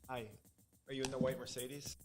Hi. Are you in the white Mercedes?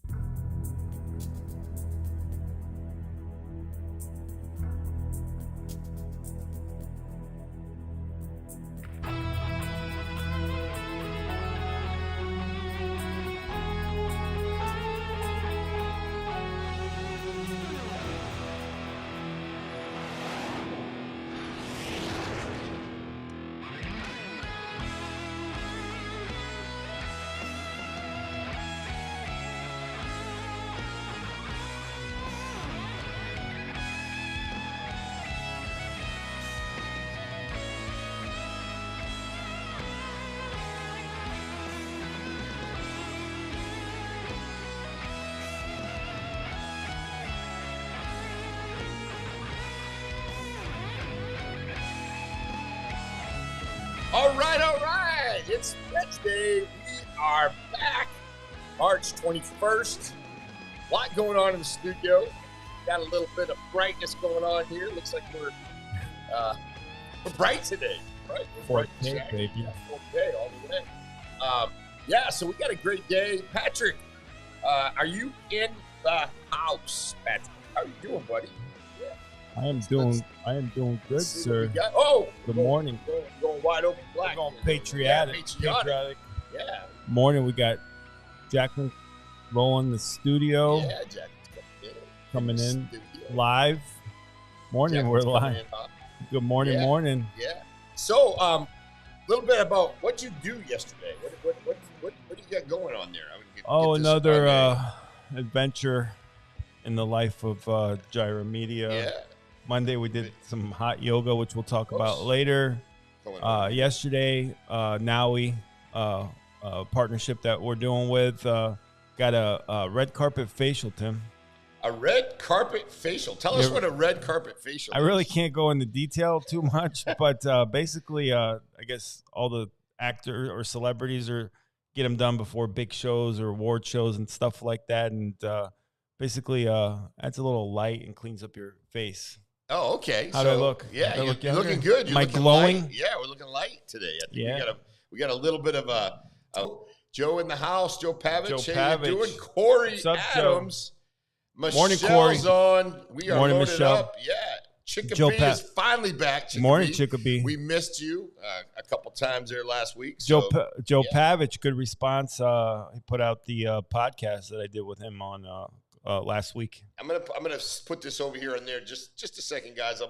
All right. It's Wednesday. We are back. March 21st. A lot going on in the studio. Got a little bit of brightness going on here. Looks like we're bright today. Right? We're 4K, baby. Yeah, 4K all the way. So we got a great day. Patrick, are you in the house, Patrick? How are you doing, buddy? I am doing good, sir. Good morning. Going wide open black. We're going patriotic. Yeah. Morning, we got Jacqueline rolling the studio. Yeah, Jack coming in live. Morning, we're live. Good morning, morning. Yeah. So, a little bit about what you do yesterday. What do you got going on there? Another adventure in the life of Gyra Media. Yeah. Monday we did some hot yoga, which we'll talk about later. Yesterday, Naui partnership that we're doing with got a red carpet facial, Tim. A red carpet facial. Tell us what a red carpet facial is. I really can't go into detail too much, but basically, I guess all the actors or celebrities get them done before big shows or award shows and stuff like that, and basically adds a little light and cleans up your face. Oh, okay. How do I look? Yeah, you're looking good. Am I glowing? Light. Yeah, we're looking light today. I think we got a little bit of a Joe in the house. Joe Pavich. How you doing? Corey Adams. Morning, Corey. Michelle's on. We are morning, loaded Michelle. up. Yeah. Chickabee is finally back. Chickabee. Morning, Chickabee. We missed you a couple times there last week. Joe Pavich, good response. He put out the podcast that I did with him on last week. I'm gonna put this over here and there. Just a second, guys.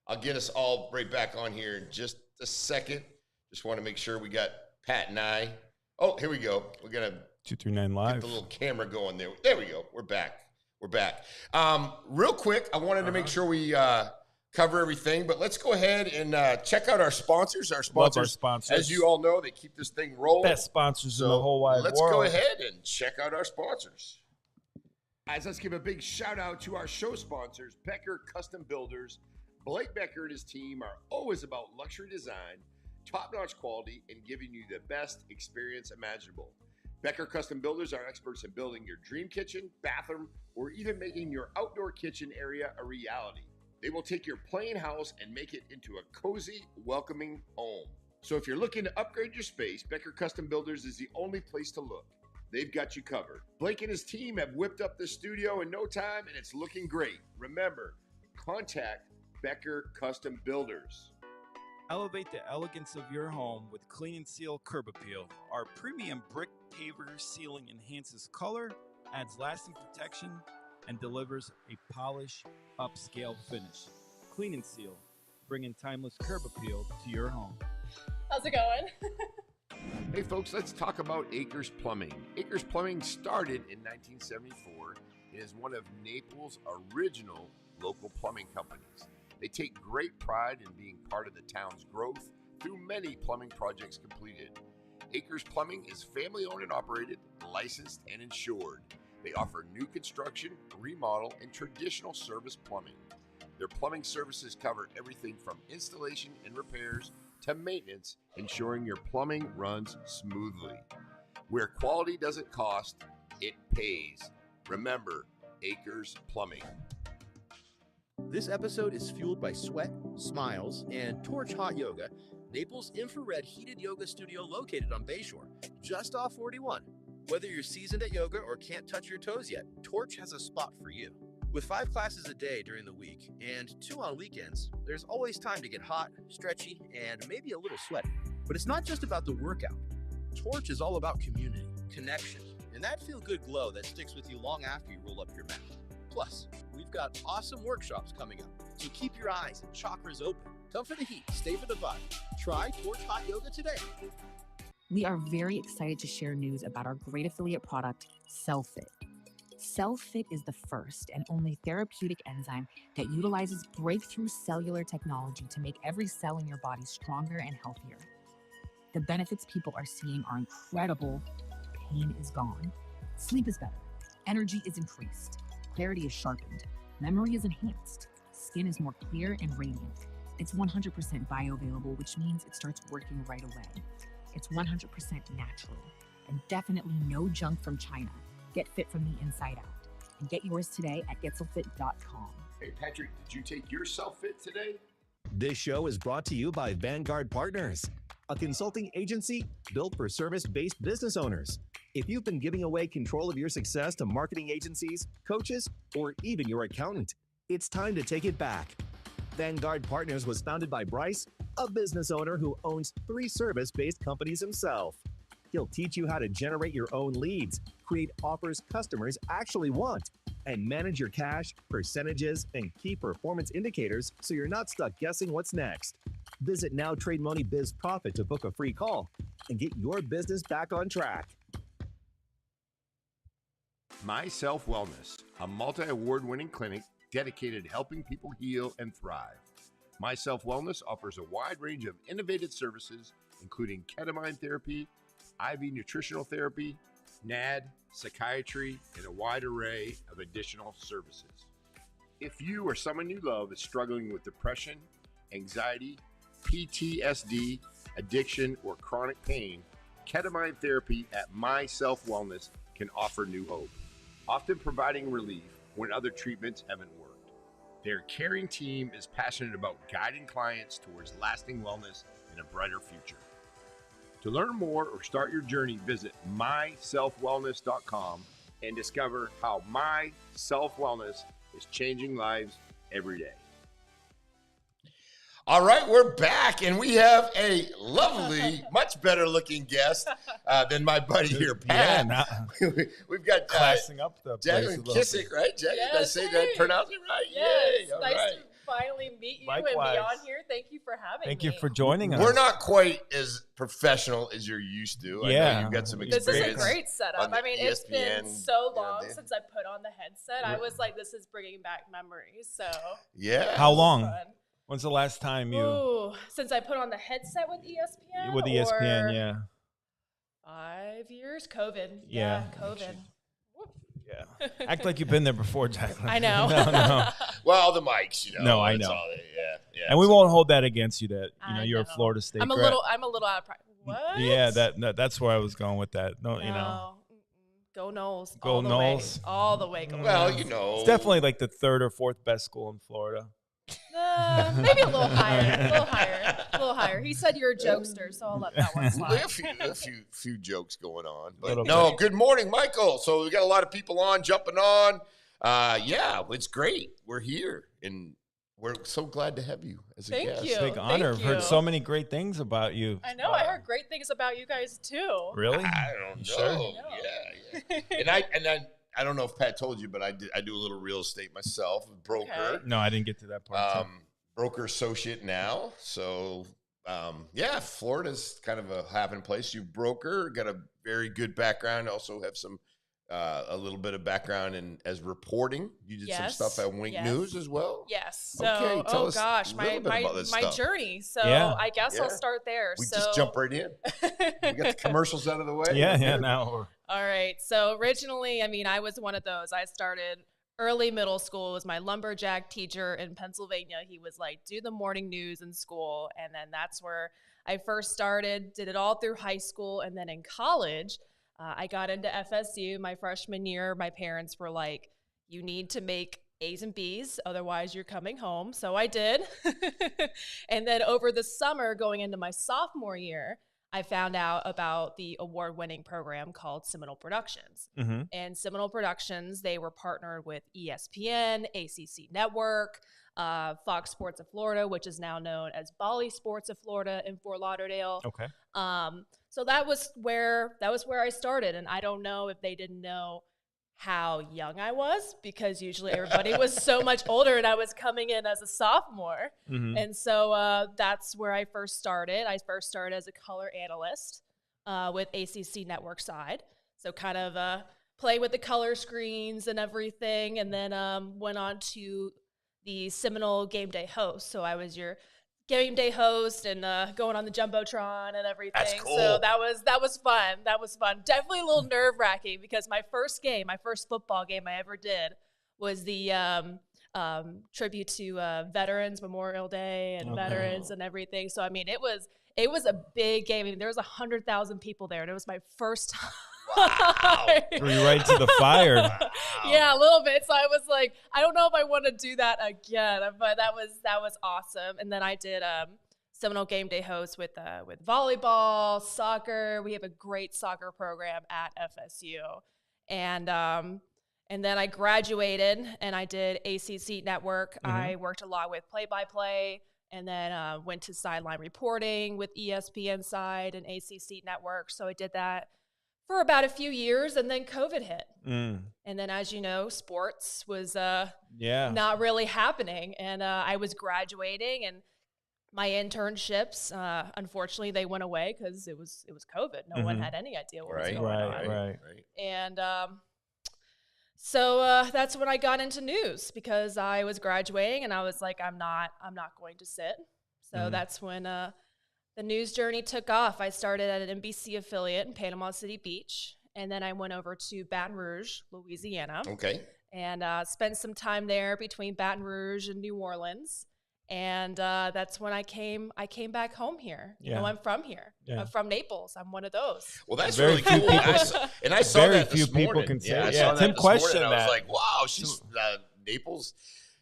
I'll get us all right back on here in just a second. Just want to make sure we got Pat and I. Oh, here we go. We're gonna 239 live. Get the little camera going there. There we go. We're back. Real quick, I wanted to make sure we cover everything, but let's go ahead and check out our sponsors. Love our sponsors. As you all know, they keep this thing rolling. Best sponsors in the whole wide world. Let's go ahead and check out our sponsors. Guys, let's give a big shout out to our show sponsors, Becker Custom Builders. Blake Becker and his team are always about luxury design, top-notch quality, and giving you the best experience imaginable. Becker Custom Builders are experts in building your dream kitchen, bathroom, or even making your outdoor kitchen area a reality. They will take your plain house and make it into a cozy, welcoming home. So if you're looking to upgrade your space, Becker Custom Builders is the only place to look. They've got you covered. Blake and his team have whipped up the studio in no time, and it's looking great. Remember, contact Becker Custom Builders. Elevate the elegance of your home with Clean and Seal Curb Appeal. Our premium brick paver sealing enhances color, adds lasting protection, and delivers a polished, upscale finish. Clean and Seal, bringing timeless curb appeal to your home. How's it going? Hey folks, let's talk about Acres Plumbing. Acres Plumbing started in 1974 and is one of Naples' original local plumbing companies. They take great pride in being part of the town's growth through many plumbing projects completed. Acres Plumbing is family-owned and operated, licensed, and insured. They offer new construction, remodel, and traditional service plumbing. Their plumbing services cover everything from installation and repairs to maintenance, ensuring your plumbing runs smoothly. Where quality doesn't cost, it pays. Remember, Acres Plumbing. This episode is fueled by Sweat, Smiles, and Torch Hot Yoga, Naples' infrared heated yoga studio located on Bayshore, just off 41. Whether you're seasoned at yoga or can't touch your toes yet, Torch has a spot for you. With 5 classes a day during the week and 2 on weekends, there's always time to get hot, stretchy, and maybe a little sweaty. But it's not just about the workout. Torch is all about community, connection, and that feel-good glow that sticks with you long after you roll up your mat. Plus, we've got awesome workshops coming up, so keep your eyes and chakras open. Come for the heat, stay for the vibe. Try Torch Hot Yoga today. We are very excited to share news about our great affiliate product, CellFit. CellFit is the first and only therapeutic enzyme that utilizes breakthrough cellular technology to make every cell in your body stronger and healthier. The benefits people are seeing are incredible. Pain is gone. Sleep is better. Energy is increased. Clarity is sharpened. Memory is enhanced. Skin is more clear and radiant. It's 100% bioavailable, which means it starts working right away. It's 100% natural and definitely no junk from China. Get fit from the inside out and get yours today at getselfit.com. Hey, Patrick, did you take your self-fit today? This show is brought to you by Vanguard Partners, a consulting agency built for service-based business owners. If you've been giving away control of your success to marketing agencies, coaches, or even your accountant, it's time to take it back. Vanguard Partners was founded by Bryce, a business owner who owns 3 service-based companies himself. He'll teach you how to generate your own leads, create offers customers actually want, and manage your cash, percentages, and key performance indicators so you're not stuck guessing what's next. Visit Now Trade Money Biz Profit to book a free call and get your business back on track. My Self Wellness, a multi-award-winning clinic dedicated to helping people heal and thrive. My Self Wellness offers a wide range of innovative services, including ketamine therapy, IV nutritional therapy, NAD, psychiatry, and a wide array of additional services. If you or someone you love is struggling with depression, anxiety, PTSD, addiction, or chronic pain, ketamine therapy at My Self Wellness can offer new hope, often providing relief when other treatments haven't worked. Their caring team is passionate about guiding clients towards lasting wellness and a brighter future. To learn more or start your journey, visit myselfwellness.com and discover how My Self Wellness is changing lives every day. All right, we're back, and we have a lovely, much better looking guest than my buddy here, Pat. Yeah, We've got classing up the Jacqueline Kissick, right? Jacqueline, did I say that? Pronounce it right? Yes, Yay, all nice right. to finally meet you and Likewise. be on here. Thank you for having me. Thank you for joining us. We're not quite as professional as you're used to. I Yeah. know you've got some This experience. is a great setup. on the I mean, it's been ESPN, so long yeah, since I put on the headset. I was like, this is bringing back memories. So Yeah. How long? fun. When's the last time you Ooh, since I put on the headset with ESPN? with ESPN? or Yeah, 5 years? COVID. Yeah. COVID. yeah. Act like you've been there before, Jacqueline. I know. no. Well, the mics, you know. No, I that's know. all yeah. And we won't hold that against you. That I you're a know. Florida State. I'm a grad. little out of practice. What? Yeah, that's where I was going with that. No, you know, No. Mm-mm. Go Knowles. Go all the Noles. Way. All the way. Go Well, Noles. you know. it's definitely like the 3rd or 4th best school in Florida. Maybe a little higher. He said you're a jokester, so I'll let that one slide. a few jokes going on. But Little no, bit. good morning, Michael. So we got a lot of people jumping on. Yeah, it's great. We're here, and we're so glad to have you as a Thank guest. you. Big honor. I've heard you. so many great things about you. I know. I heard great things about you guys too. Really? I don't know. Sure? Yeah. And I don't know if Pat told you, but I do a little real estate myself, broker. Okay. No, I didn't get to that part. Broker associate now. So, yeah, Florida's kind of a having place. You broker, got a very good background. Also have some a little bit of background in as reporting. You did some stuff at Wink News as well. Yes. So, Okay, tell us a little bit about this my stuff. journey. So Yeah. I guess I'll start there. We so just jump right in. We got the commercials out of the way. Yeah. Now All right. So originally, I mean, I was one of those. I started early middle school. It was my lumberjack teacher in Pennsylvania. He was like, do the morning news in school. And then that's where I first started, did it all through high school. And then in college, I got into FSU my freshman year. My parents were like, you need to make A's and B's, otherwise you're coming home. So I did. And then over the summer going into my sophomore year, I found out about the award-winning program called Seminole Productions. Mm-hmm. And Seminole Productions, they were partnered with ESPN, ACC Network, Fox Sports of Florida, which is now known as Bally Sports of Florida in Fort Lauderdale. Okay. So that was where I started, and I don't know if they didn't know how young I was, because usually everybody was so much older, and I was coming in as a sophomore. Mm-hmm. And so that's where I first started. I first started as a color analyst with ACC Network side, so kind of play with the color screens and everything, and then went on to the Seminole game day host. So I was your game day host and going on the Jumbotron and everything. That's cool. So that was fun. That was fun. Definitely a little nerve wracking, because my first football game I ever did was the tribute to Veterans Memorial Day and veterans and everything. So I mean, it was a big game. I mean, there was 100,000 people there, and it was my first time. Wow. Threw you right to the fire. Wow. Yeah, a little bit. So I was like, I don't know if I want to do that again, but that was awesome. And then I did Seminole game day host with volleyball, soccer. We have a great soccer program at FSU, and then I graduated and I did ACC Network. Mm-hmm. I worked a lot with play-by-play, and then went to sideline reporting with ESPN side and ACC Network. So I did that for about a few years, and then COVID hit. And then, as you know, sports was not really happening. And I was graduating, and my internships, unfortunately, they went away because it was COVID. No one had any idea what was going on. Right. And so that's when I got into news, because I was graduating, and I was like, I'm not going to sit. So that's when the news journey took off. I started at an NBC affiliate in Panama City Beach, and then I went over to Baton Rouge, Louisiana. Okay. And spent some time there between Baton Rouge and New Orleans. And that's when I came back home here. Yeah. You know, I'm from here. Yeah. I'm from Naples. I'm one of those. Well, that's Very really few cool. I saw very that this few people morning. can say- I yeah, saw that Tim this questioned morning. I was that. like, wow, she's Naples.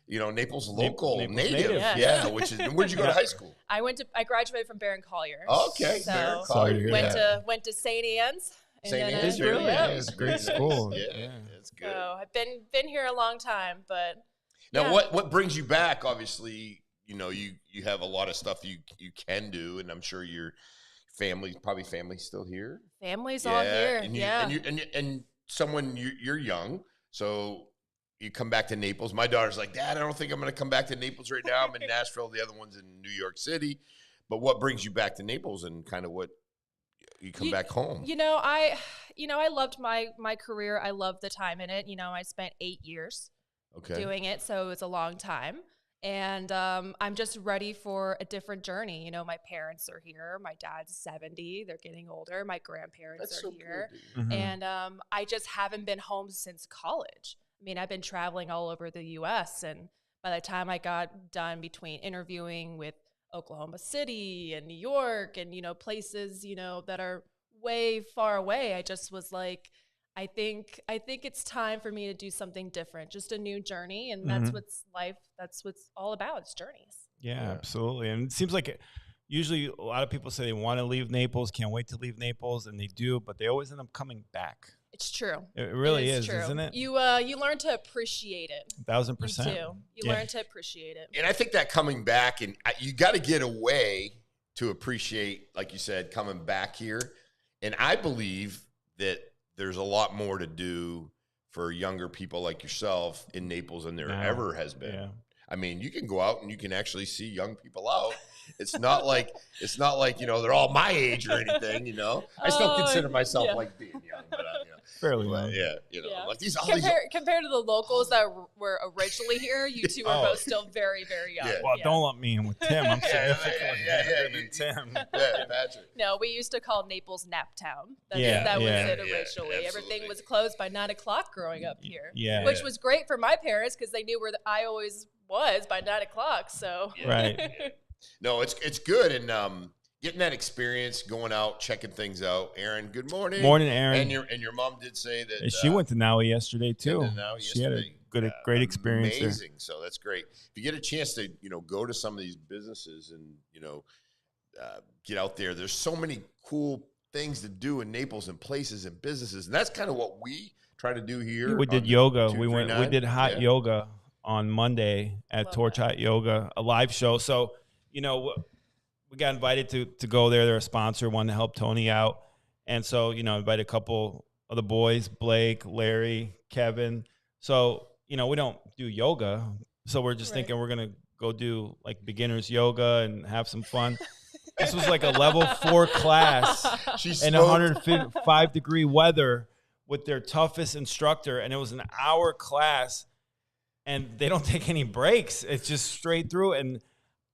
Naples local Naples native. native. Yeah. Where'd you go to high school? I graduated from Barron Collier. Okay. So Barron Sorry to Collier. hear went to St. Anne's. And St. then Anne's, really? yeah, It's a great school. Yeah, it's good. So I've been here a long time, but Now, yeah. what brings you back? Obviously, you have a lot of stuff you can do, and I'm sure your family's still here. Family's all here. And someone you're young, so you come back to Naples. My daughter's like, Dad, I don't think I'm going to come back to Naples right now. I'm in Nashville. The other one's in New York City. But what brings you back to Naples, and kind of what you come back home? I loved my career. I loved the time in it. I spent 8 years doing it, so it was a long time. And I'm just ready for a different journey. My parents are here. My dad's 70. They're getting older. My grandparents are here. Good, dude. And I just haven't been home since college. I mean, I've been traveling all over the U.S. And by the time I got done between interviewing with Oklahoma City and New York and, places, that are way far away, I just was like, I think it's time for me to do something different, just a new journey. And that's what's all about. It's journeys. Yeah, absolutely. And it seems like usually a lot of people say they want to leave Naples, can't wait to leave Naples, and they do, but they always end up coming back. It's true. It really is, true. isn't it? You learn to appreciate it. 1,000%. You do. You learn to appreciate it. And I think that coming back, and you got to get away to appreciate, like you said, coming back here. And I believe that there's a lot more to do for younger people like yourself in Naples than there ever has been. Yeah. I mean, you can go out and you can actually see young people out. It's not like they're all my age or anything. I still consider myself like being young, but fairly young. like these compared to the locals that were originally here, you two are both still very, very young. Yeah. Well, don't lump me in with Tim. I'm significantly younger than Tim. Yeah, Patrick. No, we used to call Naples Nap Town. That was it originally. Everything was closed by 9 o'clock growing up here. Yeah. Which was great for my parents because they knew where I always was by 9 o'clock. So Right. No, it's good, and getting that experience, going out, checking things out. Aaron, good morning. Morning, Aaron. And your mom did say that she went to Naui yesterday too. She had a yesterday. great experience there. Amazing. So that's great. If you get a chance to go to some of these businesses and get out there, there's so many cool things to do in Naples and places and businesses. And that's kind of what we try to do here. We did yoga. We did hot yoga on Monday at Torch Hot Yoga, a live show. So, you know, we got invited to go there. They're a sponsor, wanted to help Tony out. And so, you know, invited a couple of the boys, Blake, Larry, Kevin. So, you know, we don't do yoga. So we're just thinking we're going to go do like beginners yoga and have some fun. This was like a level 4 class in 105-degree weather with their toughest instructor. And it was an hour class and they don't take any breaks. It's just straight through. And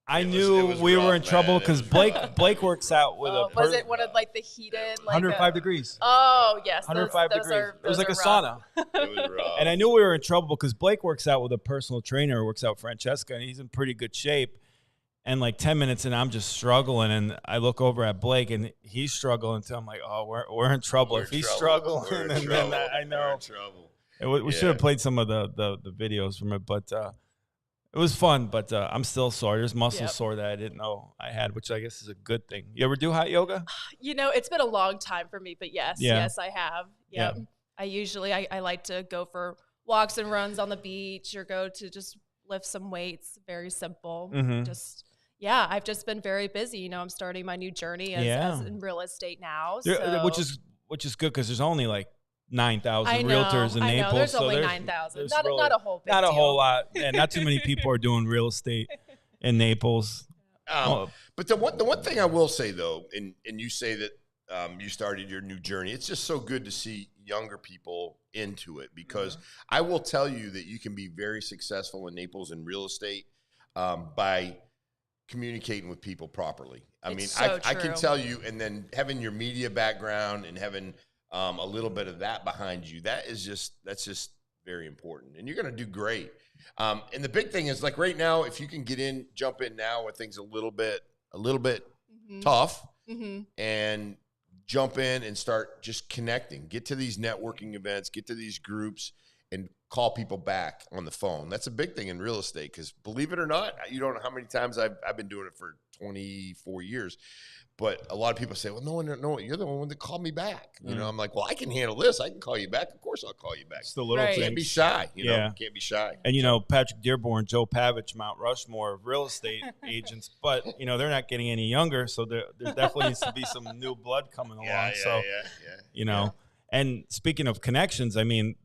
I knew we were in trouble because Blake works out with was it one of like the heated, like 105 degrees? Oh yes, 105 degrees. It was like a rough. sauna. It was rough. And I knew we were in trouble because Blake works out with a personal trainer, works out Francesca, and he's in pretty good shape. And like 10 minutes in, I'm just struggling, and I look over at Blake, and he's struggling too. I'm like, oh, we're in trouble. If he's struggling, then I know. We're in trouble. We should have played some of the videos from it, but it was fun. But I'm still sore. There's muscles sore that I didn't know I had, which I guess is a good thing. You ever do hot yoga? You know, it's been a long time for me, but yes, I have. Yep. Yeah. I usually I like to go for walks and runs on the beach or go to just lift some weights. Very simple. I've just been very busy. You know, I'm starting my new journey as in real estate now. So. Which is good because there's only like 9,000 realtors in Naples. There's only 9,000. Not a whole big Not deal. a whole lot. And not too many people are doing real estate in Naples. But the one thing I will say though, and you say that you started your new journey, it's just so good to see younger people into it because I will tell you that you can be very successful in Naples in real estate by communicating with people properly. I can tell you, and then having your media background and having a little bit of that behind you, that's just very important. And you're going to do great. And the big thing is like right now, if you can jump in now when things a little bit tough and jump in and start just connecting, get to these networking events, get to these groups and call people back on the phone. That's a big thing in real estate because believe it or not, you don't know how many times I've been doing it for 24 years. But a lot of people say, well, no, you're the one that called me back. You know, I'm like, well, I can handle this. I can call you back. Of course I'll call you back. It's the little things. Can't be shy. You know, can't be shy. And, you know, Patrick Dearborn, Joe Pavich, Mount Rushmore of real estate agents. But, you know, they're not getting any younger. So there definitely needs to be some new blood coming along. You know, and speaking of connections, I mean,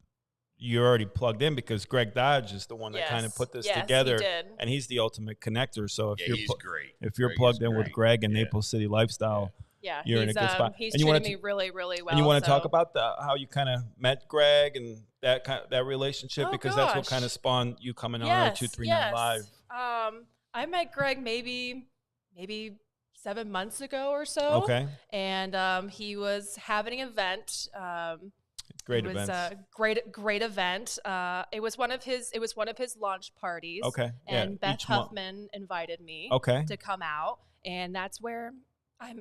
you're already plugged in because Greg Dodge is the one that kind of put this together, and he's the ultimate connector. So if you're plugged in with Greg and Naples City Lifestyle, you're in a good spot. He's treating me really, really well. And you want to talk about how you kind of met Greg and that relationship because that's what kind of spawned you coming on at 239 Live. I met Greg maybe 7 months ago or so. Okay, and he was having an event. Great event. It was a great event. It was one of his launch parties. Okay. And Beth Huffman invited me to come out, and that's where I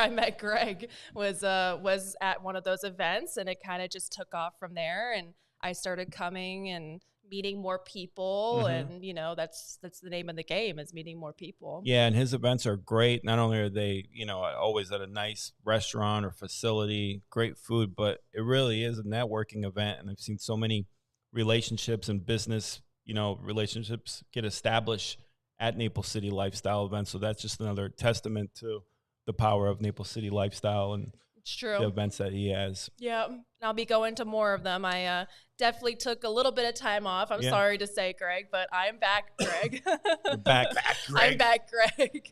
met Greg was at one of those events, and it kind of just took off from there, and I started coming and meeting more people, and you know that's the name of the game is meeting more people. Yeah, and his events are great. Not only are they, you know, always at a nice restaurant or facility, great food, but it really is a networking event. And I've seen so many relationships and business, you know, relationships get established at Naples City Lifestyle events. So that's just another testament to the power of Naples City Lifestyle and it's true. The events that he has. Yeah, I'll be going to more of them. I definitely took a little bit of time off. I'm sorry to say, Greg, but I am back, Greg. You're back, Greg. I'm back, Greg.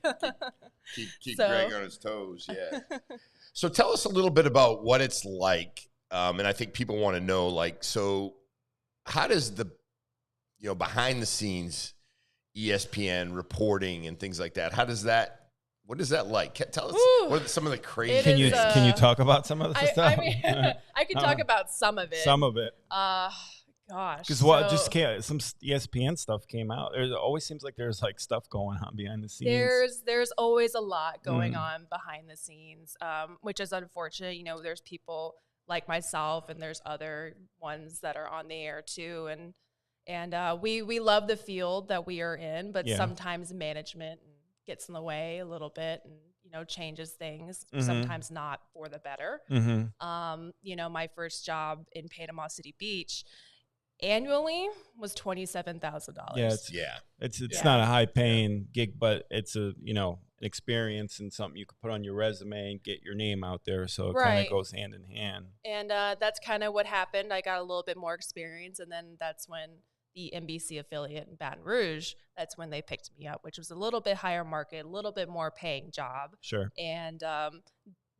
keep Greg on his toes, yeah. So tell us a little bit about what it's like, and I think people want to know, like, so how does the, you know, behind the scenes ESPN reporting and things like that, what is that like? Tell us what are some of the crazy Can you talk about some of the stuff? I mean, I can talk about some of it. Some of it. Gosh. Because some ESPN stuff came out. There always seems like there's like stuff going on behind the scenes. There's always a lot going on behind the scenes, which is unfortunate. You know, there's people like myself, and there's other ones that are on the air too, and we love the field that we are in, but sometimes management gets in the way a little bit, and changes things, Mhm. sometimes not for the better. Mm-hmm. My first job in Panama City Beach annually was $27,000. Yeah, it's Yeah. not a high paying gig, but it's a an experience and something you could put on your resume and get your name out there. So it kind of Right. goes hand in hand. And that's kind of what happened. I got a little bit more experience, and then that's when the NBC affiliate in Baton Rouge, that's when they picked me up, which was a little bit higher market, a little bit more paying job. Sure. And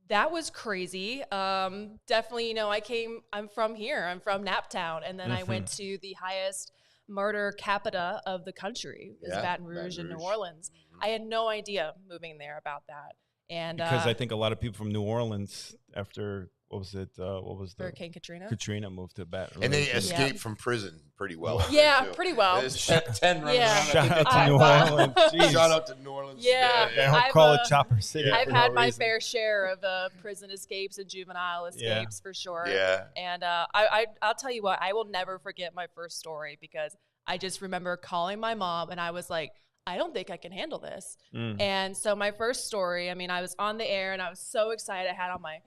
that was crazy. Definitely, I'm from here. I'm from Naptown. And then I went to the highest murder capita of the country, is Baton Rouge and New Orleans. I had no idea moving there about that. And Because I think a lot of people from New Orleans, after what was the Hurricane Katrina? Katrina moved to Baton Rouge. And they escaped from prison pretty well. Yeah, pretty well. There's 10 running Yeah. around. Shout out to I've, New Orleans. Jeez. Shout out to New Orleans. Yeah. They don't I've, call it Chopper City. I've for had no my reason. fair share of prison escapes and juvenile escapes for sure. Yeah. And I'll tell you what, I will never forget my first story, because I just remember calling my mom and I was like, I don't think I can handle this. And so my first story, I mean, I was on the air and I was so excited. I had on my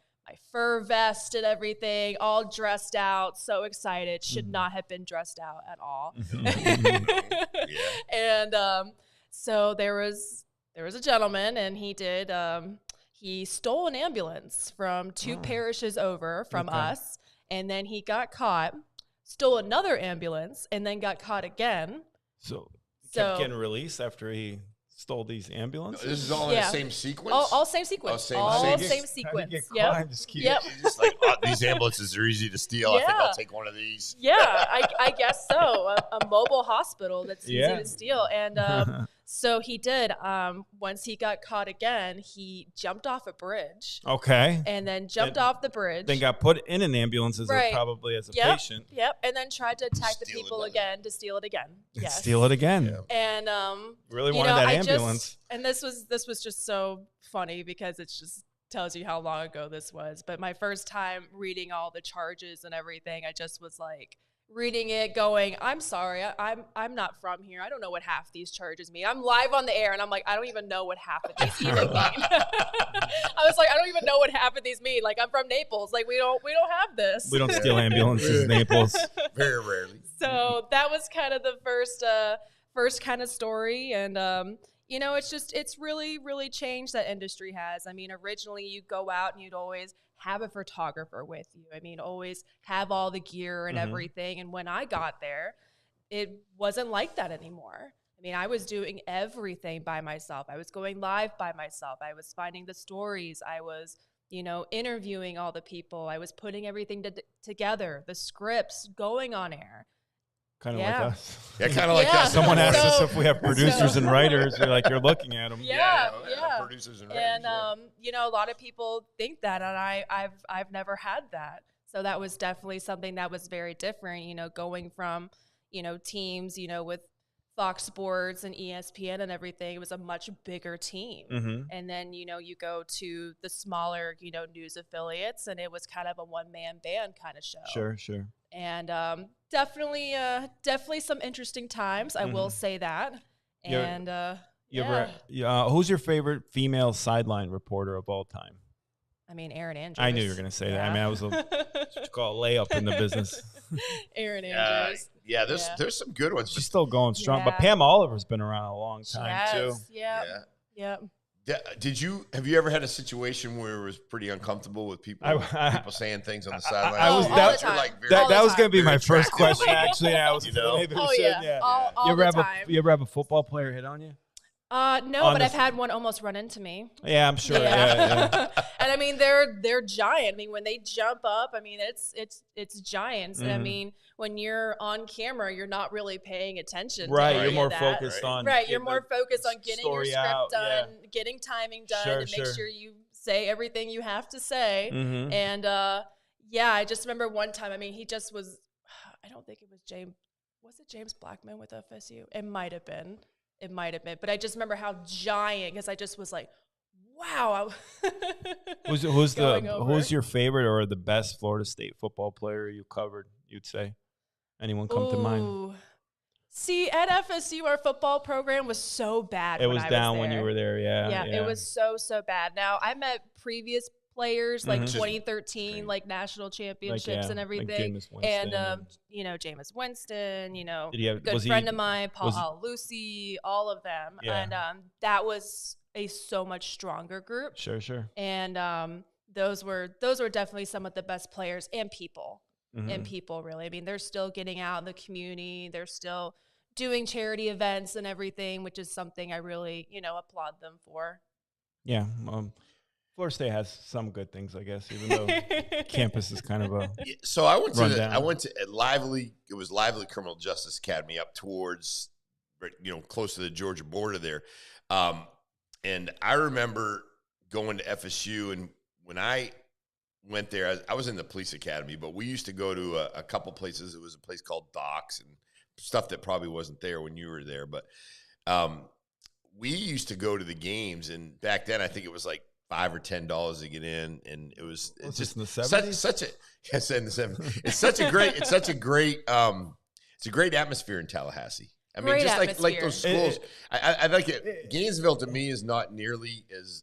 fur vest and everything, all dressed out, so excited. Should not have been dressed out at all. And so there was a gentleman, and he stole an ambulance from 2 parishes over from us, and then he got caught, stole another ambulance, and then got caught again. So he kept getting released after he stole these ambulances. This is all in the same sequence? All same sequence. Oh, all same same sequence. sequence. Yep. Yep. Just like, these ambulances are easy to steal. I think I'll take one of these. Yeah, I guess so. A mobile hospital that's easy to steal. And so he did. Once he got caught again, he jumped off a bridge. Okay. And then jumped off the bridge. Then got put in an ambulance probably as a patient. Yep. And then tried to attack the people again to steal it again. Yes. Steal it again. Yeah. And really wanted that ambulance. And this was just so funny, because it's just tells you how long ago this was. But my first time reading all the charges and everything, I just was like reading it going, I'm sorry, I'm not from here. I don't know what half these charges mean. I'm live on the air and I'm like, I don't even know what half of these even mean. I was like, I don't even know what half of these mean. Like, I'm from Naples. Like, we don't have this. We don't steal ambulances in Naples. Very rarely. So that was kind of the first kind of story. And it's really, really changed, that industry has. I mean, originally you go out and you'd always have a photographer with you. I mean, always have all the gear and everything. And when I got there, it wasn't like that anymore. I mean, I was doing everything by myself. I was going live by myself. I was finding the stories. I was, interviewing all the people. I was putting everything together, the scripts, going on air. Kind of like us. Yeah, kind of like us. Someone asked us if we have producers and writers. You're like, you're looking at them. Yeah. Producers and writers. And a lot of people think that, and I've never had that. So that was definitely something that was very different. Going from teams, with Fox Sports and ESPN and everything, it was a much bigger team. And then you go to the smaller news affiliates, and it was kind of a one-man band kind of show. Sure. And definitely some interesting times. I will say that. And who's your favorite female sideline reporter of all time? I mean, Erin Andrews. I knew you were going to say that. I mean, I was call a layup in the business. Erin Andrews. Yeah, there's some good ones. She's still going strong, but Pam Oliver's been around a long time too. Yeah. Have you ever had a situation where it was pretty uncomfortable with people saying things on the sideline? That was going to be my first question. Actually, I was maybe all you ever have a football player hit on you? No, but I've had one almost run into me. Yeah, I'm sure. Yeah. And I mean, they're giant. I mean, when they jump up, I mean, it's giants. And I mean, when you're on camera, you're not really paying attention. Right, to you're more that. focused on. Right, you're more focused on getting your script done, getting timing done, and make sure you say everything you have to say. And I just remember one time. I mean, he just was. I don't think it was James. Was it James Blackman with FSU? It might have been. But I just remember how giant, because I just was like, wow. Who's your favorite or the best Florida State football player you covered, you'd say? Anyone come to mind? See, at FSU, our football program was so bad. It when was I down was when you there. were there. Yeah. Yeah, it was so bad. Now I met previous players like Mhm. 2013, like national championships and like everything, Jameis Winston and Jameis Winston, Did he have- good was he- friend of mine, Paul was he- Lucy, all of them, Yeah. and that was a so much stronger group, Sure. and those were definitely some of the best players and people. Mhm. And people really, I mean, they're still getting out in the community, they're still doing charity events and everything, which is something I really applaud them for. Yeah. Florida State has some good things, I guess, even though campus is kind of a So I went rundown. I went to Lively. It was Lively Criminal Justice Academy up towards, close to the Georgia border there. And I remember going to FSU, and when I went there, I was in the police academy, but we used to go to a couple places. It was a place called Docks and stuff that probably wasn't there when you were there. But we used to go to the games, and back then I think it was like $5 or $10 to get in, and it's just in the 70s? such a yes, in the 70s. It's such a great atmosphere in Tallahassee. I mean, Great just like atmosphere. those schools. I like it. Gainesville to me is not nearly as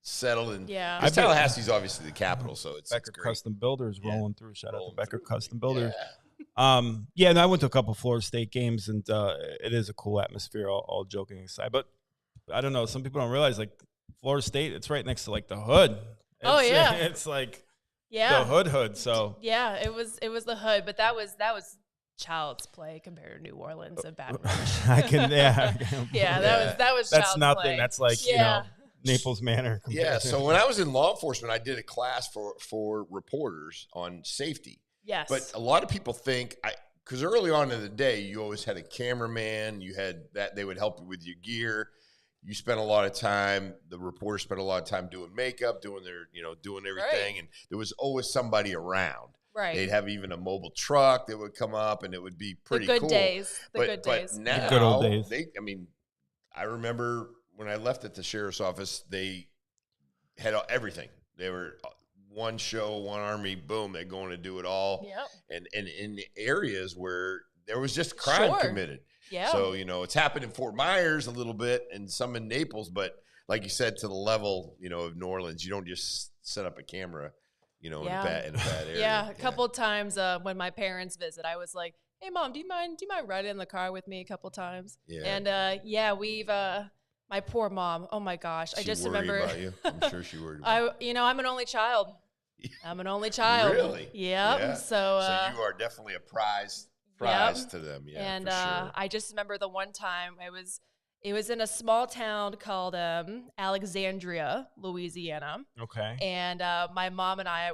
settled, and Yeah. because Tallahassee's obviously the capital, so it's Becker great. Custom Builders Yeah. rolling through. Shout out to Rolling Becker through. Custom Builders. Yeah. No, I went to a couple Florida State games, and it is a cool atmosphere, all joking aside. But I don't know, some people don't realize, like, Florida State, it's right next to, like, the hood. Oh, It's, yeah. It's like Yeah. the hood, so. Yeah, it was the hood, but that was child's play compared to New Orleans and Baton Rouge. I can, yeah. Yeah, that was That's child's nothing. play. That's like, Yeah. Naples Manor. Yeah. compared to- So when I was in law enforcement, I did a class for reporters on safety. Yes. But a lot of people think because early on in the day, you always had a cameraman. You had that they would help you with your gear. You spent a lot of time. The reporters spent a lot of time doing makeup, doing doing everything, and there was always somebody around. Right. They'd have even a mobile truck that would come up, and it would be pretty the good cool. days. The but, good but days. now, good old days. I remember when I left at the sheriff's office, they had everything. They were one show, one army, boom, they're going to do it all. Yep. And in the areas where there was just crime Sure. committed. Yeah. So, it's happened in Fort Myers a little bit and some in Naples, but like you said, to the level, of New Orleans, you don't just set up a camera, in a bad area. Yeah, a couple times when my parents visit, I was like, "Hey, Mom, do you mind riding in the car with me a couple times?" Yeah. And we've my poor mom. Oh my gosh, I She just worried remember. about you. I'm sure she worried about you. I'm an only child. I'm an only child. Really? Yep. Yeah. So you are definitely a prize to them. Yeah. And for sure. I just remember the one time it was in a small town called Alexandria, Louisiana. Okay. And my mom and I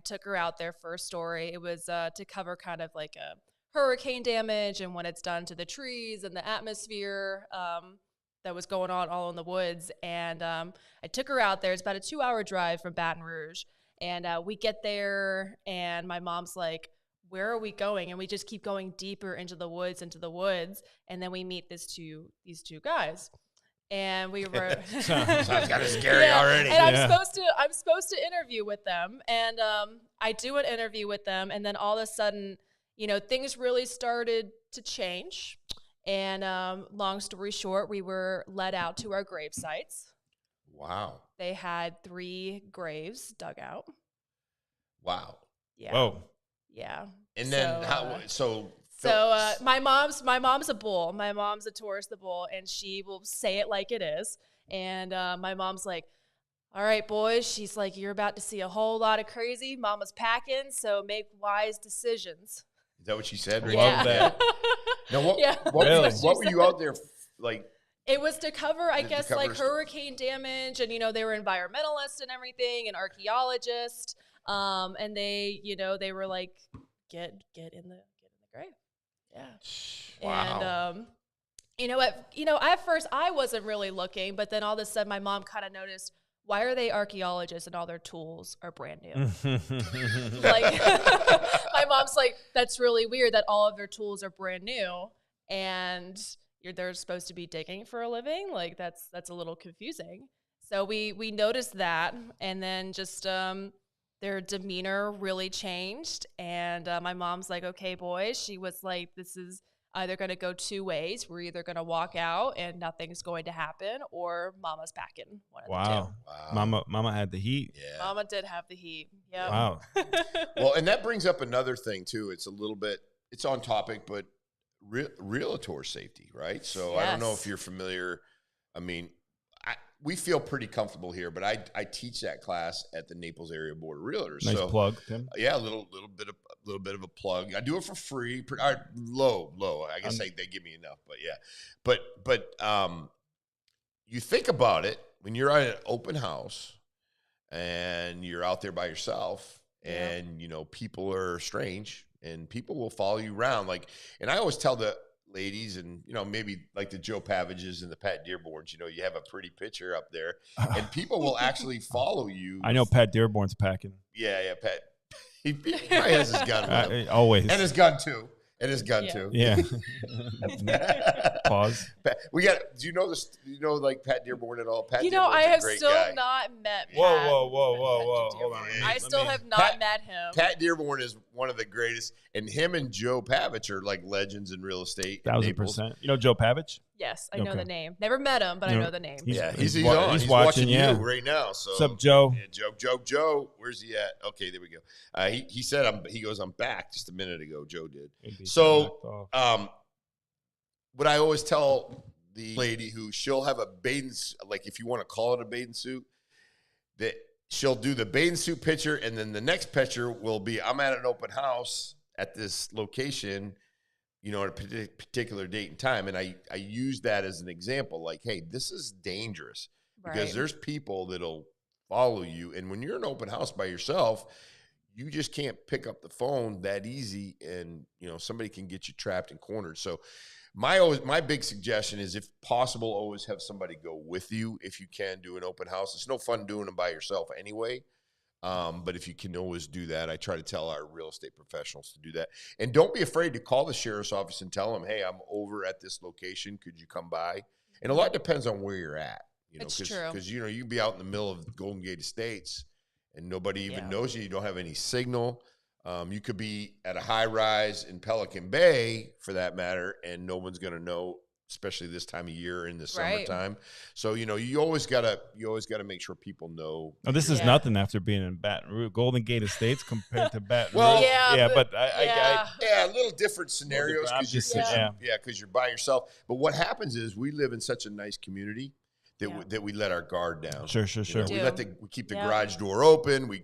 took her out there for a story. It was to cover kind of like a hurricane damage and what it's done to the trees and the atmosphere that was going on all in the woods. And I took her out there. It's about a 2-hour drive from Baton Rouge. And we get there, and my mom's like, "Where are we going?" And we just keep going deeper into the woods. And then we meet these two guys. And we were Sounds kind of scary already. And I'm supposed to interview with them. And I do an interview with them, and then all of a sudden, things really started to change. And long story short, we were led out to our grave sites. Wow. They had 3 graves dug out. Wow. Yeah. Whoa. Yeah. And then So my mom's a bull. My mom's a Taurus the bull, and she will say it like it is. And my mom's like, "All right, boys," she's like, "you're about to see a whole lot of crazy. Mama's packing, so make wise decisions." Is that what she said? Love that. Now, what Really? what were you out there like? It was to cover, I To guess, cover like hurricane damage, and they were environmentalists and everything, and archaeologists, and they were like, get in the grave, yeah. Wow. And at first I wasn't really looking, but then all of a sudden my mom kind of noticed, why are they archaeologists and all their tools are brand new? Like, my mom's like, that's really weird that all of their tools are brand new, and they're supposed to be digging for a living. Like, that's a little confusing. So we noticed that, and then just their demeanor really changed. And my mom's like, "Okay, boys," she was like, either going to go two ways. We're either going to walk out and nothing's going to happen, or Mama's packing. One of the two. Wow. Mama had the heat. Yeah. Mama did have the heat. Yeah. Wow. Well, and that brings up another thing too. It's a little bit, it's on topic, but realtor safety, right? So I don't know if you're familiar. I mean, we feel pretty comfortable here, but I teach that class at the Naples Area Board of Realtors. Nice so, plug, Tim. Yeah, a little bit of a plug. I do it for free, low. I guess they give me enough, but yeah. But you think about it when you're at an open house and you're out there by yourself, and you know people are strange, and people will follow you around. Like, and I always tell the ladies, and you know, maybe like the Joe Pavages and the Pat Dearborns, you know, you have a pretty picture up there, and people will actually follow you. I know Pat Dearborn's packing. Yeah, Pat. He probably has his gun with him. Always. And his gun too. Yeah. Pause. We got. Do you know this? Do you know like Pat Dearborn at all? Pat You know, Dearborn's I have a great still guy. not met Pat. Whoa. Hold on. I still have not met him. Pat Dearborn is one of the greatest, and him and Joe Pavich are like legends in in Naples. 1,000%. You know Joe Pavich? Yes, I know the name. Never met him, but I know the name. He's on. He's watching you right now. So what's up, Joe? Yeah, Joe. Where's he at? Okay, there we go. He said he goes, I'm back just a minute ago. Joe did. So what I always tell the lady who she'll have a bathing, like if you want to call it a bathing suit, that she'll do the bathing suit picture, and then the next picture will be, I'm at an open house at this location, you know, at a particular date and time. And I use that as an example, like, hey, this is dangerous because there's people that'll follow you. And when you're in an open house by yourself, you just can't pick up the phone that easy, and, you know, somebody can get you trapped and cornered. So my big suggestion is, if possible, always have somebody go with you if you can do an open house. It's no fun doing them by yourself anyway. But if you can always do that, I try to tell our real estate professionals to do that. And don't be afraid to call the sheriff's office and tell them, hey, I'm over at this location. Could you come by? And a lot depends on where you're at. You know, it's true. Because, you know, you can be out in the middle of Golden Gate Estates and nobody even knows you. You don't have any signal. You could be at a high rise in Pelican Bay, for that matter, and no one's going to know, especially this time of year in the summertime. So, you know, you always gotta make sure people know. Oh, this is nothing after being in Baton Rouge, Golden Gate Estates compared to Baton Rouge. Well, but a little different scenarios because you're by yourself. But what happens is we live in such a nice community that we let our guard down. Sure. You know, we keep the garage door open. We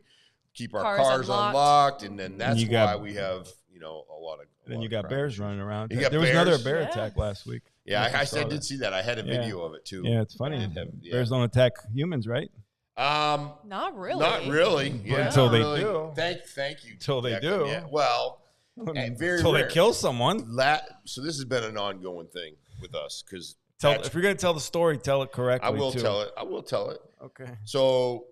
keep our cars unlocked, and then that's why we have, you know, a lot of. Then you got bears running around. There was another bear attack last week. Yeah, I did see that. I had a video of it too. Yeah, it's funny. Bears don't attack humans, right? Not really. Not really. Yeah, until they do. Thank you. Until they do. Yeah. Well, very until rare. they kill someone. So this has been an ongoing thing with us because if you're going to tell the story, tell it correctly. I will tell it. Okay. So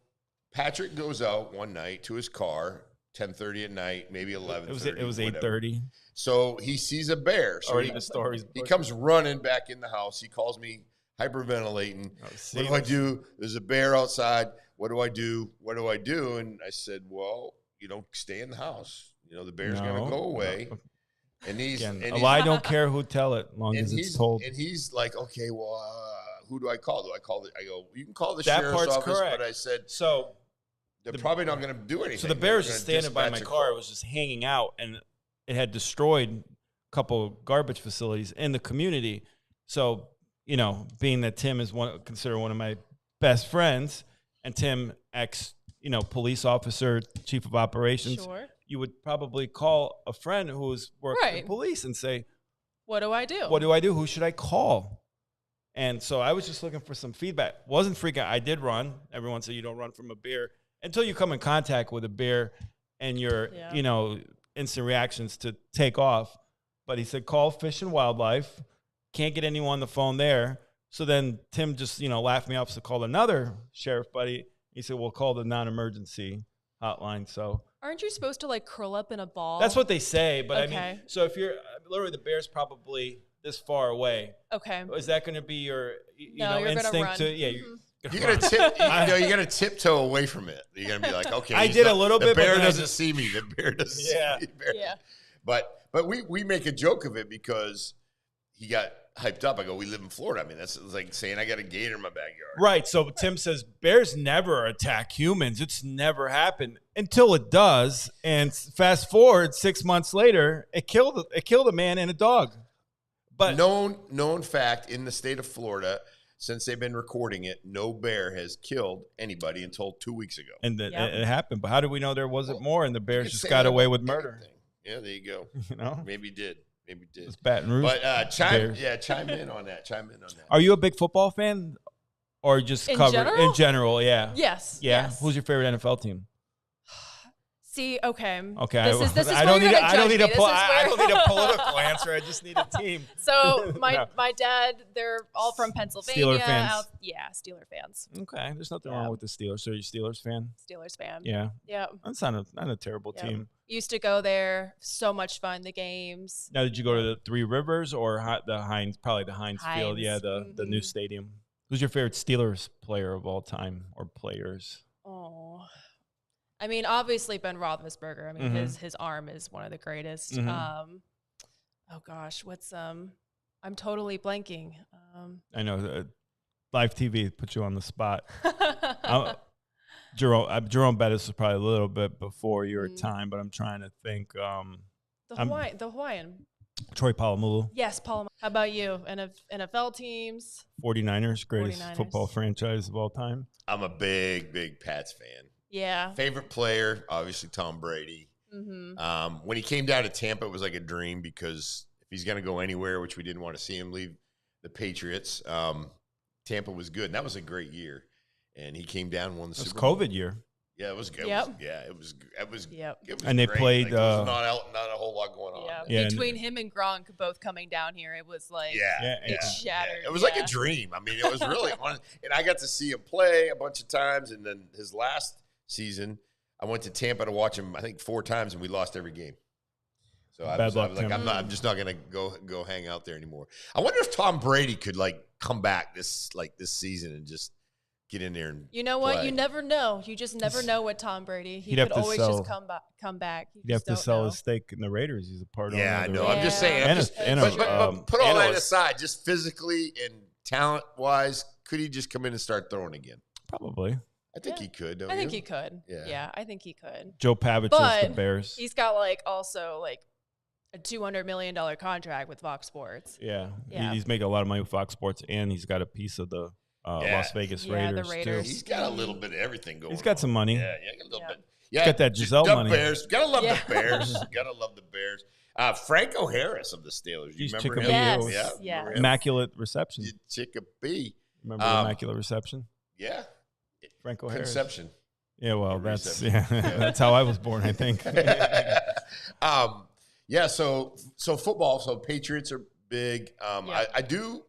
Patrick goes out one night to his car, 10:30 at night, maybe 11:30. It was 8:30. So he sees a bear. So he comes running back in the house. He calls me hyperventilating. What do I do? There's a bear outside. What do I do? What do I do? And I said, well, you know, stay in the house. You know, the bear's going to go away. No. And a lie don't care who tell it, as long as it's told. And he's like, okay, well, who do I call? I go, you can call the sheriff's office. Correct. But I said, so they're probably not going to do anything. So the bear was just standing by my car. It was just hanging out, and it had destroyed a couple garbage facilities in the community. So, you know, being that Tim is considered one of my best friends, and Tim, police officer, chief of operations, you would probably call a friend who's working in police and say, what do I do? What do I do? Who should I call? And so I was just looking for some feedback. Wasn't freaking out. I did run. Everyone said you don't run from a bear until you come in contact with a bear and your, instant reactions to take off. But he said, call Fish and Wildlife. Can't get anyone on the phone there. So then Tim just, laughed me off. So called another sheriff buddy. He said, well, call the non-emergency hotline. So aren't you supposed to curl up in a ball? That's what they say. But I mean, so if you're literally, the bear's probably this far away. Okay. Is that going to be your, you're instinct to, you're going to you got to tiptoe away from it. You're going to be like, okay. I did a little bit. The bear doesn't see me. The bear doesn't see me. Yeah. But we make a joke of it because he got hyped up. I go, we live in Florida. I mean, that's like saying I got a gator in my backyard. Right. So Tim says bears never attack humans. It's never happened until it does. And fast forward 6 months later, it killed a man and a dog. But known fact in the state of Florida, since they've been recording it, no bear has killed anybody until 2 weeks ago. And it happened. But how do we know there wasn't more? And the bears just say got that away about with murder. everything. Yeah, there you go. You know, Maybe did. it's Baton Rouge. But chime in on that. Are you a big football fan, or just In cover general? in general? Yeah. Yes. Yeah. Yes. Who's your favorite NFL team? See, okay. Okay. This is I where don't you're need. gonna I don't judge need me. a. This is I where- don't need a political answer. I just need a team. So my No. my dad, they're all from Pennsylvania. Steeler fans. Yeah, Steeler fans. Okay. There's nothing Yeah. wrong with the Steelers. So you're a Steelers fan? Steelers fan. Yeah. Yeah. That's not a terrible Yeah. team. Used to go there. So much fun. The games. Now, did you go to the Three Rivers or the Heinz? Probably the Heinz Field. Yeah, Heinz. the new stadium. Who's your favorite Steelers player of all time, or players? Oh. I mean, obviously Ben Roethlisberger. I mean, Mhm. his arm is one of the greatest. Mhm. Oh gosh, what's I'm totally blanking. I know live TV puts you on the spot. Jerome Bettis was probably a little bit before your time, but I'm trying to think. the Hawaiian. Troy Polamalu, Yes, Paul. How about you? NFL teams. 49ers, greatest 49ers. football franchise of all time. I'm a big Pats fan. Yeah. Favorite player, obviously Tom Brady. Mm-hmm. When he came down to Tampa, it was like a dream because if he's going to go anywhere, which we didn't want to see him leave the Patriots, Tampa was good. And that was a great year. And he came down and won the It was Super Bowl. COVID year. Yeah, it was good. Yep. It was Yep. And they great. played, Like, there was not a whole lot going on. Yeah. Yeah, and- Between him and Gronk both coming down here, it was like Yeah, it shattered. It was like a dream. I mean, it was really fun. And I got to see him play a bunch of times. And then his last season, I went to Tampa to watch him, I think 4 times, and we lost every game. So I was like, Tim. I'm just not going to go hang out there anymore. I wonder if Tom Brady could like come back this season and just get in there and You know what? play. You never know. You just never know with Tom Brady. He He'd have could to always sell- just come back. You You'd have just to don't sell know. his stake in the Raiders. He's a part of Yeah, I another- know. I'm just saying. And But put all that analyst. aside, just physically and talent-wise, could he just come in and start throwing again? Probably. I think he could. Don't I think you? he could. Yeah. Yeah, I think he could. Joe Pavich is But the Bears. he's got like also like a $200 million contract with Fox Sports. Yeah. Yeah. He's making a lot of money with Fox Sports, and he's got a piece of the Las Vegas Yeah, the Raiders, Raiders. too. He's got a little bit of everything going on. He's got some money. Yeah, got a little Yeah. bit. Yeah, got that Giselle the money. Bears. Gotta love Yeah. the Bears. Gotta love the Bears. Franco Harris of the Steelers. You He's remember him? Chickabee. Yes. Yeah. Yeah. remember him? Immaculate reception. Chickabee. Remember the Immaculate Reception? Yeah. Franco Harris. Conception. Yeah, well, And that's reception. that's how I was born, I think. Yeah, so football, so Patriots are big. Yeah. I do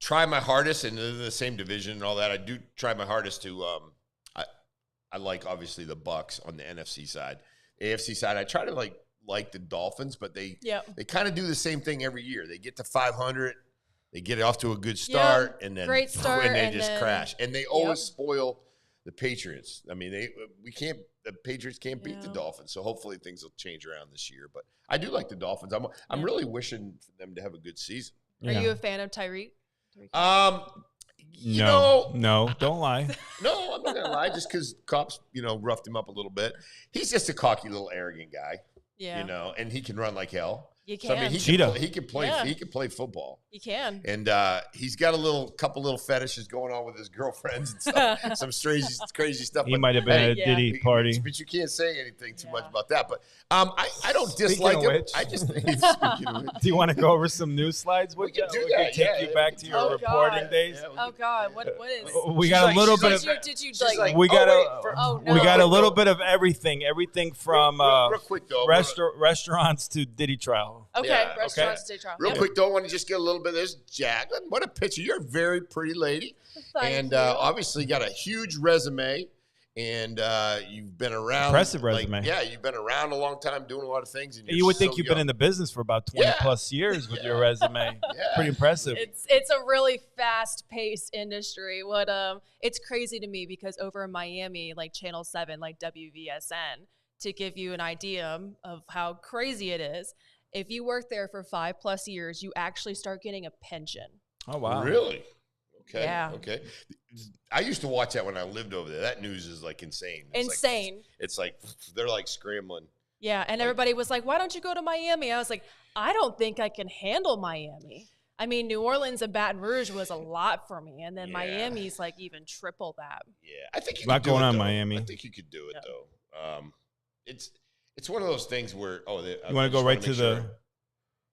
try my hardest, and they're in the same division and all that. I do try my hardest to I like obviously the Bucks on the NFC side. AFC side, I try to like the Dolphins, but they kind of do the same thing every year. They get to 500, they get off to a good start, and then great start, and they and just then- crash. And they always spoil the Patriots. I mean, the Patriots can't beat the Yeah. Dolphins, so hopefully things will change around this year. But I do like the Dolphins. I'm really wishing for them to have a good season. Are you a fan of Tyreek? You know, No, don't lie. no, I'm not gonna lie. Just because cops, roughed him up a little bit. He's just a cocky little arrogant guy, Yeah. and he can run like hell. You So I can. mean, he Cheetah. can play. Yeah. He can play football, You can. and he's got a couple little fetishes going on with his girlfriends and stuff. Some crazy stuff. He but, might have been at a Yeah. Diddy party. but you can't say anything too much Yeah. about that. But I don't Speaking dislike of him. which. I just think speaking of which. Do you want to go over some news slides with We can you? do We can that, take yeah, you yeah, back we to can your do that. Oh, reporting God. days. Yeah, we Oh can- God, what is? We She's got like- a little she's bit like- of Did you she's like? like, we oh, got wait, a for- Oh, we no. got a Real little quick, bit of everything from real quick though. restaurants to Diddy trial. Okay, Yeah, restaurants stay trial. Real Yep. quick, don't want to just get a little bit. There's Jacqueline. What a picture! You're a very pretty lady, Thank and you. obviously got a huge resume. And you've been around. Impressive like, resume. Yeah, you've been around a long time, doing a lot of things. And You would think so you've young. been in the business for about 20 Yeah. plus years with your resume. Yeah. Pretty impressive. It's a really fast paced industry. It's crazy to me because over in Miami, like Channel 7, like WVSN, to give you an idea of how crazy it is. if you work there for 5+ years, you actually start getting a pension. Oh, wow. Really? Okay. Yeah. Okay. I used to watch that when I lived over there. That news is like insane. Insane. It's like they're like scrambling. Yeah, and everybody was like, why don't you go to Miami? I was like, I don't think I can handle Miami. I mean, New Orleans and Baton Rouge was a lot for me, and then Miami's like even triple that. Yeah, I think you A lot could do going it, on though. Miami. I think you could do it though. It's one of those things where You want to go right to the?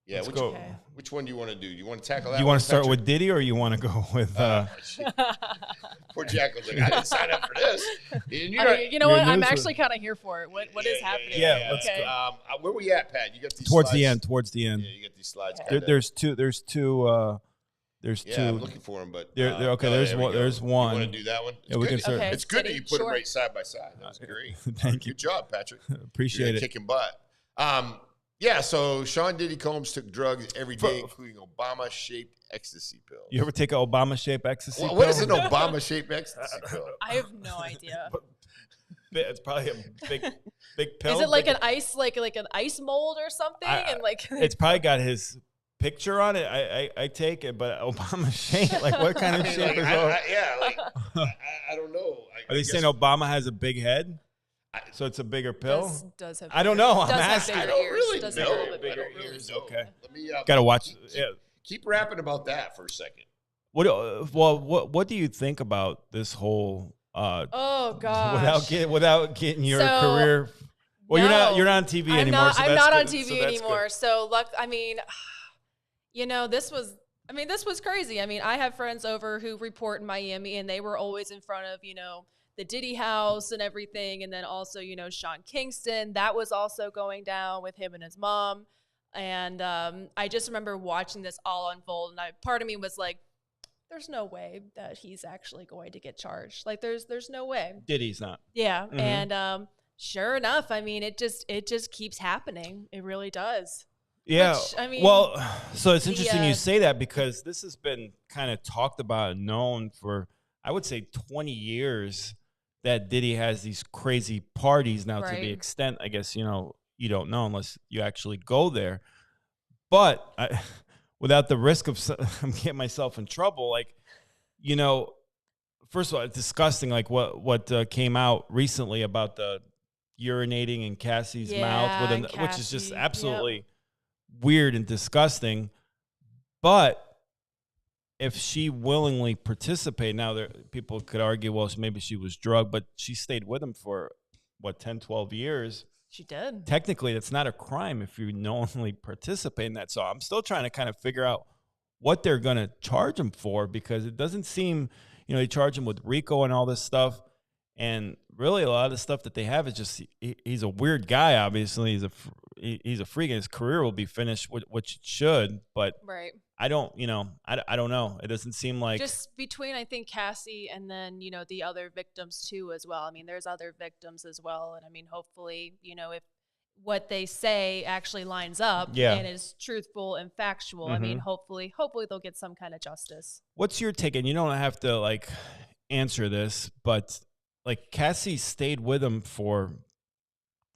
Yeah, Let's go. Okay. which one do you want to do? You want to tackle that? You want to start with Diddy, or you want to go with? Poor Jack was like, I didn't sign up for this. And you know what? I'm actually kind of here for it. What is happening? Yeah, let's okay. go. Where we at, Pat? You got these Towards slides? the end. Towards the end. Yeah, you got these slides. Okay. There's two. There's two. Yeah, I'm looking for them, but okay. There's one. There's one. You want to do that one? Yeah, we can start. Okay, It's good that Diddy, you put them sure. right side by side. That was great. Thank you. Good job, Patrick. Appreciate You're it. kicking butt. Yeah, so Sean Diddy Combs took drugs every day, including Obama-shaped ecstasy pills. You ever take an Obama-shaped ecstasy pill? What is an Obama-shaped ecstasy pill? I have no idea. It's probably a big pill. Is it like an ice, like an ice mold or something? And like It's probably got his picture on it. I take it, but Obama shape. Like what kind of shape is that? I don't know. Are they saying Obama has a big head? So it's a bigger pill? does have I don't bigger- know. I'm does have asking. bigger I don't ears, really does know. have a little bit I bigger don't really ears. know. Okay. Let me Gotta watch. Keep rapping about that for a second. What do you think about this whole? Oh gosh. Without getting your So, career. Well, no, you're not on TV I'm anymore. not, so I'm that's not on good. TV So that's anymore. good. So I mean, this was crazy. I mean, I have friends over who report in Miami, and they were always in front of, the Diddy house and everything. And then also, Sean Kingston, that was also going down with him and his mom. And I just remember watching this all unfold. And part of me was like, there's no way that he's actually going to get charged. Like there's no way. Diddy's not. Yeah. Mhm. And sure enough, I mean, it just keeps happening. It really does. Yeah. Which, I mean, well, so it's interesting the, you say that because this has been kind of talked about and known for, I would say, 20 years that Diddy has these crazy parties now to the Right. extent, I guess, you don't know unless you actually go there. But without the risk of getting myself in trouble, like, first of all, it's disgusting, like what came out recently about the urinating in Cassie's mouth, which is just Cassie, absolutely weird and disgusting. But if she willingly participated, now people could argue, well, maybe she was drugged, but she stayed with him for, 10, 12 years. She did. Technically, that's not a crime if you knowingly participate in that. So I'm still trying to kind of figure out what they're going to charge him for, because it doesn't seem, they charge him with RICO and all this stuff. And really, a lot of the stuff that they have is just he's a weird guy. Obviously, he's a freak, and his career will be finished, which it should. But Right. I don't, I don't know. It doesn't seem like Just between, I think, Cassie and then, the other victims too as well. I mean, there's other victims as well. And I mean, hopefully, if what they say actually lines up and is truthful and factual, I mean, hopefully they'll get some kind of justice. What's your take? And you don't have to answer this, but Cassie stayed with him for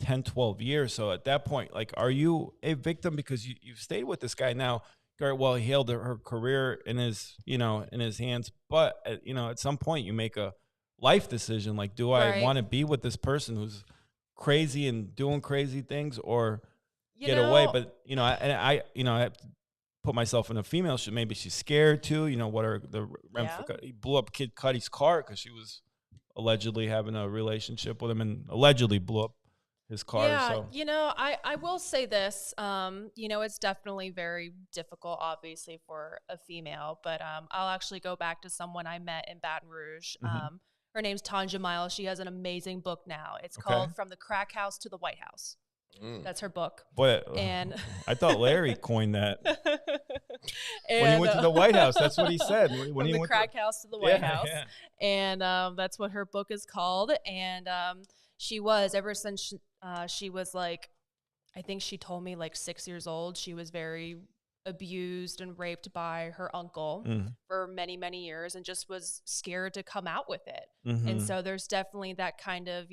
10, 12 years. So at that point, are you a victim because you've stayed with this guy now? Well, he held her career in his hands, but at some point you make a life decision. Like, do I want to be with this person who's crazy and doing crazy things, or get away? But I have to put myself in a female shoe. Maybe she's scared too. What are the ramifications? He blew up Kid Cudi's car because she was allegedly having a relationship with him, and allegedly blew up his car. Yeah, So. I will say this. It's definitely very difficult, obviously, for a female. But I'll actually go back to someone I met in Baton Rouge. Her name's Tanja Miles. She has an amazing book now. It's called From the Crack House to the White House. That's her book. Boy, And I thought Larry coined that. And, when he went to the White House, that's what he said. When From he the went Crack House to the White House. Yeah. And that's what her book is called. And she was, ever since she was I think she told me 6 years old, she was very abused and raped by her uncle for many, many years, and just was scared to come out with it. And so there's definitely that kind of,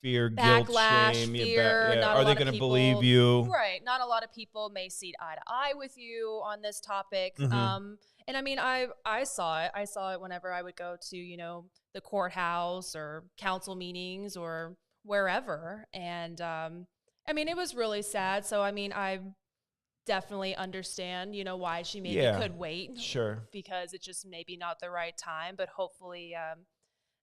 fear, guilt, backlash, shame. fear. Not a Are they lot of going to people- believe you? Right. Not a lot of people may see eye to eye with you on this topic. Mhm. And I mean, I saw it. I saw it whenever I would go to, the courthouse or council meetings or wherever. And I mean, it was really sad. So, I mean, I definitely understand, why she maybe could wait. Sure. Because it's just maybe not the right time. But hopefully,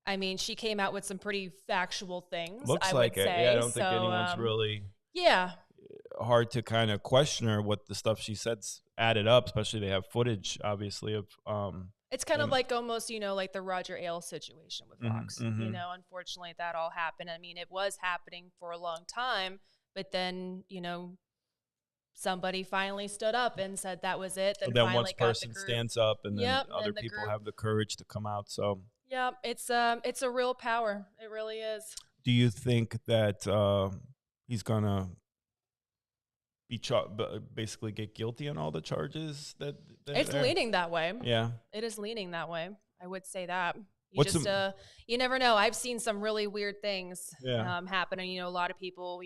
I mean, she came out with some pretty factual things. Looks I like would it. say. Yeah, I don't think So, anyone's really Yeah. hard to kind of question her what the stuff she said's added up, especially they have footage, obviously, of It's kind of them. like almost, like the Roger Ailes situation with Mhm, Fox. mhm. Unfortunately, that all happened. I mean, it was happening for a long time, but then, somebody finally stood up and said that was it. Then, then finally once got the person group. stands up, and then Yep, other and the people group- have the courage to come out. So, Yeah, it's a real power. It really is. do you think that he's gonna be basically get guilty on all the charges that It's are- leaning that way. Yeah. It is leaning that way. I would say that. What's You never know. I've seen some really weird things Yeah. happen. And, a lot of people,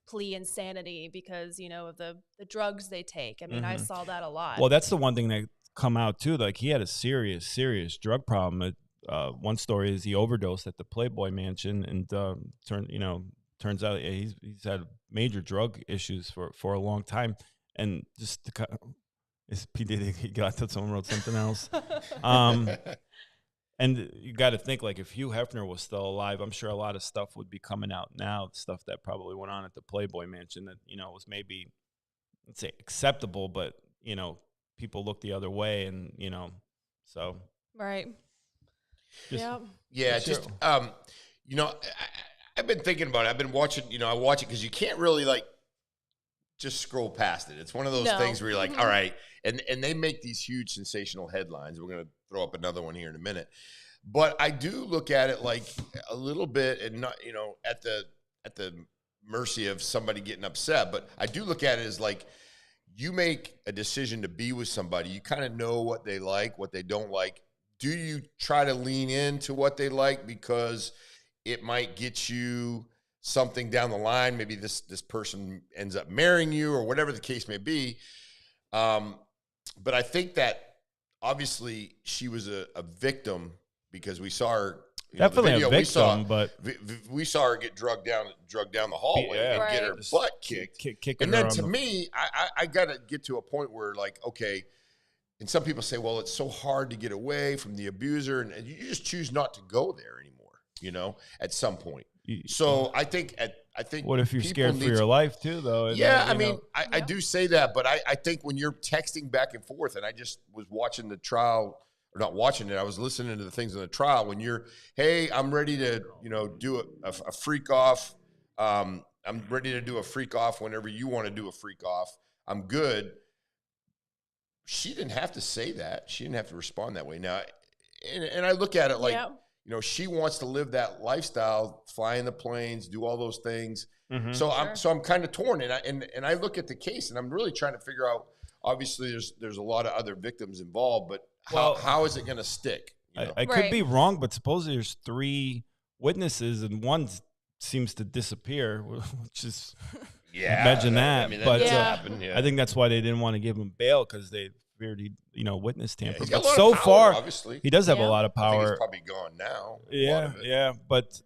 plea insanity because, of the drugs they take. I mean, I Mhm. saw that a lot. Well, that's the one thing that come out too. Like he had a serious drug problem. One story is he overdosed at the Playboy Mansion, and turns out he's had major drug issues for a long time. And just to kind of, is P Diddy, he got that someone wrote something else. And you got to think, like, if Hugh Hefner was still alive, I'm sure a lot of stuff would be coming out now, stuff that probably went on at the Playboy Mansion that, was maybe, let's say, acceptable, but, people look the other way, and, so. Right. Just- Yeah. Yeah, What's your- just I've been thinking about it. I've been watching. I watch it because you can't really just scroll past it. It's one of those No. things where you're like, all right, and they make these huge sensational headlines. We're gonna throw up another one here in a minute, but I do look at it like a little bit, and not at the mercy of somebody getting upset. But I do look at it as like, you make a decision to be with somebody, you kind of know what they like, what they don't like. Do you try to lean into what they like because it might get you something down the line? Maybe this person ends up marrying you or whatever the case may be. But I think that obviously she was a victim because we saw her. Definitely the video, a victim, but we saw her get drugged down the hallway Yeah. and get her Right. butt kicked. kicking And her then on to the- me, I got to get to a point where, like, okay, and some people say, well, it's so hard to get away from the abuser, and you just choose not to go there anymore, at some point. So I think what if you're people scared for need your to- life too, though? And Yeah, then, I mean, I do say that, but I think when you're texting back and forth, and I just was watching the trial, or not watching it, I was listening to the things in the trial. When you're, hey, I'm ready to, do a freak off. I'm ready to do a freak off whenever you want to do a freak off. I'm good. She didn't have to say that. She didn't have to respond that way. Now, and I look at it like, Yeah. she wants to live that lifestyle, fly in the planes, do all those things. Mhm. So Sure. I'm kind of torn, and I look at the case, and I'm really trying to figure out. Obviously, there's a lot of other victims involved, but how is it going to stick? I could be wrong, but supposedly there's 3 witnesses and one seems to disappear, which is imagine that. I mean, but does Yeah. happen, yeah. I think that's why they didn't want to give him bail, because they feared he witness Yeah, tamper. he's got But a lot so of power, far, obviously, he does have Yeah. a lot of I think power. it's probably gone now. a lot Yeah, of it. yeah, but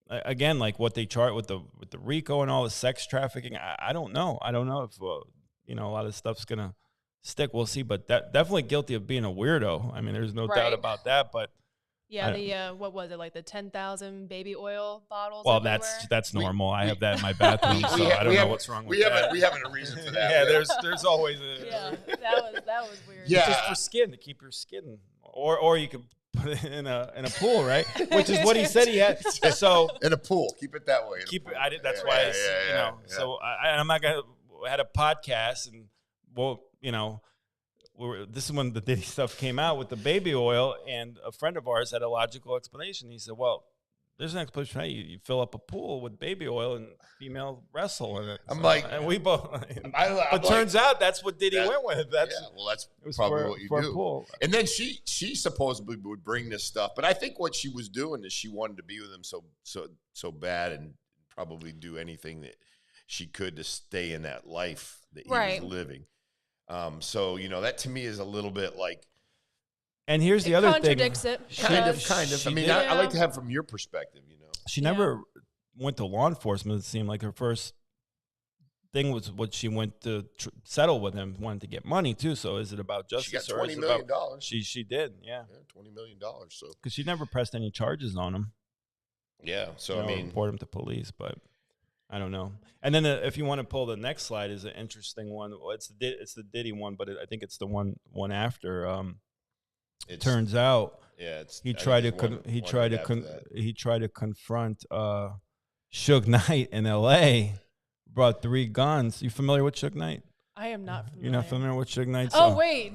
again, like what they chart with the RICO and all the sex trafficking, I don't know. I don't know if a lot of stuff's gonna stick. We'll see. But definitely guilty of being a weirdo. I mean, there's no doubt Right. about that. But Yeah. I- What was it, like the 10,000 baby oil bottles? well, everywhere? that's We- normal. I we- have that in my bathroom, so I don't know what's wrong with that. We haven't a reason for that. Yeah, there's always a Yeah, that was weird. Yeah. just for skin, to keep your skin, or you could put it in a pool, right? Which is what he said he had. So in a pool. Keep it that way. in a keep it. pool. I did. That's Yeah, why yeah, it's, yeah. So I'm not gonna. I had a podcast, and this is when the Diddy stuff came out with the baby oil, and a friend of ours had a logical explanation. He said, "Well, there's an explanation. Hey, you fill up a pool with baby oil and female wrestle in it. I'm like, and we both. I'm but turns out that's what Diddy that- went with. That's probably for, what you for do. A pool. And then she supposedly would bring this stuff, but I think what she was doing is she wanted to be with him so bad, and probably do anything that she could to stay in that life that he was living. So that to me is a little bit like. And here's the other thing. Contradicts it. Kind of. I mean, I like to have from your perspective, She never went to law enforcement. It seemed like her first thing was what she went to settle with him, wanted to get money too. So is it about justice? She got $20 million. She did, yeah. $20 million. So because she never pressed any charges on him. Yeah. So I mean, report him to police, but I don't know. And then if you want to pull the next slide, is an interesting one. Well, it's the Diddy one, but I think it's the one after. It turns out, he tried to confront Suge Knight in L.A. Brought 3 guns. You familiar with Suge Knight? I am not familiar. You're not familiar with Suge Knight? Oh wait,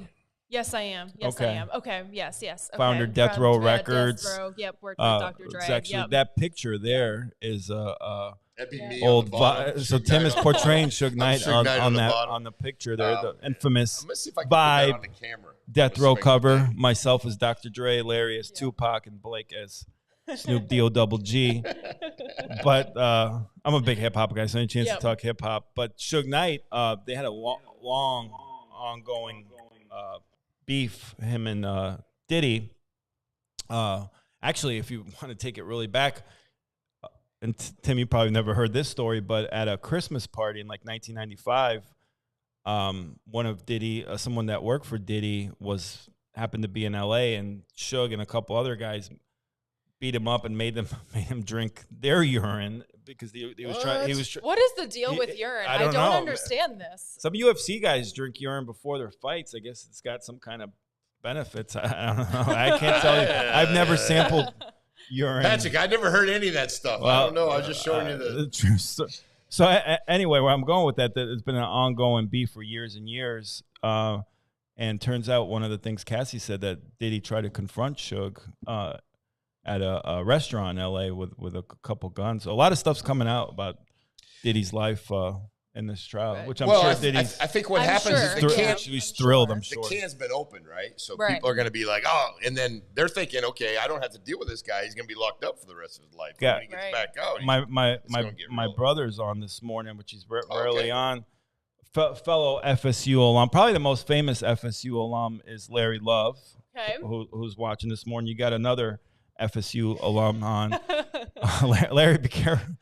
yes I am. I am. Okay, yes. Okay. Founder Death Row Records. Death Row. Yep, worked with Dr. Dre. Actually, that picture there is that'd be me old. so Tim is portraying Suge Knight on the picture there, the infamous Vibe. On the camera. Death Row cover. Myself as Dr. Dre, Larry as Tupac, and Blake as Snoop D-O-double-G. But I'm a big hip hop guy, so any chance to talk hip hop. But Suge Knight, they had a long ongoing beef, him and Diddy. Actually, if you want to take it really back, and Tim, you probably never heard this story, but at a Christmas party in like 1995, one of Diddy, someone that worked for Diddy, happened to be in L.A. and Suge and a couple other guys beat him up and made him drink their urine because he was trying. What is the deal with urine? I don't understand this. Some UFC guys drink urine before their fights. I guess it's got some kind of benefits. I don't know. I can't tell you. I've never sampled urine. Patrick, I never heard any of that stuff. Well, I don't know. I was just showing you the truth. So anyway, where I'm going with that it's been an ongoing beef for years and years. And turns out one of the things Cassie said that Diddy tried to confront Suge at a restaurant in L.A. with a couple guns. So a lot of stuff's coming out about Diddy's life in this trial, which I'm sure Diddy's. I think what happens is the can. He's thrilled, I'm sure. The can's been opened, right? So people are going to be like, oh, and then they're thinking, okay, I don't have to deal with this guy. He's going to be locked up for the rest of his life. Yeah. When he gets back out, my brother's on this morning, which he's rarely on. Fellow FSU alum, probably the most famous FSU alum is Larry Love, who's watching this morning. You got another FSU alum on. Larry, be careful.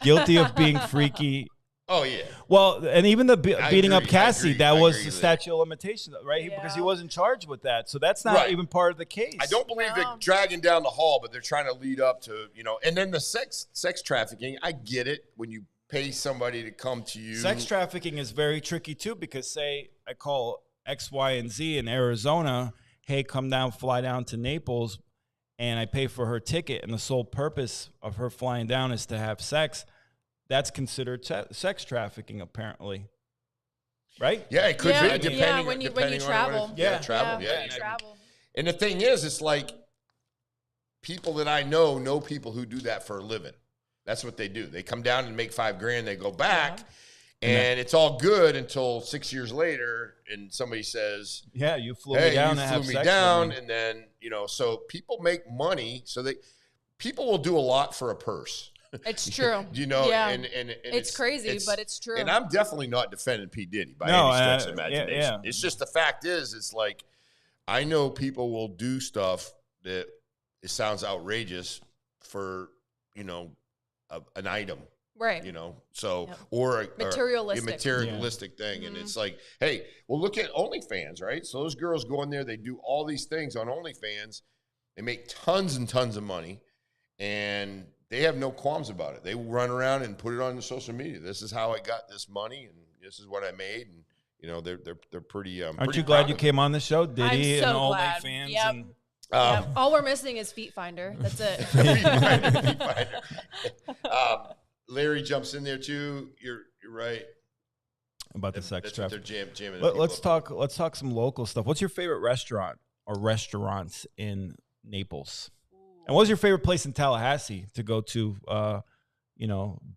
Guilty of being freaky. Oh, yeah. Well, and even the beating up Cassie, that was the statute of limitations, right? Yeah. Because he wasn't charged with that. So that's not even part of the case. I don't believe they're dragging down the hall, but they're trying to lead up to, and then the sex trafficking, I get it when you pay somebody to come to you. Sex trafficking is very tricky, too, because say I call X, Y, and Z in Arizona, hey, fly down to Naples, and I pay for her ticket, and the sole purpose of her flying down is to have sex. That's considered sex trafficking, apparently, right? Yeah, it could be depending. When you travel, travel. And the thing is, it's like people that I know people who do that for a living. That's what they do. They come down and make $5,000. They go back, and it's all good until 6 years later, and somebody says, "Yeah, you flew me down. You flew me down," and then so people make money. So people will do a lot for a purse. It's true. Yeah. And it's crazy, but it's true. And I'm definitely not defending P. Diddy by any stretch of imagination. Yeah. It's just the fact is, it's like I know people will do stuff that it sounds outrageous for an item, right? So or a materialistic thing, and it's like, hey, well, look at OnlyFans, right? So those girls go in there, they do all these things on OnlyFans, they make tons and tons of money, and they have no qualms about it. They run around and put it on the social media. This is how I got this money, and this is what I made, and they're pretty. Aren't you glad you came on the show, Diddy and OnlyFans? Yep. And all we're missing is Feet Finder. That's it. Feet Finder. Larry jumps in there too. You're right about the sex trafficking. They're jamming. Let's talk some local stuff. What's your favorite restaurant or restaurants in Naples? And what was your favorite place in Tallahassee to go to?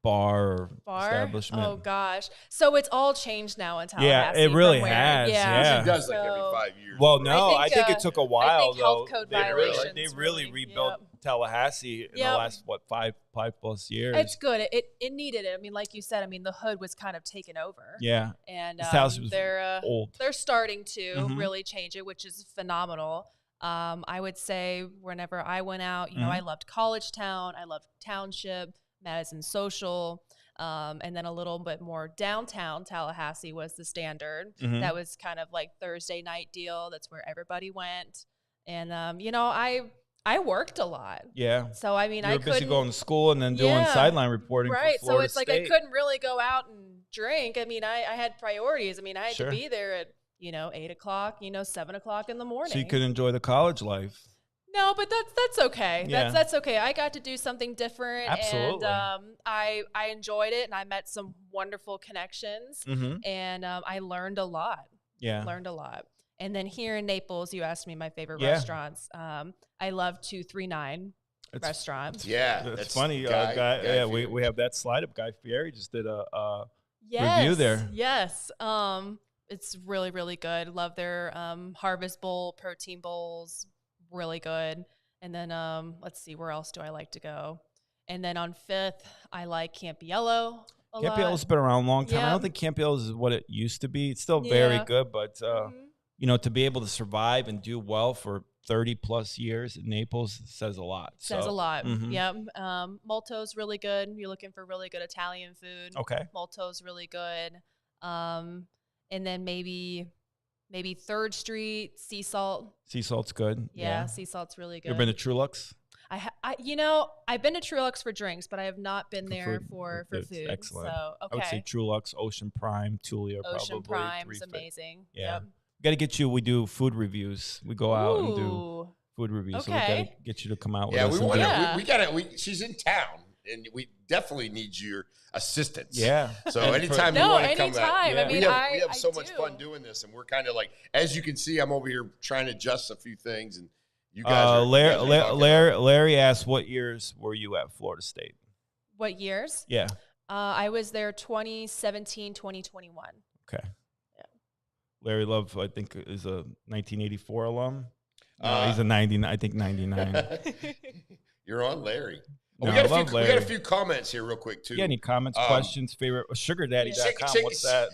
Bar or establishment? Oh gosh, so it's all changed now in Tallahassee. Yeah, it really from where- has. Yeah. Usually does like So- every 5 years. Well, no, I think think, it took a while think though. health code They violations they really really- rebuilt Tallahassee in the Yep. last 5+ years. It's good. It needed it. I mean, like you said, I mean, the hood was kind of taken over. Yeah, And This house was they're old. they're starting to Mhm. really change it, which is phenomenal. I would say whenever I went out, Mhm. I loved College Town, I loved Township, Madison Social, and then a little bit more downtown Tallahassee was the Standard. Mhm. That was kind of like Thursday night deal. That's where everybody went. And I worked a lot. Yeah. So I mean, You I were busy couldn't going to school and then doing Yeah. sideline reporting. right. For So Florida it's like State. I couldn't really go out and drink. I mean, I had priorities. I mean, I had Sure. to be there at 8:00, 7:00 in the morning. So you could enjoy the college life. No, but that's okay. Yeah. That's okay. I got to do something different, Absolutely. and I enjoyed it, and I met some wonderful connections, Mm-hmm. and I learned a lot. Yeah. Learned a lot. And then here in Naples, you asked me my favorite Yeah. restaurants. I love 239 It's- restaurant. Yeah, That's funny. Guy we have that slide up. Guy Fieri just did a review there. Yes. It's really, really good. Love their Harvest Bowl, protein bowls. Really good. And then let's see, where else do I like to go? And then on 5th, I like Campiello a lot. Campiello's been around a long time. I Yeah. don't think Campiello's is what it used to be. It's still very Yeah. good, but Mhm. to be able to survive and do well for 30+ years in Naples says a lot. Says a lot. Mhm. Yep. Molto's really good. You're looking for really good Italian food. Okay. Molto's really good. And then maybe 3rd Street, Sea Salt. Sea salt's good. Yeah, Sea Salt's really good. You ever been to Trulux? I've been to Trulux for drinks, but I have not been there food. for It's food. excellent. So I would say okay, Trulux, Ocean Prime, Tulia, Ocean probably. Prime's 3 amazing. Yeah. Yep. Got to get you. We do food reviews. We go out and do Ooh. food reviews. So we Okay. got to get you to come out with Yeah, us. we and want do- to. Yeah. We got to. She's in town, and we definitely need your assistance. Yeah. So And anytime No, you want to come anytime. out, Yeah. I mean, we I have so much do. fun doing this, and we're kind of like, as you can see, I'm over here trying to adjust a few things, and you guys are. Larry asked, "What years were you at Florida State?" What years? Yeah. I was there 2017, 2021. Okay. Yeah. Larry Love, I think, is a 1984 alum. No, Uh, he's a 99. I think 99. You're on, Larry. Oh, No, we I got love we got a Larry. few comments here, real quick, too. You got any comments, Um, questions, favorite? SugarDaddy.com. What's that?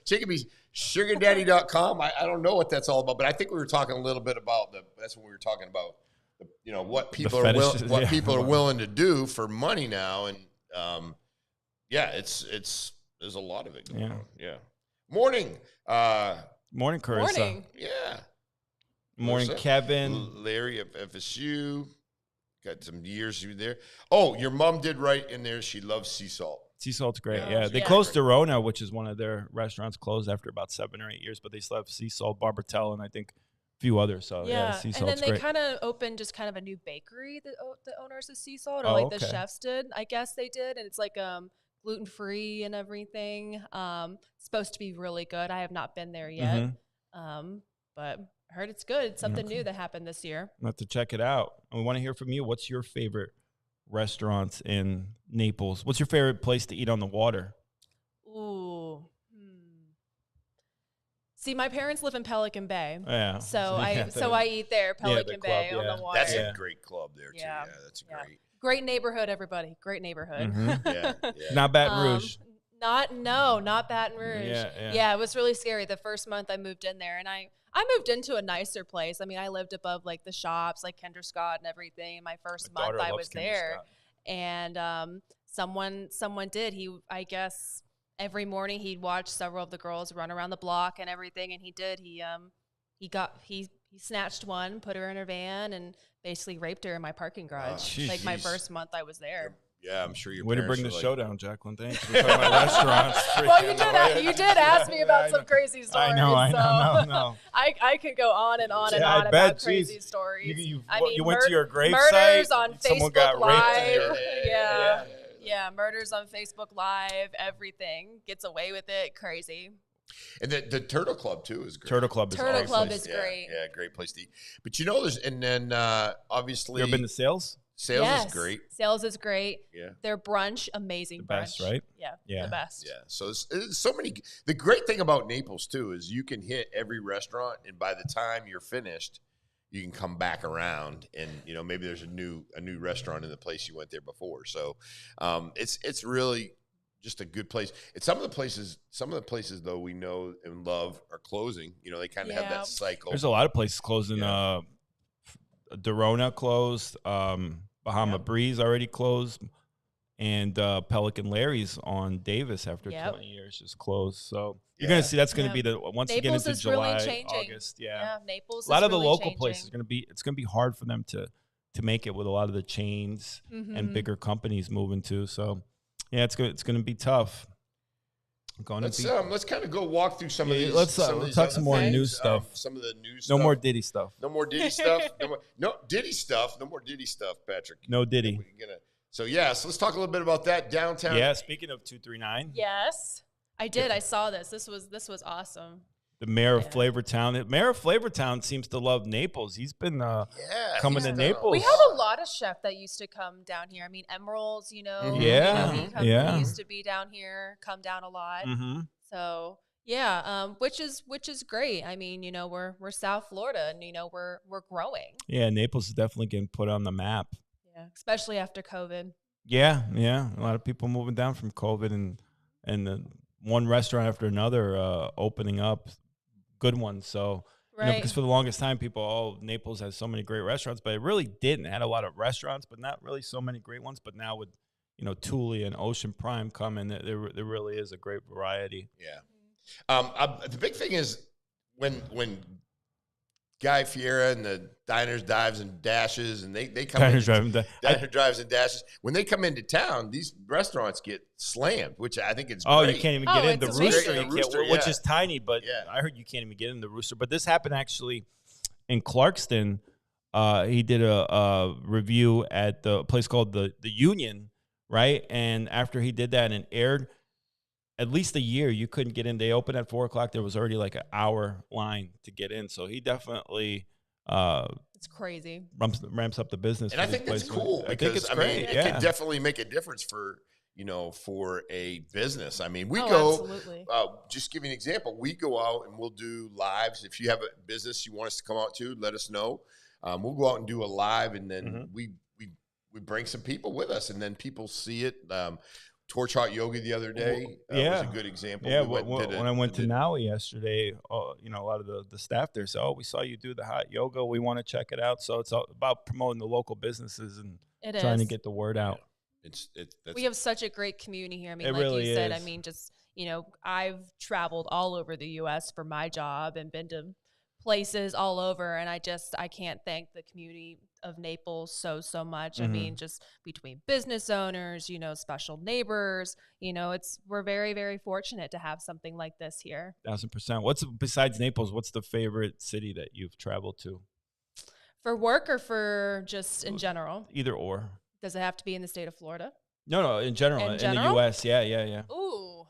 Chickabee's SugarDaddy.com. I don't know what that's all about, but I think we were talking a little bit about that's what we were talking about. What people fetishes, yeah. people are willing to do for money now, and it's there's a lot of it going on. Yeah. Morning. Morning, Carissa. Morning. Yeah. Morning, Carissa. Kevin. Larry of FSU. Got some years you there. Oh, your mom did right in there. She loves sea salt. Sea salt's great. Yeah. Yeah, they Yeah. closed Dorona, which is one of their restaurants, closed after about 7 or 8 years, but they still have sea salt, Barbatella, and I think a few others. So yeah, sea and salt's then they great. kind of opened just kind of a new bakery, the owners of Sea Salt, or Oh, like the okay. chefs did. I guess they did, and it's like gluten free and everything. Supposed to be really good. I have not been there yet, but I heard it's good. It's something new that happened this year. I'll have to check it out. And we want to hear from you. What's your favorite restaurants in Naples? What's your favorite place to eat on the water? Ooh. See, my parents live in Pelican Bay. Yeah. So yeah, I eat there, Pelican club, Bay yeah. on the water. That's Yeah. a great club there, too. Yeah. Yeah, that's Yeah. great. Great neighborhood, everybody. Great neighborhood. Mhm. Yeah. Not Baton Rouge. Not Baton Rouge. Yeah. It was really scary the first month I moved in there, and I moved into a nicer place. I mean, I lived above like the shops, like Kinder Scott and everything. My first My month daughter I loves was Kinder there, Scott. and someone did. I guess every morning he'd watch several of the girls run around the block and everything, and he did. He snatched one, put her in her van, and basically raped her in my parking garage. Like my jeez. first month I was there. Yeah, I'm sure your Way to parents bring the were show like, down, Jacqueline. Thanks. We're talking about restaurants. Well, you did ask me about I some know. crazy stories. I know. I could go on and on and Yeah, I on bet. about crazy Jeez. stories. You went to your grave murders site, on someone Facebook got raped in Live. your- Yeah, murders on Facebook Live. Everything gets away with it. Crazy. And the Turtle Club too is great. Turtle Club is Turtle awesome. Club is Yeah, great. Yeah, great place to eat. But there's and then obviously You ever been to Sales? Sales is great. Sales is great. Yeah. Their brunch, amazing The brunch. best, right? Yeah, the best. Yeah. So it's so many. The great thing about Naples too is you can hit every restaurant, and by the time you're finished, you can come back around, and maybe there's a new restaurant in the place you went there before. So it's really just a good place. And some of the places though we know and love are closing. They kind of have that cycle. There's a lot of places closing. Dorona closed. Bahama Breeze already closed. And Pelican Larry's on Davis after 20 years just closed. So you're going to see that's going to be once you get into July, August. Yeah. Naples. A lot of the really local changing. places it's going to be hard for them to make it with a lot of the chains and bigger companies moving too. So yeah, it's going to be tough. Let's kind of go walk through some of these. Let's talk some more things. news stuff. Some of the news. No stuff. more Diddy stuff. No more Diddy stuff. No Diddy stuff. No more Diddy stuff, Patrick. No Diddy. So let's talk a little bit about that downtown. Yeah, speaking of 239. Yes, I did. I saw this. This was awesome. The mayor of Flavortown. The mayor of Flavortown seems to love Naples. He's been coming to Naples. We have a lot of chefs that used to come down here. I mean, Emeralds, he used to be down here, come down a lot. Mm-hmm. So which is great. I mean, we're South Florida, and we're growing. Yeah, Naples is definitely getting put on the map. Yeah, especially after COVID. Yeah, a lot of people moving down from COVID, and one restaurant after another opening up, good ones. So because for the longest time, Naples has so many great restaurants, but it really didn't. It had a lot of restaurants, but not really so many great ones. But now with Thule and Ocean Prime coming, there really is a great variety. Yeah. The big thing is when Guy Fieri and the Diners, Dives, and Dashes, and they come Diners, Drives, and Dashes. When they come into town, these restaurants get slammed, which I think is great. You can't even get in the Rooster, which is tiny, but I heard you can't even get in the Rooster. But this happened actually in Clarkston. He did a review at the place called the Union, right? And after he did that and it aired, at least a year, you couldn't get in. They opened at 4:00. There was already like an hour line to get in. So he definitely it's crazy. Ramps up the business. And I think that's cool because I mean, it can definitely make a difference for a business. I mean, we go, just give you an example. We go out and we'll do lives. If you have a business you want us to come out to, let us know. We'll go out and do a live, and then we bring some people with us, and then people see it. Torch Hot Yoga the other day was a good example. Yeah, when I went to Naui yesterday, a lot of the staff there said, we saw you do the hot yoga. We want to check it out. So it's all about promoting the local businesses and trying to get the word out. We have such a great community here. I mean, it like really you said, is. I mean, just, I've traveled all over the U.S. for my job and been to places all over, and I can't thank the community of Naples so much. I mean, just between business owners, special neighbors, we're very, very fortunate to have something like this here. 1000%. Besides Naples, what's the favorite city that you've traveled to? For work or for just in general? Either or. Does it have to be in the state of Florida? No, in general. In the U.S., yeah. Ooh,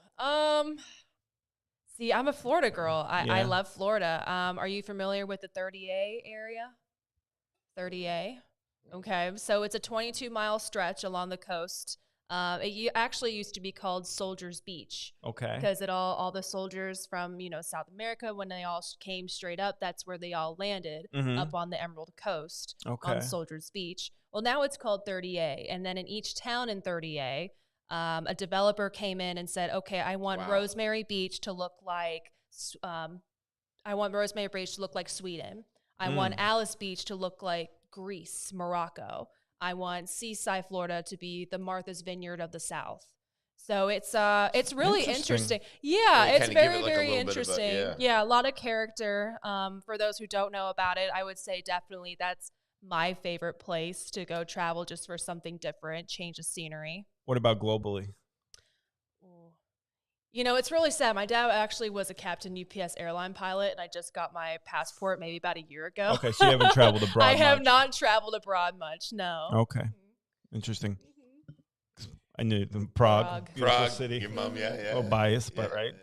see, I'm a Florida girl. I love Florida. Are you familiar with the 30A area? 30A. Okay, so it's a 22-mile stretch along the coast. It actually used to be called Soldiers Beach. Okay. Because all the soldiers from South America, when they all came straight up, that's where they all landed, up on the Emerald Coast on Soldiers Beach. Well, now it's called 30A, and then in each town in 30A, a developer came in and said, "Okay, I want Rosemary Beach to look like Sweden. I want Alice Beach to look like Greece, Morocco. I want Seaside, Florida to be the Martha's Vineyard of the South." So it's really interesting. Yeah, it's very, very interesting. A lot of character. For those who don't know about it, I would say definitely that's my favorite place to go travel just for something different, change of scenery. What about globally? It's really sad. My dad actually was a Captain UPS airline pilot, and I just got my passport maybe about a year ago. Okay, so you haven't traveled abroad I have not traveled abroad much, no. Okay. Interesting. I knew Prague. Beautiful city. Your mom, yeah. A little biased, but right.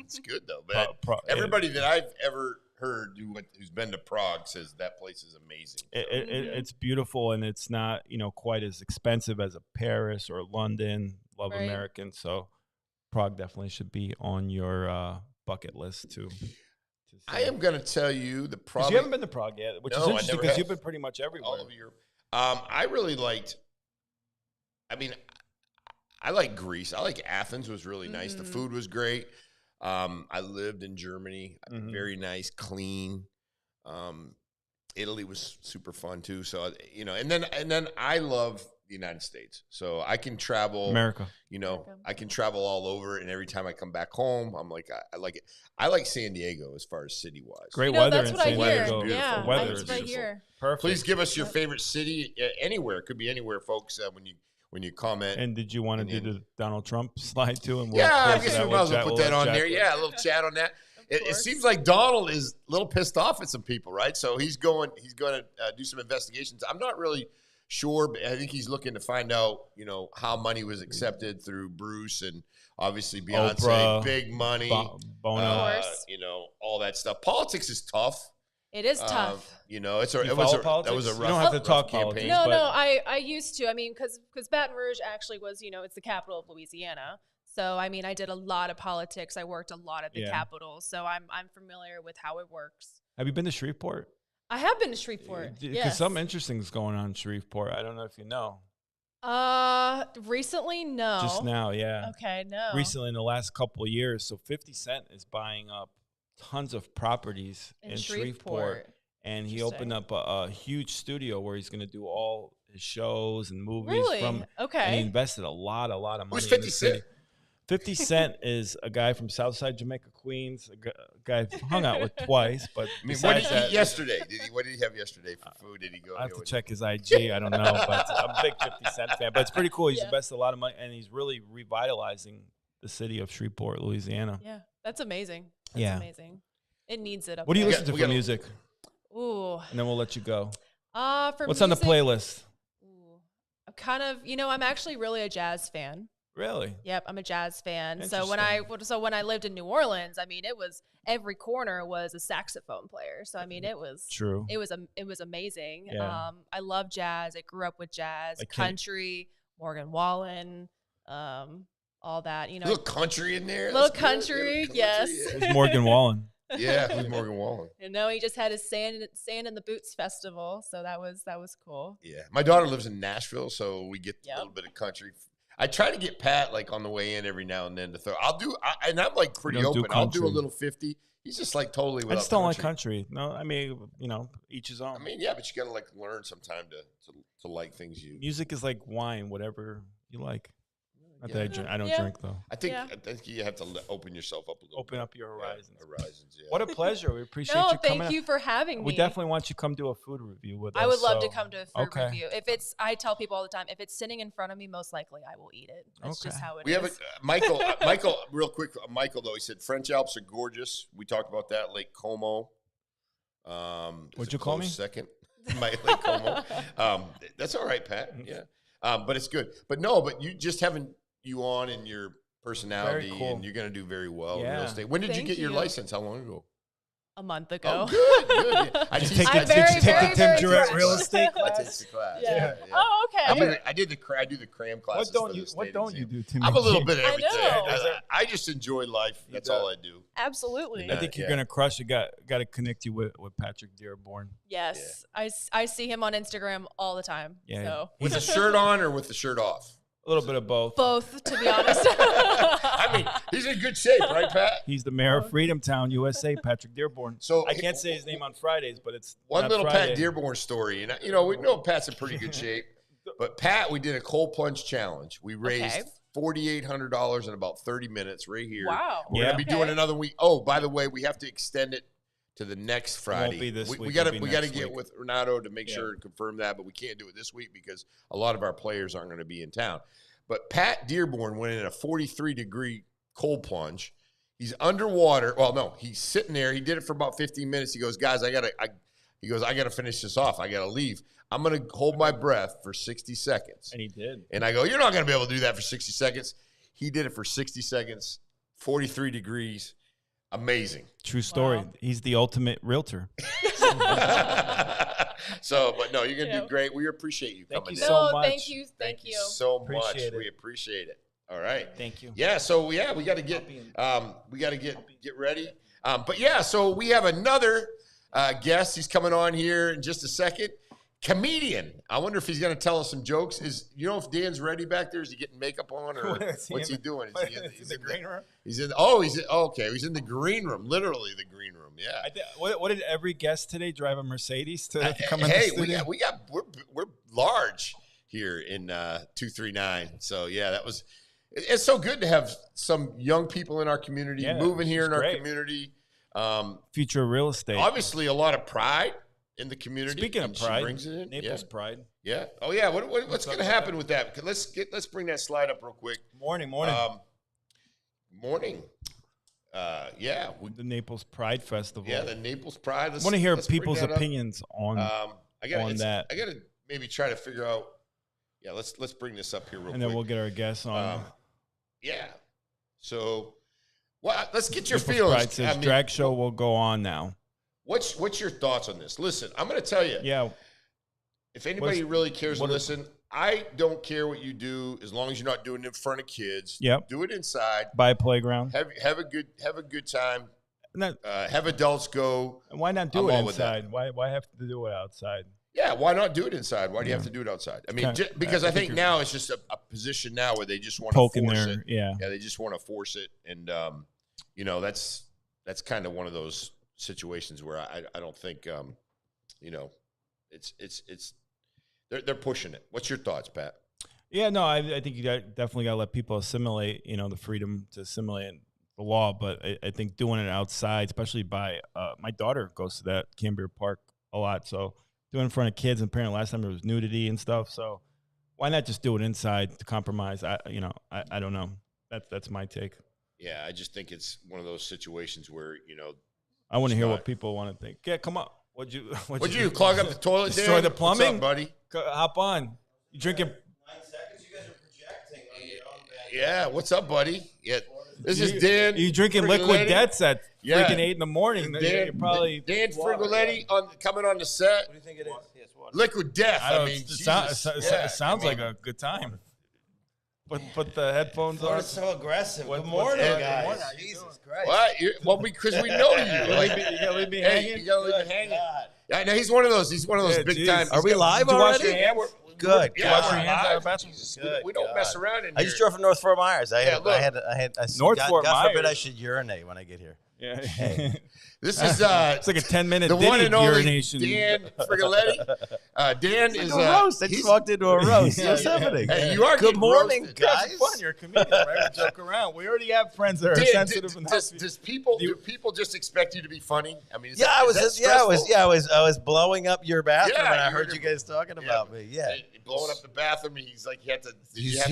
It's good though, man. Everybody that I've ever heard who's been to Prague says that place is amazing. It's beautiful, and it's not quite as expensive as a Paris or London. Love American, so Prague definitely should be on your bucket list too. I am going to tell you the Prague. You haven't been to Prague yet, which is interesting because you've been pretty much everywhere. All over Europe. I really liked. I mean, I like Greece. I like Athens. Was really nice. The food was great. I lived in Germany. Very nice, clean. Italy was super fun too. So and then I love the United States. So I can travel America. I can travel all over, and every time I come back home, I'm like, I like it. I like San Diego as far as city wise. Great weather. That's in what San I hear. Diego. Yeah, weather that's is what I beautiful. hear. Perfect. Please give us your favorite city anywhere. It could be anywhere, folks. When you comment. And did you want to do the Donald Trump slide too? And I guess we might as well put that on there. Yeah, a little chat on that. It seems like Donald is a little pissed off at some people, right? So he's going to do some investigations. I'm not really sure, but I think he's looking to find out, how money was accepted through Bruce and obviously Beyonce, Oprah, big money, Bono, all that stuff. Politics is tough. It is tough. That was a rough. You don't have to talk campaign. politics. No, I used to. I mean, because Baton Rouge actually was, it's the capital of Louisiana. So, I mean, I did a lot of politics. I worked a lot at the Capitol. So I'm familiar with how it works. Have you been to Shreveport? I have been to Shreveport. Because something interesting is going on in Shreveport. I don't know if you know. Recently, no. Just now, yeah. Okay, no. Recently, in the last couple of years. So 50 Cent is buying up tons of properties in Shreveport. And he opened up a huge studio where he's going to do all his shows and movies. Really? Okay. And he invested a lot of money. Who's 50 Cent? 50 Cent is a guy from Southside Jamaica, Queens. A guy I've hung out with twice. But what did he eat yesterday? What did he have yesterday for food? Did he go? I have to check his IG. I don't know, but I'm a big 50 Cent fan. But it's pretty cool. He's invested a lot of money, and he's really revitalizing the city of Shreveport, Louisiana. Yeah, that's amazing. That's amazing. It needs it up What do you there. listen to for music? Ooh. And then we'll let you go. For What's on the playlist? Ooh. I'm kind of, I'm actually really a jazz fan. Really? Yep, I'm a jazz fan. So when I lived in New Orleans, I mean, it was every corner was a saxophone player. So I mean, it was true. It was amazing. Yeah. I love jazz. I grew up with jazz, country, Morgan Wallen, all that. A little country in there. Little country, yes. It was Morgan Wallen. Yeah, it was Morgan Wallen. He just had his Sand in the Boots festival, so that was cool. Yeah, my daughter lives in Nashville, so we get a little bit of country. I try to get Pat like on the way in every now and then to throw. And I'm like pretty open. I'll do a little 50. He's just like totally without. I just don't like country. No, I mean, each his own. I mean, yeah, but you got to like learn sometime to like things you. Music is like wine, whatever you like. Not that I drink. I don't drink though. I think you have to open yourself up a little. Open up your horizons. Horizons. Yeah. What a pleasure. We appreciate you coming. Thank you for having me. We definitely want you to come do a food review with us. I would love to come to a food review. I tell people all the time, if it's sitting in front of me, most likely I will eat it. That's just how it is. We have Michael. Michael, real quick. Michael though, he said French Alps are gorgeous. We talked about that. Lake Como. What'd you call me? Second, Lake Como. That's all right, Pat. Yeah, but it's good. But you just haven't. You on in your personality, and you're going to do very well in real estate. When did you get your license? How long ago? A month ago. Oh, good. Yeah. Did you take the Tim Jarrett real estate class? I took the class. Yeah. Oh, okay. I do the cram classes. What don't you do, Tim? I'm a little bit of everything. I I just enjoy life. That's all I do. Absolutely. I think you're going to crush it. Got to connect you with Patrick Dearborn. Yes. Yeah. I see him on Instagram all the time. Yeah. So. With the shirt on or with the shirt off? A little bit of both. Both, to be honest. I mean, he's in good shape, right, Pat? He's the mayor of Freedom Town, USA, Patrick Dearborn. So I can't say his name on Fridays, but it's one little Friday. Pat Dearborn story. And, we know Pat's in pretty good shape. But, Pat, we did a cold plunge challenge. We raised $4,800 in about 30 minutes right here. Wow. We're going to be doing another week. Oh, by the way, we have to extend it to the next Friday. It won't be this week. We got to get with Renato to make sure and confirm that, but we can't do it this week because a lot of our players aren't going to be in town. But Pat Dearborn went in a 43-degree cold plunge. He's underwater. Well, no, he's sitting there. He did it for about 15 minutes. He goes, guys, I gotta finish this off. I gotta leave. I'm gonna hold my breath for 60 seconds. And he did. And I go, you're not gonna be able to do that for 60 seconds. He did it for 60 seconds, 43 degrees. Amazing. True story. Wow. He's the ultimate realtor. So, but no, you're going to do great. We appreciate you coming you in. so No, much. thank you. Thank you so much. Appreciate it. We appreciate it. All right. Thank you. Yeah. So we got to get get ready. But yeah, so we have another guest. He's coming on here in just a second. Comedian. I wonder if he's going to tell us some jokes. If Dan's ready back there? Is he getting makeup on, or what's he doing? He's in the green room. He's in the green room. Literally the green room. Yeah. What did every guest today drive a Mercedes to come in the Hey, studio? we're large here in 239. So yeah, it's so good to have some young people in our community moving here in our community. Future real estate. Obviously, a lot of pride in the community. Speaking of pride, brings it in. Naples pride. Yeah. Oh yeah. What's going to happen with that? Let's bring that slide up real quick. Morning. Morning. Yeah. The Naples Pride Festival. Yeah, the Naples Pride. I want to hear people's opinions on that. I got to maybe try to figure out. Yeah, let's bring this up here real quick. And then we'll get our guests on. Yeah. So, let's get your Naples feelings. Pride says drag show will go on now. What's your thoughts on this? Listen, I'm going to tell you. Yeah. If anybody really cares to listen, I don't care what you do as long as you're not doing it in front of kids. Yep. Do it inside. By a playground. Have a good time. Have adults go. And why not do it inside? Why have to do it outside? Yeah, why not do it inside? Why do you have to do it outside? I mean, because I think now it's just a position now where they just want to force it. Yeah, they just want to force it, and that's kind of one of those situations where I don't think it's they're pushing it. What's your thoughts, Pat? Yeah, no, I think you definitely got to let people assimilate, the freedom to assimilate the law. But I think doing it outside, especially by my daughter goes to that Cambria Park a lot, so doing it in front of kids. And apparently last time there was nudity and stuff. So why not just do it inside to compromise? I don't know. That's my take. Yeah, I just think it's one of those situations where I want to hear what people want to think. Yeah, come on. What'd you clog up the toilet? Destroy Dan? the plumbing, what's up, buddy? Hop on. You drinking? 9 seconds. You guys are projecting on your own bed. Yeah, what's up, buddy? Yeah, this is Dan. You drinking liquid deaths at freaking 8 in the morning? Dan Frigoletti coming on the set. What do you think it is? Yes, water. Liquid death. It sounds like a good time. Put the headphones on. It's so aggressive. Good morning, guys. Morning. Jesus Christ. What? Because we know you. You gotta leave me hanging. You gotta leave me hanging. Yeah, no, he's one of those. He's one of those big time. Are we live Did you wash already? your hands? Good. Yeah, wash your hands out of the bathroom? We don't mess around in here. I just drove from North Fort Myers. North Fort God forbid I Myers. should urinate when I get here. Yeah. This is it's like a 10-minute the one and only urination. Dan Frigoletti. Dan is a roast. I just walked into a roast. What's happening? Hey, you are Good morning, roasted. Guys, guys. fun. You're a comedian, right? We joke around. We already have friends that are sensitive and do people just expect you to be funny? I mean, I was blowing up your bathroom Yeah, when I you heard were- you guys talking about me. Yeah. blowing up the bathroom. He's like, He's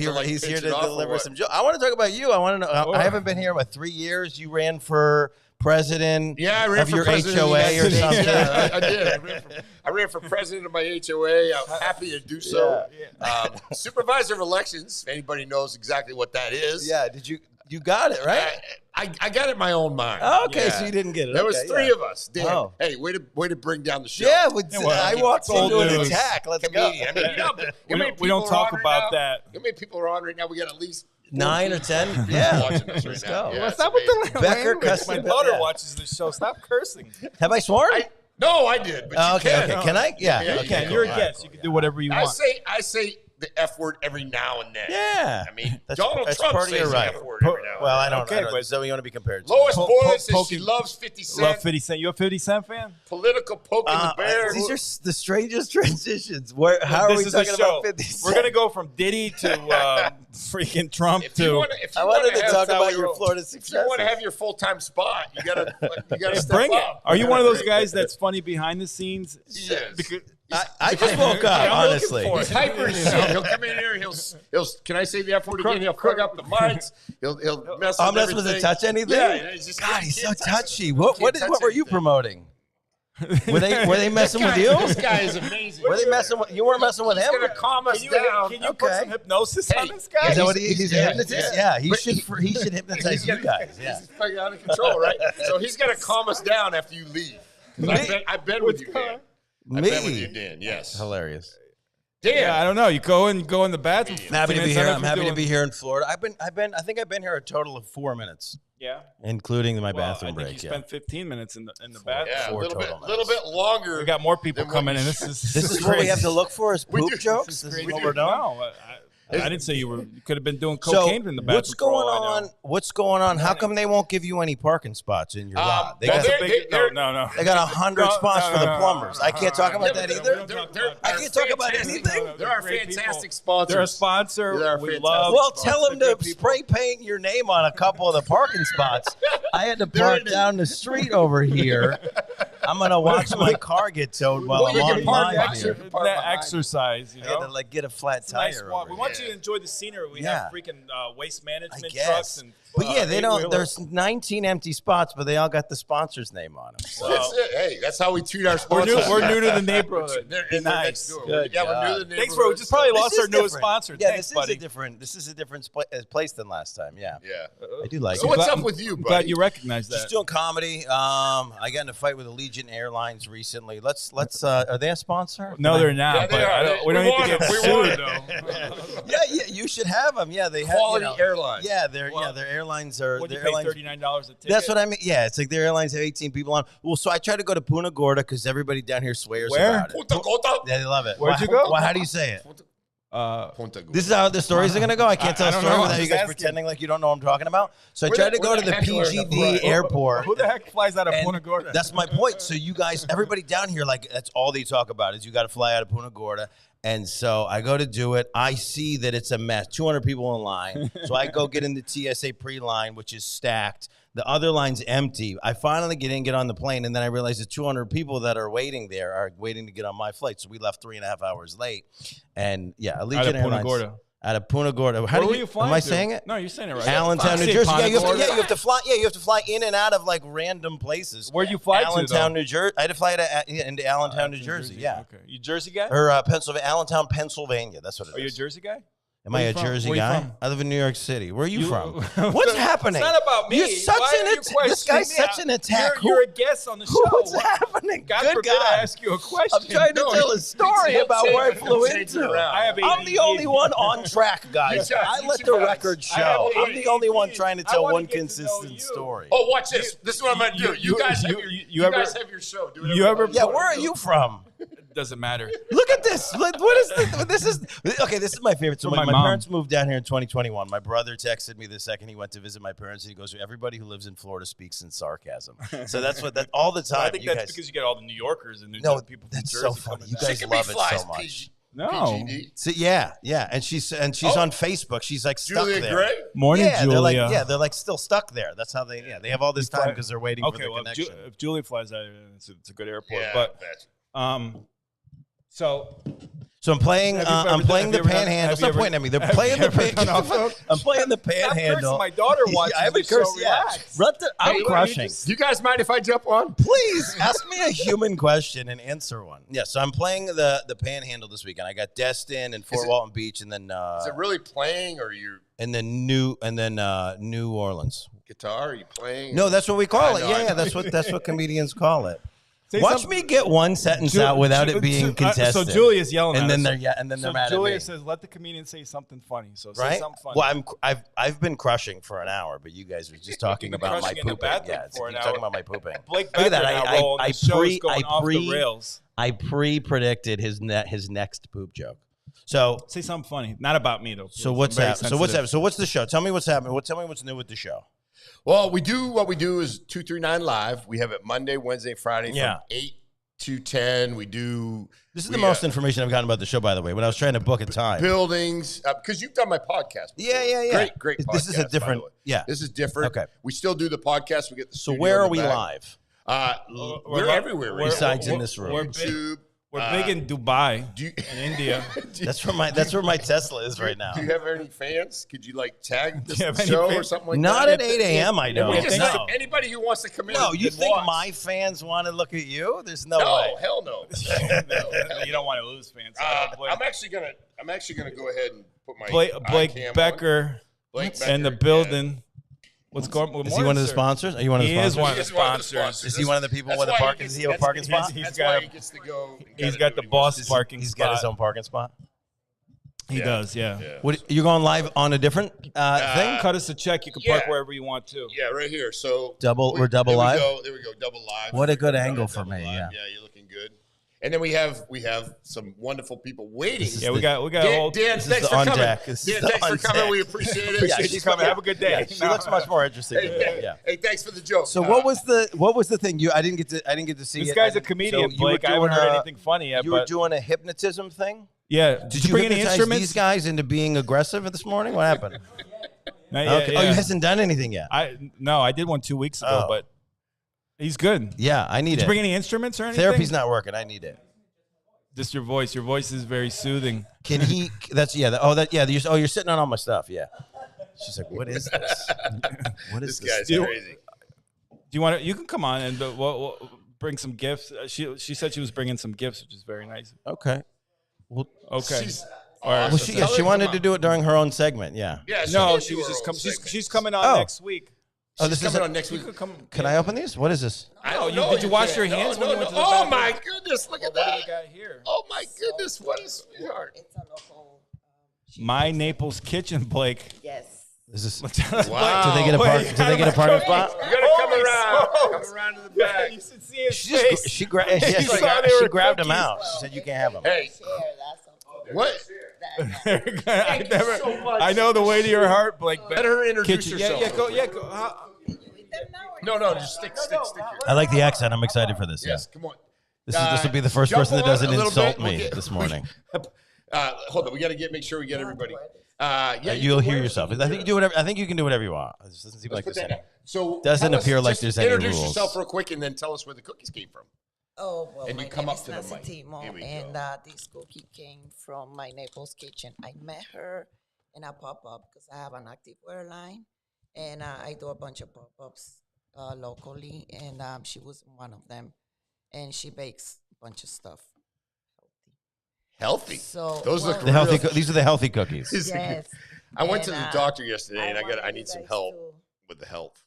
here to deliver some jokes. I want to talk about you. I want to know. I haven't been here in 3 years. You ran for president. Yeah, I ran of for your president HOA of the or United States. something. Yeah, I did. I ran for president of my HOA. I'm happy to do so. Supervisor of elections. If anybody knows exactly what that is. Yeah. Did you got it right? I got it in my own mind. Oh, okay, Yeah. so you didn't get it. There was Okay, three of us. Dan, Oh. hey, way to bring down the show. Yeah, well, I walked old into an news. attack. Let's Comedian. go. I mean, you know, We don't talk about that. How many people are on right now? We got at least 9 or 10. people Yeah. watching us right Let's now. go. Yeah, What's it's up with amazing. the Becker language? cussing My the- daughter yeah. watches this show. Stop cursing. Have I sworn? No, I did. But you Okay. can. Okay. Can I? Yeah. Yeah, you okay. can. You're a Cool. guest. You can do whatever you I want. say the F word every now and then. Yeah. I mean, That's Donald Trump part of says your the right. F word every now and then. Well, I don't. Okay, but- so you want to be compared to? Lois Po- Boylan po- says she poking- loves 50 Cent. Love 50 Cent. You a 50 Cent fan? Political poking the bear. These are the strangest transitions. How are This we is a talking show. about 50 Cent? We're gonna go from Diddy to freaking Trump If you to. wanna- if you I wanted wanna to have- talk how about we your roll. Florida If you success. want to have your full-time spot, you gotta step Bring it. up. Are you one of those guys that's funny behind the scenes? Yes. Because I just woke up, I'm looking honestly. for it. He's hyper as shit. He'll come in here. He'll. Can I say the F word again? He'll crack up the mics. He'll mess. I'm with not supposed to everything. touch anything. Yeah, he's just God, he's so can't touch it. touchy. What Can't touch were you anything. promoting? Were they messing with you? This guy is amazing. Were they messing with you? Weren't messing with him? He's gonna calm us down. Can you put some hypnosis on this guy? Is that what he's a yeah, hypnotist? yeah. Yeah, he should hypnotize you guys. Yeah. He's fucking out of control, right? So he's gonna calm us down after you leave. I've been with you, Dan. I've been with you, Dan. Yes. Hilarious. Dan. Yeah, I don't know. You go in the bathroom. I'm happy to be here. I'm happy to doing- be here in Florida. I think I've been here a total of 4 minutes, Yeah. including my Well, bathroom I think break. you Yeah. spent 15 minutes in the bathroom. Yeah, a Four little total bit longer. We got more people Then what coming we in. should- This This is what we have crazy. to look for is We poop do. jokes. This This is is crazy. what we're doing. No, I didn't say you could have been doing So cocaine in the bathroom. what's for all going I know. on? What's going on? How come they won't give you any parking spots in your lot? They well, got they're- No. they got 100 spots for the plumbers. I can't talk about that Yeah, either. they're I can't talk about fantastic. anything. They're our Great fantastic people. sponsors. They're a sponsor. They're We fantastic. love. Well, tell them they're to good people. spray paint your name on a couple of the parking spots. I had to park down the street over here. I'm gonna watch my car get towed while Well, I'm you on can park mine extra. here. Park That behind. exercise, you I had know. to like get a flat It's a nice tire. walk. over We want here. you to enjoy the scenery. We Yeah. have freaking waste management I trucks guess. and. But yeah, they don't. eight-wheelers. There's 19 empty spots, but they all got the sponsor's name on them. So. That's it. Hey, that's how we treat our We're sponsors. new to the neighborhood. They're Nice. next door. Good Yeah, we're new to God. the neighborhood. Thanks for. We just probably This lost is our newest different. sponsor. Yeah, Thanks, this buddy. is a different place than last time. Yeah, Yeah. I do like So it. what's glad- up with you, I'm buddy? glad you recognize that. Just doing comedy. I got in a fight with Allegiant Airlines recently. Let's. Are they a sponsor? No, they're not. Yeah, they but are. I don't, we don't We need to want get them. We want sued, them. though. Yeah, you should have them. Yeah, they have Quality Airlines. Yeah, their airlines are. What do Their you pay? airlines. $39 a ticket. That's what I mean. Yeah, it's like their airlines have 18 people on. Well, so I tried to go to Punta Gorda because everybody down here swears Where? about it. Punta Gorda. Yeah, they love it. Where'd you go? Well, how do you say it? Punta Gorda. This is how the stories are going to go. I can't tell I a don't story know. without I'm you just guys asking. pretending like you don't know what I'm talking about. So I Where tried the- to go where to the the heck are the PGD flight? airport. Who the heck flies out of And Punta Gorda? That's my point. So you guys, everybody down here, like that's all they talk about is you got to fly out of Punta Gorda. And so I go to do it. I see that it's a mess. 200 people in line. So I go get in the TSA pre-line, which is stacked. The other line's empty. I finally get on the plane, and then I realize the 200 people that are waiting there are waiting to get on my flight. So we left 3.5 hours late. And yeah, Allegiant Out of Punta Airlines. Gorda. Out of Punta Gorda. How Where did were you flying Am I to? saying it? No, you're saying it right. Allentown, New Say Jersey. Punta Yeah, you Gorda. have to fly. Yeah, you have to fly in and out of like random places. Where'd you fly Allentown, to? New Jersey. I had to fly into Allentown, New Jersey. Yeah, Okay. You Jersey guy? or Pennsylvania, Allentown, Pennsylvania. That's what it is. Are you a Jersey guy? Am Where I you a from? Jersey Where you guy? from? I live in New York City. Where are you from? What's What's happening? It's not about me. You're such Why an are you This guy's questioning me? such an attack. You're a guest on the show. What's What- happening? God Good forbid God. I ask you a question. I'm trying to tell a story about where I flew into. I have I'm the only one on track, guys. You guys- I you let two the guys. record I have show. I'm ADD. the only one trying to I tell wanna one get to know consistent you. story. Oh, watch this. This is what I'm going to do. You guys have you guys ever- have your show. Do you ever- Yeah, where are you from? Doesn't matter. Look at this. What is this? This is my favorite. So From my my mom. parents moved down here in 2021. My brother texted me the second he went to visit my parents, and he goes, "Everybody who lives in Florida speaks in sarcasm." So that's all the time. I think you that's guys, because you get all the New Yorkers and no, people from that's Jersey so funny. coming You down. guys Chickabee love it flies so much. PG, No. PGD. So yeah, and she's Oh. on Facebook. She's like stuck Julia there. Gray. Morning, Yeah, Julia. they're like still stuck there. That's how they they have all this time because they're waiting for Okay, the well, connection. if Julia flies out, it's a good airport. Yeah, But that's- so So I'm playing. Have you I'm ever playing done- the have you ever done- panhandle. have you Stop ever- pointing at me. They're have playing you the ever done panhandle. I'm playing the Stop panhandle. cursing. My daughter watches I haven't this show. cursed yet. Relax. I'm Hey, crushing. Do you guys mind if I jump on? Please ask me a human question and answer one. Yeah, so I'm playing the panhandle this weekend. I got Destin and Fort it- Walton Beach, and then Is it really playing, or your New Orleans. guitar? Are you playing? No, that's what we call I it. know, I Yeah, know. that's what comedians call it. Say Watch something- me get one sentence out without it being contested. So Julia's yelling and at then us. they're So mad Julia at me. says, "Let the comedian say something funny." So say Right? something funny. Well, I've been crushing for an hour, but you guys were just talking You've been about my crushing in the pooping. bathroom Yeah, for an you're talking hour. about my pooping. Blake Look at that. Becker now rolling. The show is going off the rails. I pre-predicted his next poop joke. So Say something funny, not about me though. please. so what's I'm very that? So what's sensitive. that? So what's the show? Tell me what's happening. Tell me what's new with the show. Well, what we do is 239 Live. We have it Monday, Wednesday, Friday Yeah. from 8 to 10. We do. This is the most information I've gotten about the show, by the way. When I was trying to book a time. Buildings, because you've done my podcast before. Yeah. Great podcast. This is a by the different. way. Yeah. This is different. Okay. We still do the podcast. We get the So studio where in are the we back. live? We're everywhere. right Besides now. in this room. We're YouTube. We're big in Dubai, in India. That's where my Tesla is right now. Do you have any fans? Could you like tag this Do you have any show or fans? something like Not that? at 8 a.m. I don't. Just like No. anybody who wants to come in. No, you and think watch. my fans want to look at you? There's no No, way. hell no. You don't want to lose fans. I'm actually gonna go ahead and put my Blake iCam Becker on. Blake in the Becker, building. What's going on? Is he one of the sponsors? Are you one of the He sponsors? is one of the He's one of the sponsors. sponsors. Is he one of the people That's with a why he parking? gets- Does he have a that's- parking spot? He's That's got why a- he gets to go. and He's gotta got do the what he wants. boss parking He's spot. got his own parking spot. He Yeah. does, yeah. What, you're going live on a different thing? Cut us a check. You can yeah. park wherever you want to. Yeah, right here. So We're double live? There we go. Double live. What a good Double angle for live. me, yeah. Yeah, you're looking good. And then we have some wonderful people waiting. This is Yeah, we got a whole. Dan, This is thanks the for on coming. deck. This is Dan, the thanks on for coming. deck. We appreciate it. Yeah, She's coming. Have a good day. She looks much more interesting. Than me, yeah. Hey, thanks for the joke. So what was the thing? I didn't get to see. This it. guy's a comedian, So you were Blake. I haven't doing heard a- anything funny yet. You were but doing a hypnotism thing. yeah. Did you bring any hypnotize instruments? these guys into being aggressive this morning? What happened? Not yet, Okay. yeah. Oh, you hasn't done anything yet. No, I did one 2 weeks ago, Oh. but he's good. Yeah, I need Did it. you bring any instruments or anything? Therapy's not working. I need it. Just your voice. Your voice is very soothing. Can he? That's yeah. You're sitting on all my stuff. Yeah. She's like, what is this? What is This guy's Do you- crazy. Do you want to? You can come on and we'll bring some gifts. She said she was bringing some gifts, which is very nice. Okay. Well, Okay. She's All right. awesome. well, she wanted to do it during her own segment. Yeah. Yeah, No, did she do was her just own coming. segment. She's coming on Oh. next week. Oh, She's this is coming on next You week. could come. Can I open these? What is this? I don't you- know. did you wash your can't. hands No, when you no, went to no. the Oh bathroom? my goodness! Look at What do that. we got here? Oh my goodness! What a sweetheart. It's a local. My Naples Kitchen, Blake. Yes. Is this? Wow. Do they get a park? Do they get a parking spot? You gotta come around. Come around to the back. You should see his She just face. she grabbed saw they were grabbed them cookies. out. She said you can't have them. Hey, Share, that's okay. what? I know the way to your heart, Blake. Let her introduce Kitchen. herself. Yeah, go. Yeah, go. How- No, just stick here. I like the accent. I'm excited for this. Yes, come on. This will be the first jump person that on doesn't a little insult bit. me Okay. this morning. Hold on, we gotta make sure we get everybody. Yeah, You'll can hear wear- yourself. I think you can do whatever you want. It doesn't seem like Let's this. put that down. So Doesn't tell us- appear like just there's any introduce rules. yourself real quick and then tell us where the cookies came from. Oh, well, And you my come name up is to the Nancy mic. Timo, Here we and go. this cookie came from my Naples kitchen. I met her in a pop-up because I have an activewear line, and I do a bunch of pop-ups locally, and she was one of them, and she bakes a bunch of stuff. Healthy. So Those look well, The healthy. real- These are the healthy cookies. Yes. I went to And, the doctor yesterday and I wanted need you some guys help to- with the health.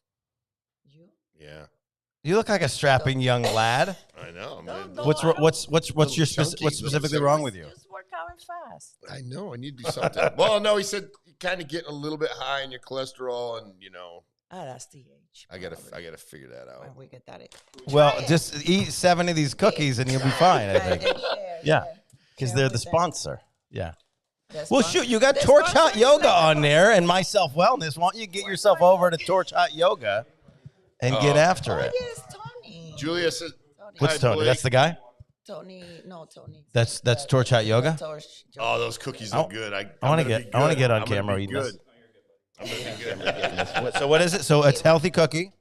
You? Yeah, You look like a strapping young lad. I know, man. No, What's I don't- what's your chunky, what's little specifically chunky. wrong with you? Just work out fast. I know. I need to do something. Well, no, he said you're kind of getting a little bit high in your cholesterol, and That's the age. I gotta figure that When out. we get that. Well, just eat 7 of these cookies and you'll be fine. I think. Yeah, because they're the sponsor. Yeah. Well, shoot, you got Torch Hot Yoga on there and My Self Wellness. Why don't you get yourself over to Torch Hot Yoga and get after it? Yes, Tony. Julia said, What's "Hi, Tony? Blake." That's the guy? Tony. That's Torch Hot Yoga? Oh, those cookies look good. I want to to get on camera eating good. this. I'm gonna be good. So what is it? So it's healthy cookie.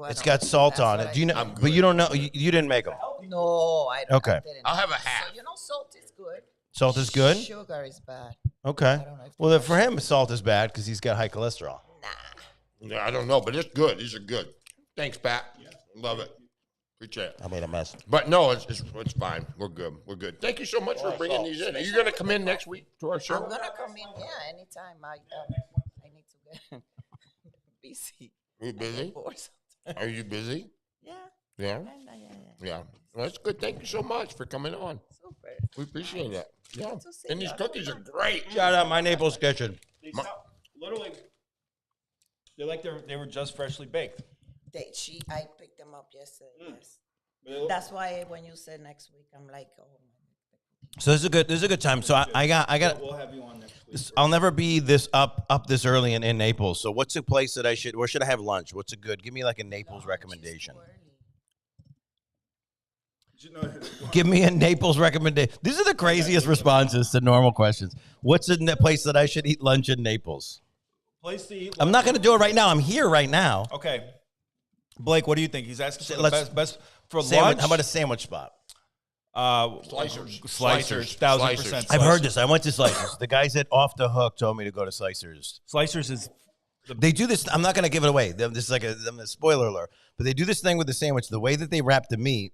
It's got salt on it. Do you know? I'm good. But you don't know. You didn't make them. No, I don't. Okay. I didn't. I'll have a half. So, salt is good. Salt is good. Sugar is bad. Okay. don't know if Well, then for him, salt is bad because he's got high cholesterol. Yeah, I don't know, but it's good. These are good. Thanks, Pat. Love it. Appreciate it. I made a mess. But no, it's fine. We're good. We're good. Thank you so much for bringing these in. Are you going to come in next week to our show? I'm gonna come in. Yeah, anytime. I need to get busy. Are you busy? Or something. Are you busy? Yeah. Yeah. Yeah. Yeah. Well, that's good. Thank you so much for coming on. Super. We appreciate that. Yeah. Good to see And these you. cookies are great. Shout out My Naples Kitchen. Literally, they're like they were just freshly baked. I picked them up yesterday. Yes. That's why when you said next week, I'm like, oh my. So this is a good time. So I got. We'll have you on next week. I'll never be this up this early in Naples. So what's a place that where should I have lunch? What's a good? Give me like a Naples recommendation. Give me a Naples recommendation. These are the craziest responses to normal questions. What's a place that I should eat lunch in Naples? Place to eat. I'm not going to do it right now. I'm here right now. Okay. Blake, what do you think? He's asking for the Let's- best for Sandwich, lunch. how about a sandwich spot? Slicers. Slicers, 1000%. Slicers. I've heard this. I went to Slicers. The guys at Off the Hook told me to go to Slicers. Slicers is They do this. I'm not going to give it away. This is like a spoiler alert. But they do this thing with the sandwich. The way that they wrap the meat,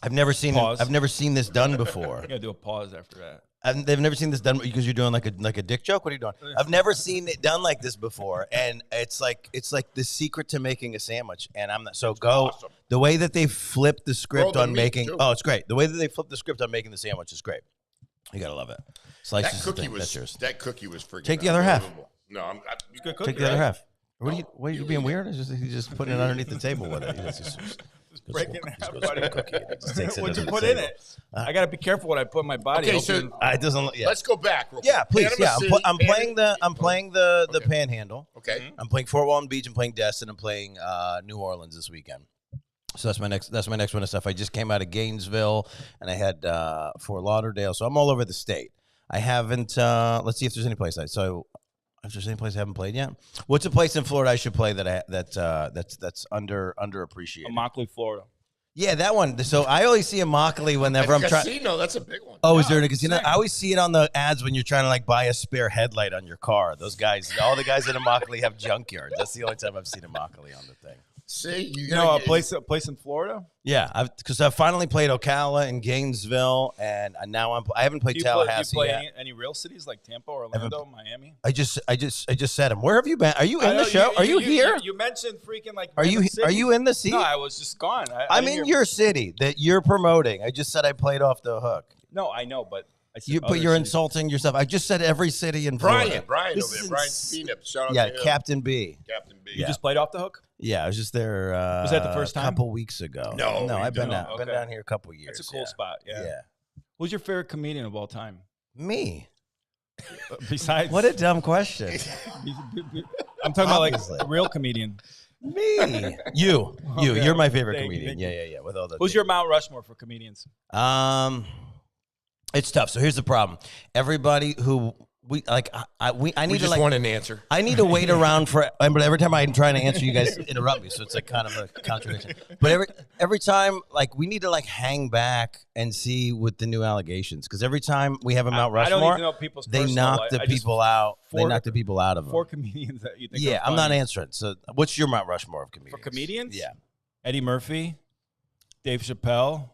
I've never seen. Pause. I've never seen this done before. you gotta do a pause after that. They've never seen this done because you're doing like a dick joke. What are you doing? I've never seen it done like this before, and it's like the secret to making a sandwich. And I'm not so go awesome. The way that they flip the script the on meat, making. too. Oh, it's great. The way that they flip the script on making the sandwich is great. You gotta love it. Slices. That cookie thing. That's yours. was freaking. Take the other half. unbelievable. No, I'm. Good cookie, Take the other right? half. What are you being weird? He's just putting it underneath the table with it. It's just breaking it just up, goes buddy. for a cookie. It just takes it What'd you under put the in table. it? I gotta be careful what I put in my body. Okay, so It doesn't. Yeah. let's go back. Real Yeah, quick. please. Panama Yeah, City, I'm playing the Okay. Panhandle. Okay. I'm playing Fort Walton Beach. I'm playing Destin. I'm playing New Orleans this weekend. So that's my next one of stuff. I just came out of Gainesville and I had Fort Lauderdale. So I'm all over the state. I haven't. Let's see if there's any place. If there's any place I haven't played yet. What's a place in Florida I should play that's underappreciated? Immokalee, Florida. Yeah, that one. So I always see Immokalee whenever I'm trying. Casino, that's a big one. Oh, is there in a casino? I always see it on the ads when you're trying to like buy a spare headlight on your car. Those guys, all the guys in Immokalee have junkyards. That's the only time I've seen Immokalee on the thing. See, You know, a place in Florida. Yeah, because I finally played Ocala and Gainesville, and now I haven't played Do you Tallahassee play yet. any real cities like Tampa, Orlando, Miami? I just said them. Where have you been? Are you in the show? Are you here? You mentioned freaking like. Are you random cities. in the seat? No, I was just gone. I'm in your city that you're promoting. I just said I played Off the Hook. No, I know, but But you're insulting yourself. I just said every city in Florida. Brian This over there. is Brian ins- Phoenix. Shout out Yeah, to him. Captain B. Captain B. You just played Off the Hook. Yeah, I was just there. Was that the first time? A couple weeks ago. No, no, you I've been didn't. down. Been Okay. down here a couple years. That's a cool spot. Yeah. Yeah. Who's your favorite comedian of all time? Me. Besides, What a dumb question. I'm talking about like Obviously. a real comedian. Me. You. Okay. You're my favorite Thank you, comedian. thank you. Yeah. With all the. Who's your Mount Rushmore for comedians? It's tough. So here's the problem. Everybody who we like, I We need to just like. want an answer. I need to wait around for, but every time I'm trying to answer, you guys interrupt me, so it's like kind of a contradiction. But every time, like, we need to like hang back and see with the new allegations, because every time we have a Mount I don't Rushmore, even know people's they personal knock life. the I just- people out. They four- knock the people out of them. 4 comedians that you think. Yeah, are I'm not funny. answering. So, what's your Mount Rushmore of comedians? For comedians. Yeah. Eddie Murphy, Dave Chappelle.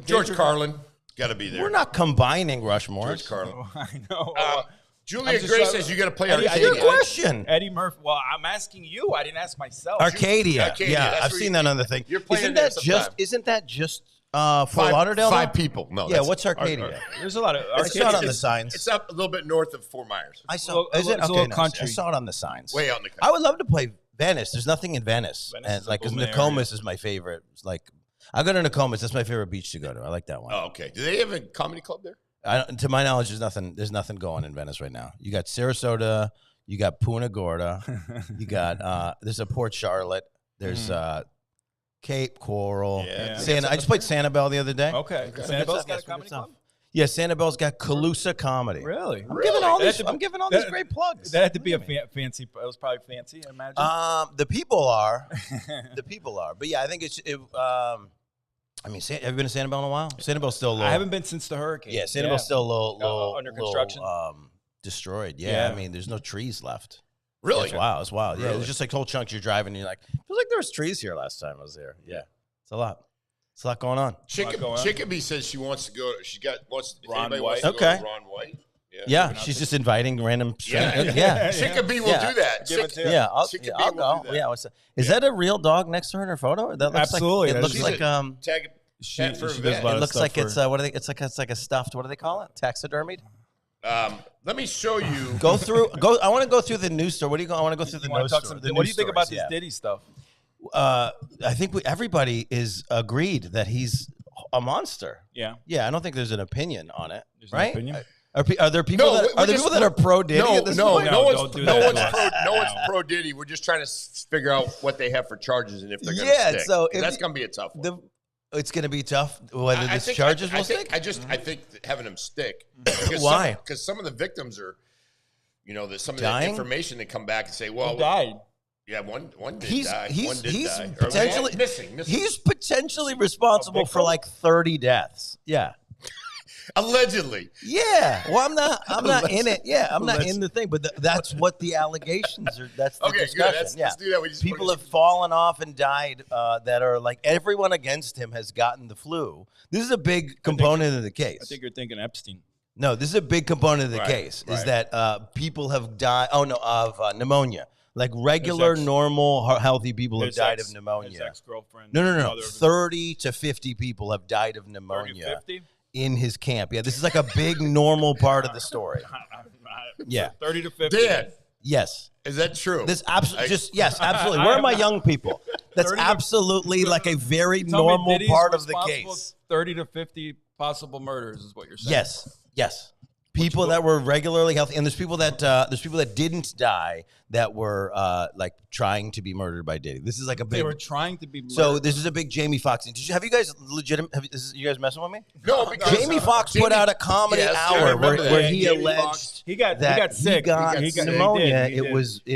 George Dave- Carlin. Got to be there. We're not combining Rushmore. George Carlin. I know. Julia I'm just Gray trying- says you got to play Eddie- Arcadia. Good question. Eddie Murphy. Well, I'm asking you. I didn't ask myself. Arcadia. Arcadia, Yeah, that's I've where seen you- that on the thing. you're playing Isn't there that just? sometime. Isn't that just Fort Lauderdale? though? Five people. No. Yeah. that's- What's Arcadia? There's a lot of. I saw it on the signs. It's up a little bit north of Fort Myers. I saw. Well, Is it it's a okay? little No, country. I saw it on the signs. Way out in the country. I would love to play Venice. There's nothing in Venice, Venice and is a like because booming Nokomis is my favorite. It's like I go to Nokomis. That's my favorite beach to go to. I like that one. Oh, okay. Do they have a comedy club there? To my knowledge, there's nothing going in Venice right now. You got Sarasota. You got Punta Gorda. You got there's a Port Charlotte. There's Cape Coral. Yeah. Santa. I just played Sanibel the other day. Okay. Sanibel's got a comedy club. Yeah, Sanibel's got Calusa Comedy. Really? I'm giving all That these. had to I'm be- giving all these that- great plugs. That had to be a fancy. It was probably fancy, I imagine. The people are. The people are. But yeah, I think I mean, have you been to Sanibel in a while? Sanibel's still a little. I haven't been since the hurricane. Yeah, Sanibel's still a little under construction. Destroyed. Yeah, Yeah. I mean, there's no trees left. Really? It's wild. It's wild. Yeah, Really? there's just like whole chunks you're driving, and you're like, feels like there was trees here last time I was there. Yeah, it's a lot. It's a lot going on. Chickabee says she wants to go. She wants. If Ron anybody White. wants to go Okay. to Ron White. Yeah, she's just inviting random. Yeah. Yeah. Chickabee will Yeah. do that. Give it to Yeah, I'll Chickabee will go. do that. Yeah, what's that? Is that a real dog next to her in her photo? That looks Absolutely. Like, it looks She's like a- Tag She Pet for does a a vet. lot it of looks stuff like for- it's what are they? It's like a stuffed. What do they call it? Taxidermied. Let me show you. Go through. I want to go through the news story. What do you go? I want to go through the You wanna news talk story. some- the What do news you think about stories, this Diddy stuff? I think everybody is agreed that he's a monster. Yeah. Yeah, I don't think there's an opinion on it, There's no right? opinion? Are there people No, that we're are there just- people that are pro Diddy No, at this no, point? no one's don't do no that one's to us. pro. No one's pro Diddy. We're just trying to figure out what they have for charges and if they're going to Yeah, stick. so if that's you- going to be a tough one. It's going to be tough whether I these think- charges I will think- stick. I think that having them stick. Because Why? Because some of the victims are, some of Dying? the information they come back and say, well, Who died? Yeah, one did He's die. he's One did he's die. Or potentially missing. He's potentially responsible for like 30 deaths. Yeah. Allegedly. Yeah. Well, I'm not in it. Yeah, I'm not in the thing, but that's what the allegations are. That's the Okay, discussion. good. Yeah. Let's do that. We just People have fallen off and died that are like everyone against him has gotten the flu. This is a big component of the case. I think you're thinking Epstein. No, this is a big component of the Right, case. Is right. that people have died? Oh no, of pneumonia. Like regular, normal, healthy people have died of pneumonia. His ex-girlfriend. No. 30 to 50 people have died of 30, pneumonia 50? in his camp. Yeah, this is like a big normal part of the story. Yeah. 30 to 50. Dan, Yes. is that true? This absolutely yes, absolutely. Where are my young people? That's 30 to- absolutely like a very Tell me normal Diddy's part of the responsible case. 30 to 50 possible murders is what you're saying. Yes. People that were regularly healthy, and there's people that didn't die that were like trying to be murdered by Diddy. This is like a They big. were trying to be murdered. So this is a big Jamie Foxx thing. Have you guys you guys messing with me? no, because Jamie Foxx put out a comedy Yes, I hour remember that. where he Jamie alleged Foxx. he got that sick. he got He got- pneumonia. he did.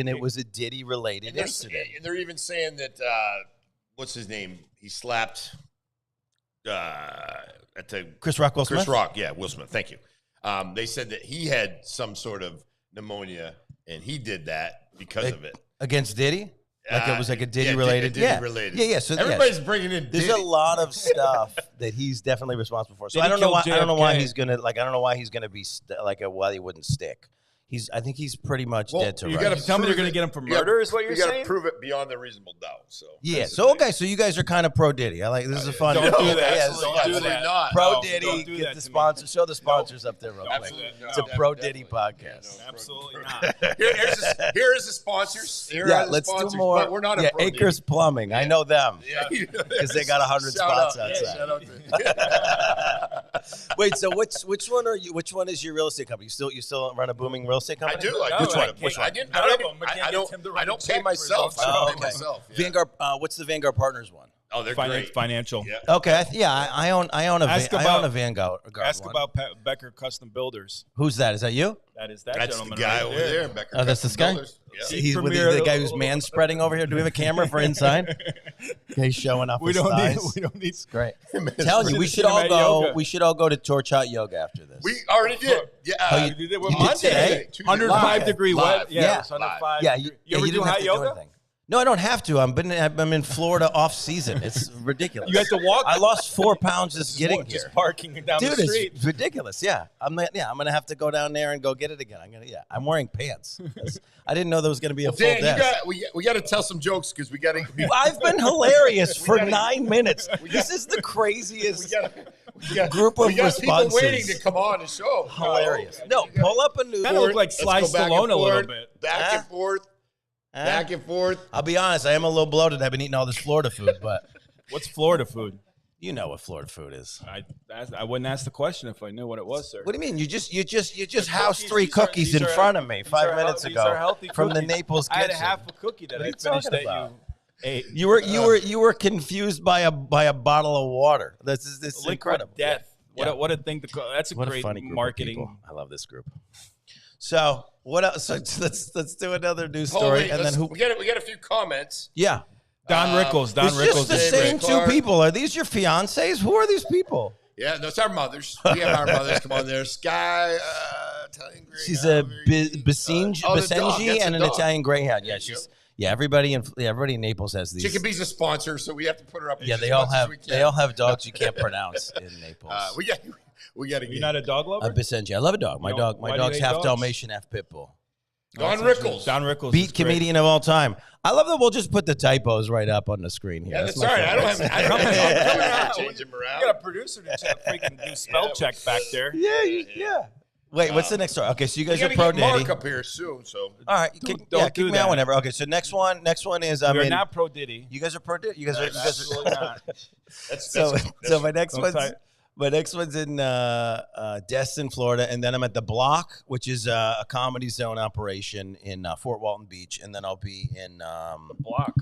It was a Diddy related And incident. they're even saying that what's his name? He slapped at the Chris Rock, Will Smith? Chris Rock, yeah, Will Smith. Thank you. They said that he had some sort of pneumonia, and he did that because of it. Against Diddy? Like it was like a Diddy yeah, related? Diddy related. Yeah. So Everybody's bringing in there's Diddy. a lot of stuff that he's definitely responsible for. So Diddy I don't know why. killed I don't know why JFK. he's gonna like. I don't know why he's gonna be why he wouldn't stick. I think he's pretty much Well, dead to you rights. gotta Tell me prove they're gonna it. get him for You gotta- murder is what you're You got to saying? prove it beyond a reasonable doubt. So Yeah. that's the So thing. okay. So you guys are kind of pro Diddy. I like this is a fun. Don't No, do that. Yeah, absolutely, Don't do absolutely that. not. Pro No, Diddy. don't do Get that the to me. sponsor. Show the sponsors up there real quick. Absolutely It's a not. pro Definitely. Diddy podcast. Absolutely not. Here is the sponsors. Here Yeah, are the let's sponsors, do more. But we're not a Yeah, pro Acres Plumbing. I know them. Diddy. Yeah, Because they got 100 Shout spots out. outside. Shout out to Wait, so which one are you? Which one is your real estate company? You still run a booming real estate I company? do. No, Which I one? can't- Which one? I didn't. none I of don't. them. I can't I get Tim to don't. write I a don't check pay for his myself. own I show. don't pay Okay. myself. Yeah. Vanguard. What's the Vanguard Partners one? Oh, they're great. Financial. Yeah. Okay, I own Ask I about- own a Vanguard. Ask one. about Becker Custom Builders. Who's that? Is that you? That is that That's the gentleman guy right over there. Becker Oh, that's this Custom guy? Builders. Yeah. He's with Premier- the guy who's man spreading over here. Do we have a camera for inside? He's showing off We his don't thighs. need. We don't need. Great. I'm telling you, we should Cinematic all go. yoga. We should all go to Torch Hot Yoga after this. We already did. Yeah. Oh, you- You did You did today? 105 Live. degree Live. wet. Yeah, Yeah. it's 105. Yeah, degree. you You ever do didn't have hot to do yoga? anything. No, I don't have to. I'm in Florida off season. It's ridiculous. You have to walk. I lost 4 pounds just getting here. Just parking down Dude, the street. it's ridiculous. Yeah, I'm gonna have to go down there and go get it again. I'm wearing pants. I didn't know there was gonna be a full Dan, desk. we got to tell some jokes because we got to. I've been hilarious for gotta- 9 minutes. This is the craziest We got group of we got responses. people waiting to come on the show. Hilarious. No, pull up a new. Kind of look like Let's Sly go back and Stallone a little forth, bit. Back and forth. Back and forth. I'll be honest. I am a little bloated. I've been eating all this Florida food, but What's Florida food? you know what Florida food is. I wouldn't ask the question if I knew what it was, sir. What do you mean? You just housed cookies, 3 these are- cookies these in are- front of me these 5 are minutes these are ago healthy from the cookies. Naples I had kitchen. a half a cookie that What are I you finished talking that about? you ate. You were confused by a bottle of water. This is Liquid incredible. death. Yeah. What a thing to call. That's a What great a funny group marketing. of people. I love this group. So what else? So let's do another news Oh, story, wait, and then who? We got a few comments. Yeah, Don Rickles. Don it's Rickles. just the is same great. 2 people. Are these your fiancés? Who are these people? Yeah, those are our mothers. We have our mothers come on there. Sky, Italian Greyhound. She's a Basenji the dog. That's and a an dog. Italian Greyhound. Yeah, There you she's everybody in Naples has these. Chicken Bee's a sponsor, so we have to put her up. Yeah, as they all much as have we can. they all have dogs you can't pronounce in Naples. We got to You're get not a dog lover? A Basenji. I love a dog. My No, dog. why My do you dog's hate half dogs? Dalmatian, half pit bull. Don Rickles. Don Rickles. Beat is great. comedian of all time. I love that we'll just put the typos right up on the screen here. Yeah, that's my all right. I don't favorite. have. Yeah. Change them You around. got a producer to freaking do spell check back there. Yeah. Wait, what's the next story? Okay, so you guys We are gotta pro get Mark Diddy. up here soon. So All right, Don't kick do me out that. whenever. Okay, so next one is We're not pro Diddy. you guys are pro Diddy. You guys are. Absolutely not. So my next Don't one's tie- my next one's in Destin, Florida, and then I'm at the Block, which is a Comedy Zone operation in Fort Walton Beach, and then I'll be in Block.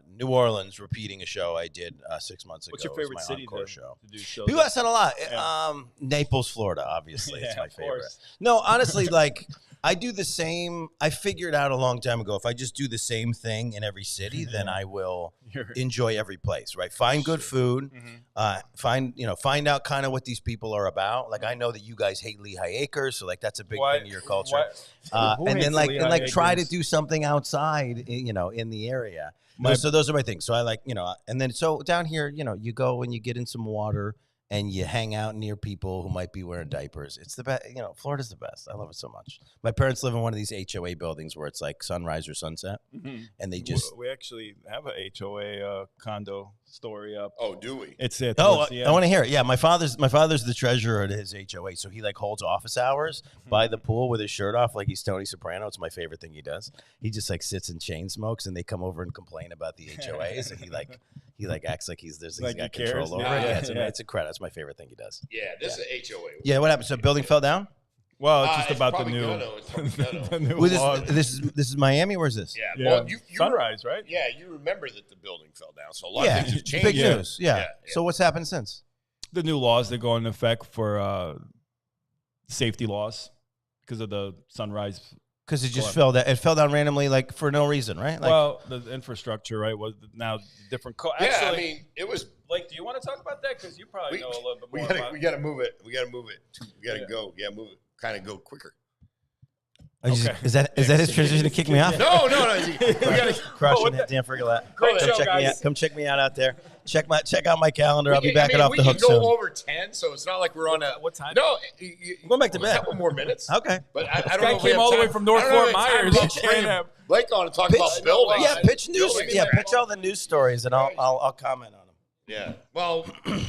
New Orleans, repeating a show I did 6 months ago. What's your It was favorite my city encore to show? do shows? People ask that a lot. Yeah. Naples, Florida, obviously, it's Yeah, my of favorite. course. No, honestly, like I do the same. I figured out a long time ago, if I just do the same thing in every city, then I will enjoy every place, right? Find good food, find out kind of what these people are about. Like, I know that you guys hate Lehigh Acres, so like that's a big thing in your culture. And then try to do something outside, in the area. So those are my things. So I like, and then so down here, you go and you get in some water and you hang out near people who might be wearing diapers. It's the best. Florida's the best. I love it so much. My parents live in one of these HOA buildings where it's like sunrise or sunset, and they just. We actually have a HOA condo story up. Oh, do we? It's it. Oh, I want to hear it. Yeah, my father's the treasurer at his HOA, so he like holds office hours by the pool with his shirt off, like he's Tony Soprano. It's my favorite thing he does. He just like sits and chain smokes, and they come over and complain about the HOAs, and he acts like he's got control over it. Yeah, it's a credit. That's my favorite thing he does. Yeah, this is a HOA. Yeah, what happened? So building fell down? Well, it's just about the new. The new This is Miami. Where's this? Yeah. Well, you Sunrise, right? Yeah, you remember that the building fell down, so a lot of things have changed. Big news. Yeah. So what's happened since? The new laws that go into effect for safety laws because of the Sunrise. Because it just fell down. It fell down randomly, like for no reason, right? Like, well, the infrastructure, right, was now different. Actually, I mean, it was. Blake, do you want to talk about that? Because you probably know a little bit more. We got to move it. We got to move it. We got to go. Yeah, move it. Kind of go quicker. Okay. Is that his transition to kick me off? No. We got to crushing it, Dan Fergalat. Come check me out there. Check out my calendar. I'll be back off the hook soon. We can go over 10, so it's not like we're on a. What time? No, I'm going back to bed. A couple more minutes. Okay. But I don't know. This guy came all the way from North Fort Myers. Blake on to talk about buildings. Yeah, pitch news. Yeah, pitch all the news stories, and I'll comment on them. Yeah. Well,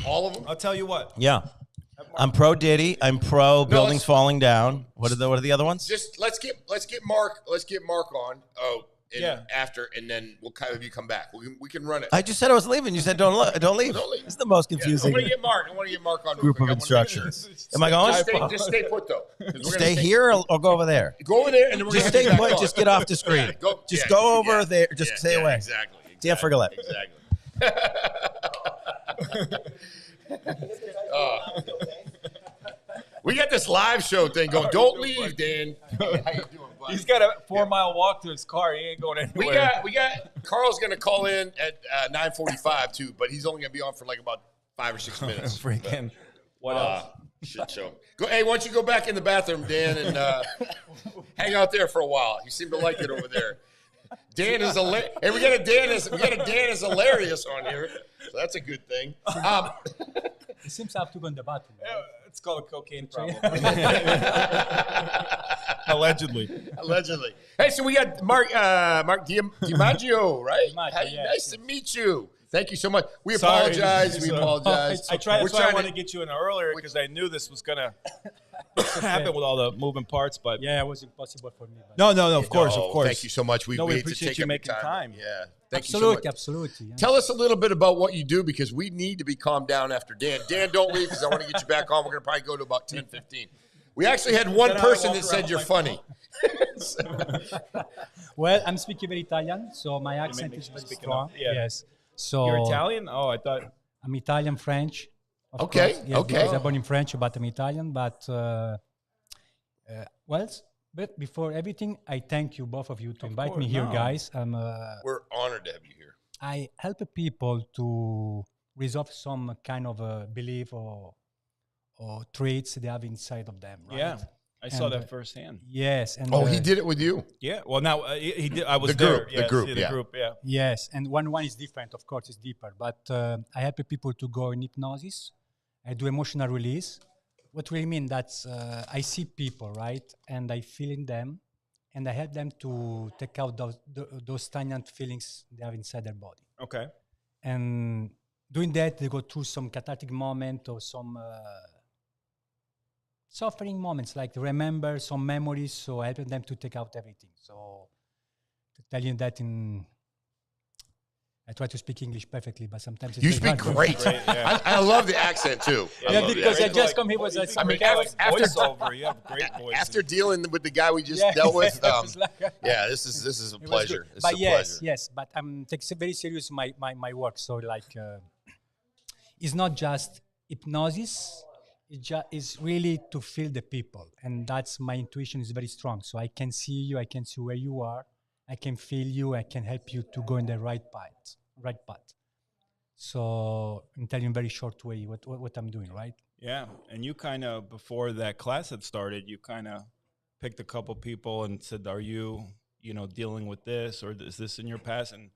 all of them. I'll tell you what. Yeah. I'm pro Diddy. I'm pro buildings falling down. What are the other ones? Just let's get Mark on. Oh, after, and then we'll kind of come back. We can run it. I just said I was leaving. You said don't leave. Don't leave. This is the most confusing. I want to get Mark on. Group of instructions. Am I going? Just stay put though. Stay here or go over there. Go over there, and then we're just stay put. Just get off the screen. Go over there. Just stay away. Exactly. Dan Fergalat. Exactly. We got this live show thing going. Don't leave, Dan. How you doing, bud? He's got a 4-mile walk to his car. He ain't going anywhere. We got Carl's going to call in at 9:45 too, but he's only going to be on for like about 5 or 6 minutes. Freaking. What else? Shit show. Hey, why don't you go back in the bathroom, Dan, and hang out there for a while. You seem to like it over there. Dan is hilarious. Hey, we got a Dan is hilarious on here, so that's a good thing. It seems I have to go in the bathroom. Right? It's called a cocaine problem. Allegedly. Hey, so we got Mark DiMaggio, right? Nice to meet you. Thank you so much. We apologize. I tried. That's why I wanted to get you in earlier because I knew this was gonna happen with all the moving parts. But it was impossible for me. No. Of course. Thank you so much. We appreciate you making time. Yeah. Absolutely. Yeah. Tell us a little bit about what you do because we need to be calmed down after Dan. Dan, don't leave because I want to get you back on. We're going to probably go to about 10:15. We actually had one person that said you're funny. Well, I'm speaking very Italian, so my accent is very strong. Yeah. Yes. So you're Italian? Oh, I thought. I'm Italian French. Okay. Yes, okay. I was born in French, but I'm Italian. But but before everything, I thank you both of you to invite me here, guys. We're honored to have you here. I help people to resolve some kind of belief or traits they have inside of them. Right? Yeah. I saw that firsthand. Yes, and he did it with you. Yeah. Well, now he did. I was the group. There. The group. Yeah. Yes, and one is different. Of course, it's deeper. But I help people to go in hypnosis. I do emotional release. What really mean that's I see people, right, and I feel in them, and I help them to take out those stagnant feelings they have inside their body. Okay. And doing that, they go through some cathartic moment or some suffering moments, like remember some memories, so I help them to take out everything. So to tell you that I try to speak English perfectly, but sometimes it's you speak great. I love the accent too. Yeah, because I just come here with a voiceover. You have great voice. After dealing with the guy we just dealt with, this is a pleasure. But yes, but I'm taking very serious my work. So like, it's not just hypnosis. is really to feel the people, and that's my intuition is very strong. So I can see you, I can see where you are, I can feel you, I can help you to go in the right path, right path. So I'm telling you in very short way what I'm doing, right? Yeah, and you kind of before that class had started, you kind of picked a couple people and said, "Are you, dealing with this, or is this in your past?" And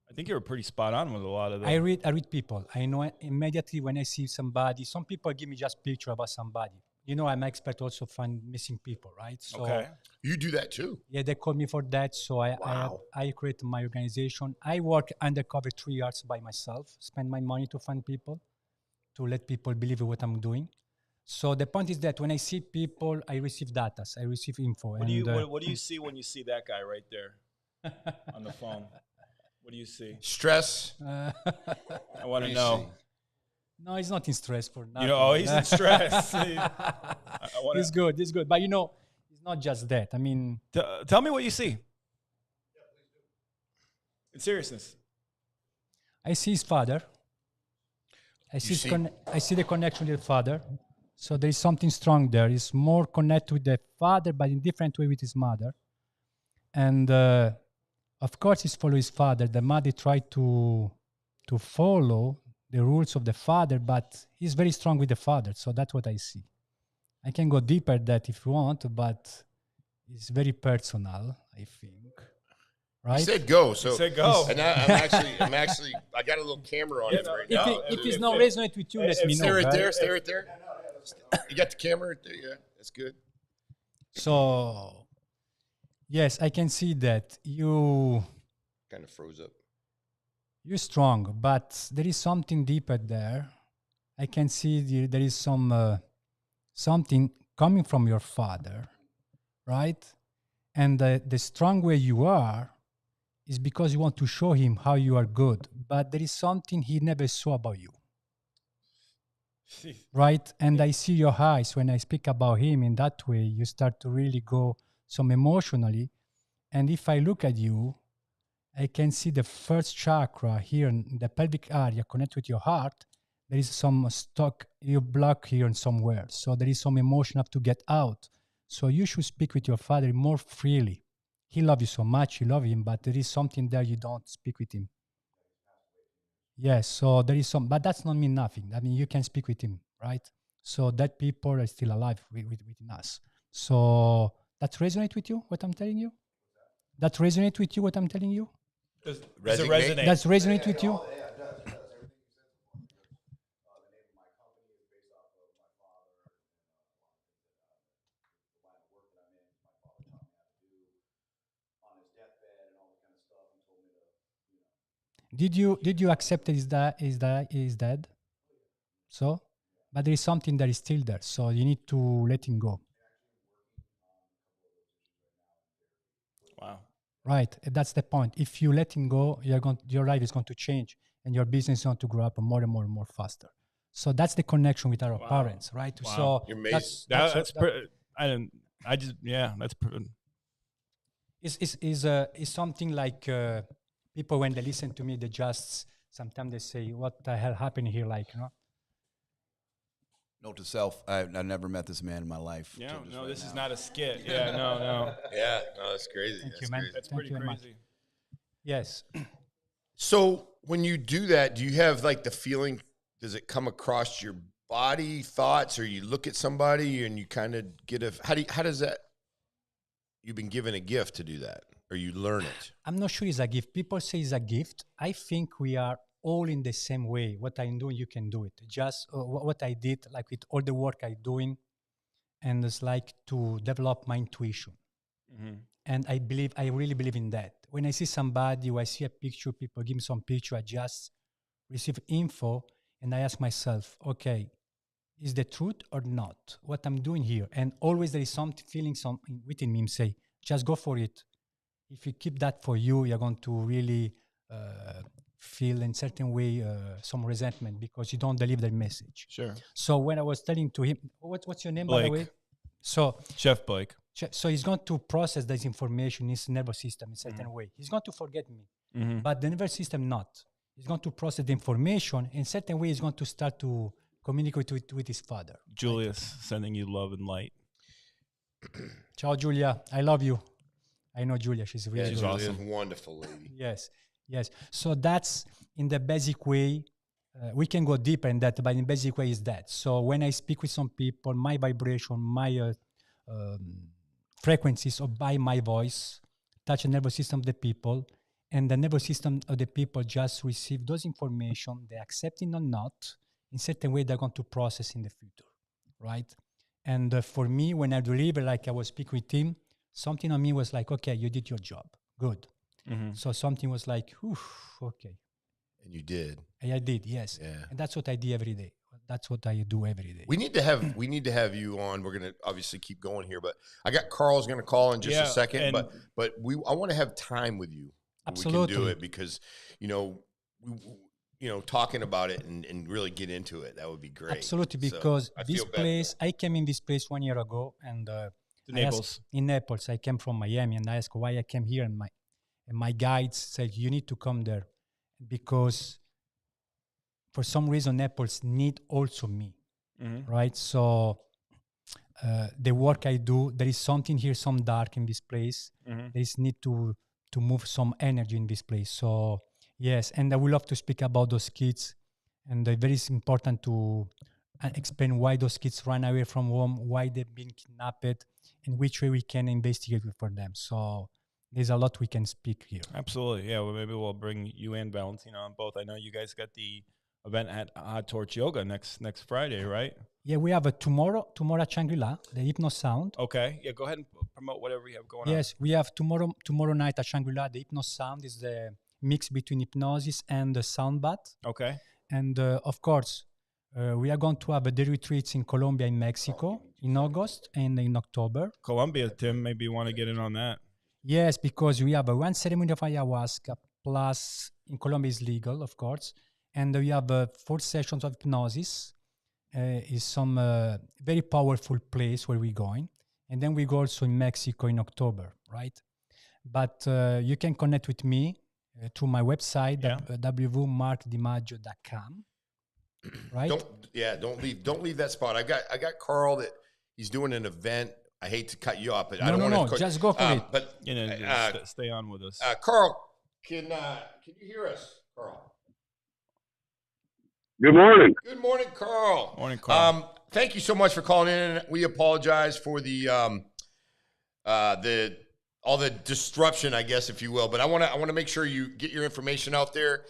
I think you were pretty spot on with a lot of them. I read people. I know immediately when I see somebody. Some people give me just picture about somebody. I'm expert also find missing people, right? So Okay. You do that too. yeah, they call me for that. So I create my organization. I work undercover 3 years by myself. Spend my money to find people, to let people believe in what I'm doing. So the point is that when I see people, I receive data, I receive info. What do you see when you see that guy right there on the phone? What do you see? Stress. I want to know. No, he's not in stress for now. He's in stress. He's good. He's good. But it's not just that. I mean, tell me what you see. In seriousness, I see his father. I see the connection with the father. So there is something strong there. He's more connected with the father, but in different way with his mother. And of course, he's follow his father. The mother tried to follow the rules of the father, but he's very strong with the father. So that's what I see. I can go deeper that if you want, but it's very personal, I think. Right? You said go. So you said go. And I'm actually, I got a little camera on it right now. If it's not resonant with you, let me know. Stay right right? there. Stay right there. You got the camera right there? Yeah, that's good. So, yes, I can see that you kind of froze up. You're strong, but there is something deeper there. I can see there is something coming from your father, right? And the strong way you are is because you want to show him how you are good, but there is something he never saw about you. Right? And I see your eyes when I speak about him in that way, you start to really go some emotionally. And if I look at you, I can see the first chakra here in the pelvic area connected with your heart. There is some stuck, you block here and somewhere. So there is some emotion have to get out. So you should speak with your father more freely. He loves you so much, you love him, but there is something there you don't speak with him. Yes, so there is some, but that's not mean nothing. I mean, you can speak with him, right? So that people are still alive within us. So that resonate with you, what I'm telling you? That resonate with you, what I'm telling you? Does it resonate? Does resonate with you? Did you accept that is dead? So, but there is something that is still there. So you need to let him go. Wow. Right. That's the point. If you let him go, your life is going to change, and your business is going to grow up more and more and more faster. So that's the connection with our parents, right? Wow. So you're amazing. That's It's something like people when they listen to me, they just sometimes they say, "What the hell happened here?" Like, you know. Note to self: I've never met this man in my life. Yeah, no, right this now. is not a skit. Yeah, no. Yeah, no, that's crazy. Thank that's you, man. crazy. That's Thank pretty you very much. crazy. Yes. So when you do that, do you have like the feeling? Does it come across your body, thoughts, or you look at somebody and you kind of get a? How does that? You've been given a gift to do that, or you learn it. I'm not sure it's a gift. People say it's a gift. I think we are all in the same way. What I'm doing, you can do it. Just what I did, like with all the work I'm doing, and it's like to develop my intuition. Mm-hmm. And I really believe in that. When I see somebody, or I see a picture, people give me some picture, I just receive info, and I ask myself, okay, is the truth or not? What I'm doing here? And always there is something feeling something within me say, just go for it. If you keep that for you, you're going to really feel in certain way some resentment because you don't deliver the message. Sure. So when I was telling to him, what's your name, by the way? So Chef Blake. So he's going to process this information in his nervous system in a certain way. He's going to forget me, but the nervous system not. He's going to process the information in a certain way. He's going to start to communicate with his father. Julius sending you love and light. Ciao, Julia. I love you. I know Julia. She's Yeah, really she's good. awesome. Wonderful lady. Yes, yes. So that's in the basic way. We can go deeper in that, but in basic way is that. So when I speak with some people, my vibration, my frequencies of by my voice touch the nervous system of the people, and the nervous system of the people just receive those information, they accept it or not, in certain way they're going to process in the future, right? And for me, when I deliver, like I was speaking with him, something on me was like, okay, you did your job, good. So something was like, okay. And you did. I did, yes. Yeah. And that's what I do every day. That's what I do every day. We need to have you on. We're gonna obviously keep going here, but I got Carl's gonna call in just a second. But I want to have time with you. Absolutely. We can do it because talking about it and really get into it. That would be great. Absolutely, because this place, I came in this place 1 year ago, and in Naples. I came from Miami, and I asked why I came here, and my guides said you need to come there because for some reason Naples need also me, right? So the work I do, there is something here, some dark in this place. There is need to move some energy in this place. So yes, and I would love to speak about those kids, and it's very important to explain why those kids run away from home, why they've been kidnapped, and which way we can investigate for them. So there's a lot we can speak here. Absolutely, yeah. Well, maybe we'll bring you and Valentino on both. I know you guys got the event at Hot Torch Yoga next Friday, right? Yeah, we have a tomorrow at Shangri-La, the Hypno Sound. Okay, yeah. Go ahead and promote whatever you have going on. Yes, we have tomorrow night at Shangri-La. The Hypno Sound is the mix between hypnosis and the sound bath. Okay. And of course, we are going to have the retreats in Colombia and Mexico in August and in October. Colombia, Tim, maybe you want to get in on that. Yes, because we have one ceremony of ayahuasca, plus in Colombia is legal, of course. And we have 4 sessions of hypnosis. Is some very powerful place where we're going. And then we go also in Mexico in October, right? But you can connect with me through my website, www.markdimaggio.com. Right? Don't leave that spot. I got Carl that he's doing an event. I hate to cut you off, but I don't want to. No, just go for it. But stay on with us. Carl, can you hear us, Carl? Good morning. Good morning, Carl. Morning, Carl. Thank you so much for calling in. We apologize for the all the disruption, I guess, if you will. But I want to make sure you get your information out there.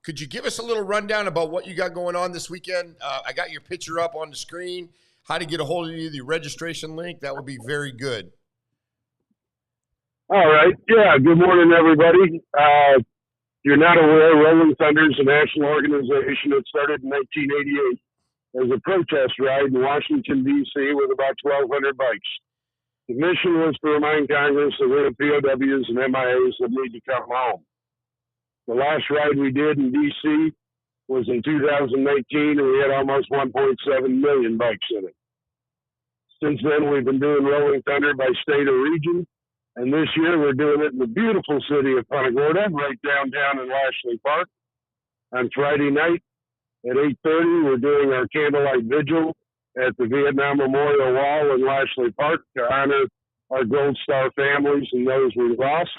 Could you give us a little rundown about what you got going on this weekend? I got your picture up on the screen. How to get a hold of you, the registration link. That would be very good. All right. Yeah. Good morning, everybody. You're not aware, Rolling Thunder is a national organization that started in 1988 as a protest ride in Washington, D.C. with about 1,200 bikes. The mission was to remind Congress that we have POWs and MIAs that need to come home. The last ride we did in D.C. was in 2019, and we had almost 1.7 million bikes in it. Since then, we've been doing Rolling Thunder by state or region. And this year, we're doing it in the beautiful city of Punta Gorda, right downtown in Lashley Park. On Friday night at 8:30, we're doing our candlelight vigil at the Vietnam Memorial Wall in Lashley Park to honor our Gold Star families and those we lost.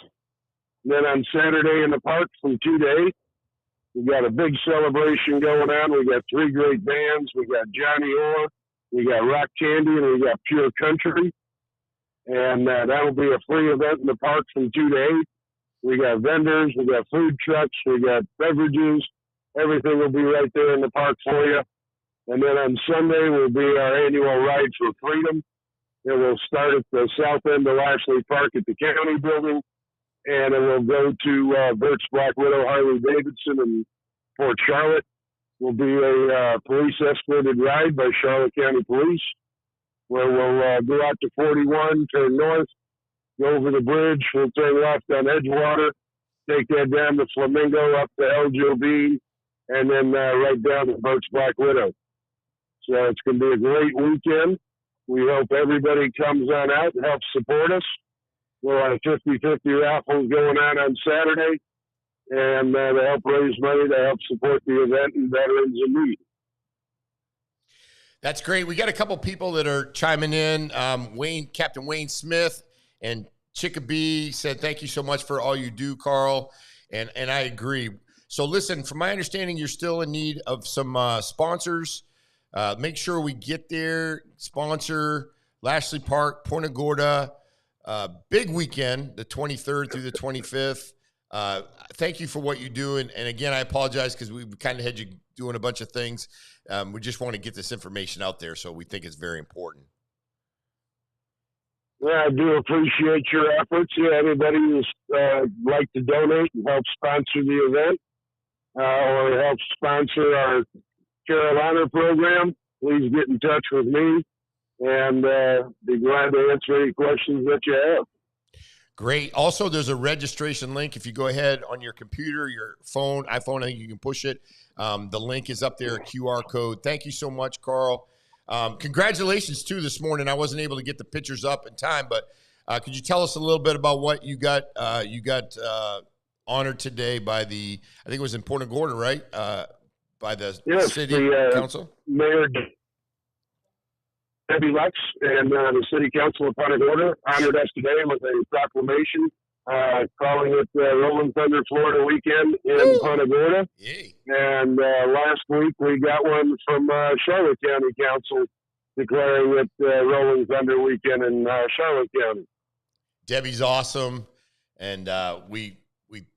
And then on Saturday in the park from 2 to 8, we got a big celebration going on. We got 3 great bands. We got Johnny Orr, we got Rock Candy, and we got Pure Country. And that'll be a free event in the park from 2 to 8. We got vendors, we got food trucks, we got beverages. Everything will be right there in the park for you. And then on Sunday will be our annual Ride for Freedom. It will start at the south end of Lashley Park at the county building, and it will go to Bert's Black Widow Harley Davidson in Port Charlotte. Will be a police escorted ride by Charlotte County Police, where we'll go out to 41, turn north, go over the bridge, we'll turn left on Edgewater, take that down to Flamingo, up to LJB, and then right down to Bert's Black Widow. So it's going to be a great weekend. We hope everybody comes on out and helps support us. We'll have 50-50 raffles going on Saturday, and to help raise money to help support the event and veterans in need. That's great. We got a couple people that are chiming in. Captain Wayne Smith and Chickabee said, thank you so much for all you do, Carl. And I agree. So listen, from my understanding, you're still in need of some sponsors. Make sure we get there. Sponsor Lashley Park, Punta Gorda. Big weekend, the 23rd through the 25th. Thank you for what you do. And again, I apologize because we kind of had you doing a bunch of things. We just want to get this information out there, so we think it's very important. Yeah, I do appreciate your efforts. Yeah, anybody who's like to donate and help sponsor the event or help sponsor our Carolina program, please get in touch with me and be glad to answer any questions that you have. Great. Also, there's a registration link. If you go ahead on your computer, your phone, iPhone, I think you can push it. The link is up there, a QR code. Thank you so much, Carl. Congratulations, too, this morning. I wasn't able to get the pictures up in time, but could you tell us a little bit about what you got? You got honored today by the, I think it was in Punta Gorda, right? By the city council? Mayor Debbie Lux and the city council of Punta Gorda honored us today with a proclamation calling it Rolling Thunder Florida Weekend in Punta Gorda. Yay. And last week we got one from Charlotte County Council declaring it Rolling Thunder Weekend in Charlotte County. Debbie's awesome, and we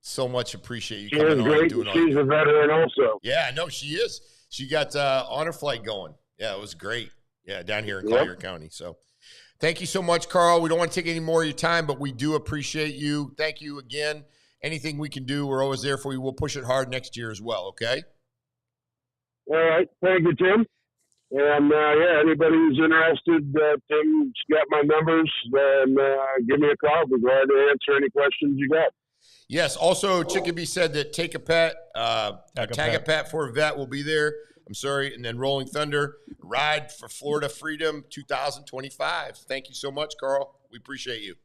so much appreciate you She coming is on. great. Doing all She's a veteran also. Yeah, no, she is. She got honor flight going. Yeah, it was great. Yeah, down here in Collier County. So thank you so much, Carl. We don't want to take any more of your time, but we do appreciate you. Thank you again. Anything we can do, we're always there for you. We'll push it hard next year as well, okay? All right. Thank you, Tim. And, yeah, anybody who's interested, Tim's got my numbers, and give me a call. I'll be glad to answer any questions you got. Yes. Also, Chickabee said that Take a Pet, Tag a Pet for a Vet will be there. I'm sorry. And then Rolling Thunder, Ride for Florida Freedom 2025. Thank you so much, Carl. We appreciate you.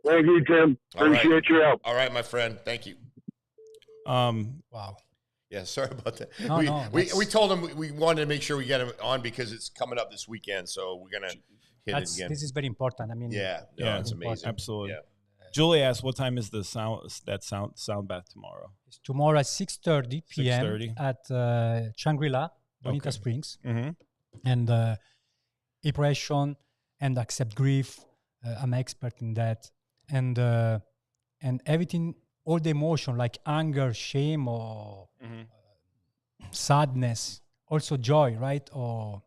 Thank you, Tim. Appreciate your help. All right, my friend. Thank you. Wow. Yeah, sorry about that. No, we told him we wanted to make sure we get him on because it's coming up this weekend, so we're gonna hit it again. This is very important. I mean, yeah, it's amazing. Absolutely. Yeah. Julie asked, "What time is the sound bath tomorrow?" It's tomorrow at 6:30 p.m. 6:30. at Shangri-La, Bonita Okay. Springs, Mm-hmm. and impression and accept grief. I'm an expert in that, and everything, all the emotion like anger, shame, or sadness, also joy, right? Or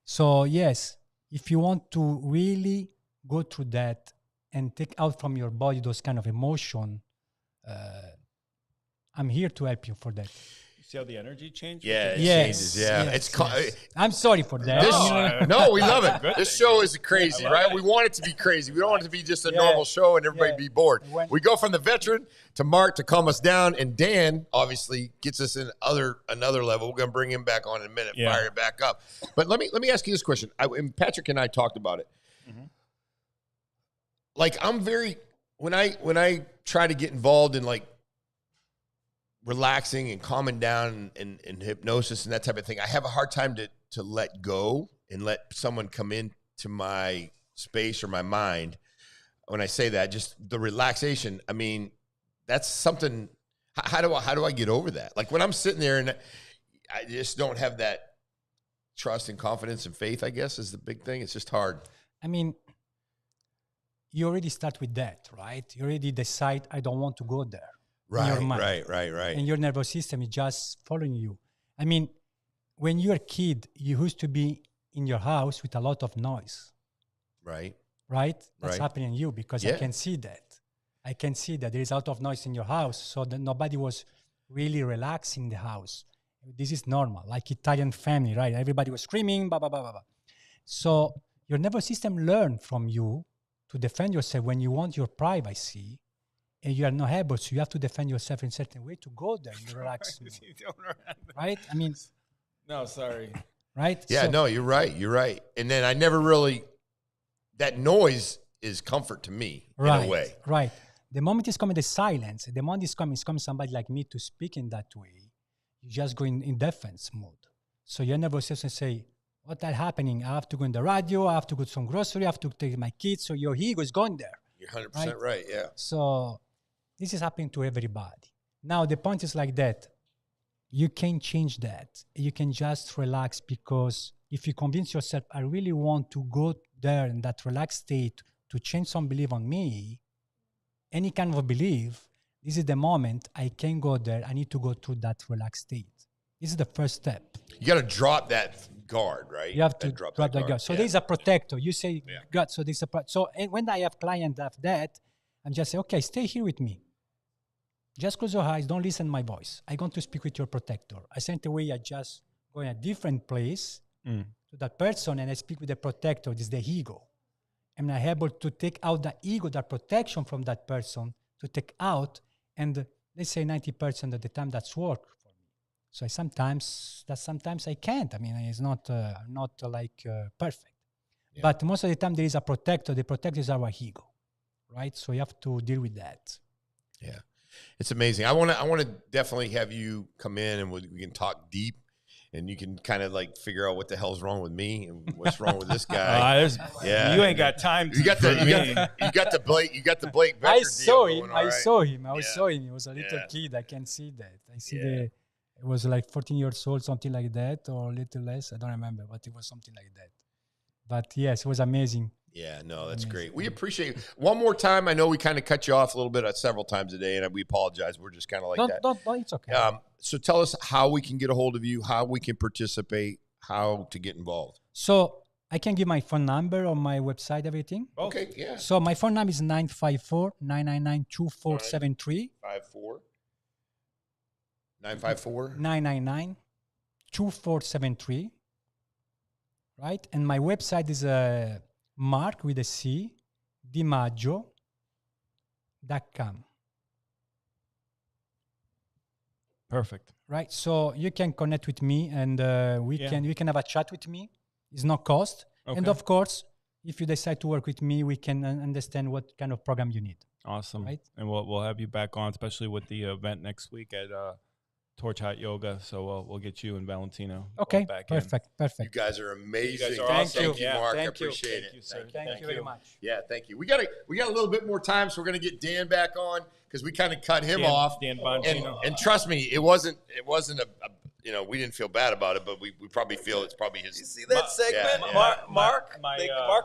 so yes, if you want to really go through that and take out from your body those kind of emotion, I'm here to help you for that. See how the energy changes? Yeah, it Yes, changes. Yeah, yes, I'm sorry for that. No, we love it. This show is crazy, right? We want it to be crazy. We don't want it to be just a normal show and everybody be bored. We go from the veteran to Mark to calm us down, and Dan obviously gets us in another level. We're going to bring him back on in a minute, fire it back up. But let me ask you this question. And Patrick and I talked about it. Like, I'm very when I try to get involved in like relaxing and calming down and hypnosis and that type of thing, I have a hard time to let go and let someone come into my space or my mind. When I say that, just the relaxation, I mean, that's something. How do I get over that? Like when I'm sitting there and I just don't have that trust and confidence and faith, I guess, is the big thing. It's just hard. I mean, you already start with that, right? You already decide, I don't want to go there. In your mind. Right. And your nervous system is just following you. I mean, when you're a kid, you used to be in your house with a lot of noise. Right. That's happening in you because I can see that. I can see that there is a lot of noise in your house, so that nobody was really relaxing in the house. This is normal, like Italian family, right? Everybody was screaming, blah, blah, blah, blah, blah. So your nervous system learned from you to defend yourself when you want your privacy, and you are not able, so you have to defend yourself in a certain way to go there and relax. Right? I mean, no, sorry. Right? Yeah, So- no, you're right. And then I never really, that noise is comfort to me in a way. Right. The moment is coming, the silence. The moment is coming somebody like me to speak in that way. You just go in defense mode. So your nervous system say, What is happening? I have to go in the radio. I have to go to some grocery. I have to take my kids. So your ego is going there. You're 100% right. Yeah. So this is happening to everybody. Now the point is like that. You can change that. You can just relax, because if you convince yourself, I really want to go there in that relaxed state to change some belief on me, any kind of belief, this is the moment I can go there. I need to go through that relaxed state. This is the first step. You got to drop that guard, right? You have to drop that guard. So there's a protector. You say, God, so there's a and when I have clients of that, I'm just say, okay, stay here with me. Just close your eyes. Don't listen to my voice. I'm going to speak with your protector. I sent away. I just go in a different place to that person, and I speak with the protector. This is the ego. I'm able to take out the ego, that protection from that person, to take out, and let's say 90% of the time that's work for me. So sometimes I can't. I mean, it's not perfect. Yeah. But most of the time there is a protector. The protector is our ego, right? So you have to deal with that. Yeah, it's amazing. I want to definitely have you come in and we can talk deep. And you can kind of like figure out what the hell's wrong with me and what's wrong with this guy. You ain't got time. You got the Blake Becker. I saw him. Going, I right? saw him. I saw him. He was a little kid. I can see that. I see it was like 14 years old, something like that, or a little less. I don't remember, but it was something like that. But yes, it was amazing. Yeah, no, that's great. We appreciate it. One more time, I know we kind of cut you off a little bit several times a day, and we apologize. We're just kind of like that. Don't, it's okay. So tell us how we can get a hold of you, how we can participate, how to get involved. So I can give my phone number on my website, everything. Okay, yeah. So my phone number is 954-999-2473. 999-2473. Right? And my website is Mark with a C, DiMaggio.com. Perfect. Right? So you can connect with me, and we can have a chat with me. It's no cost. Okay. And of course, if you decide to work with me, we can understand what kind of program you need. Awesome. Right? And we'll have you back on, especially with the event next week at Torch Hot Yoga. So we'll get you and Valentino. Okay, back perfect. You guys are amazing. Thank you, Mark. I appreciate it. Thank you very much. Yeah, thank you. We got a little bit more time, so we're gonna get Dan back on because we kind of cut him off. Dan Bongino. And trust me, it wasn't a we didn't feel bad about it, but we probably feel it's probably his. You see that segment? Mark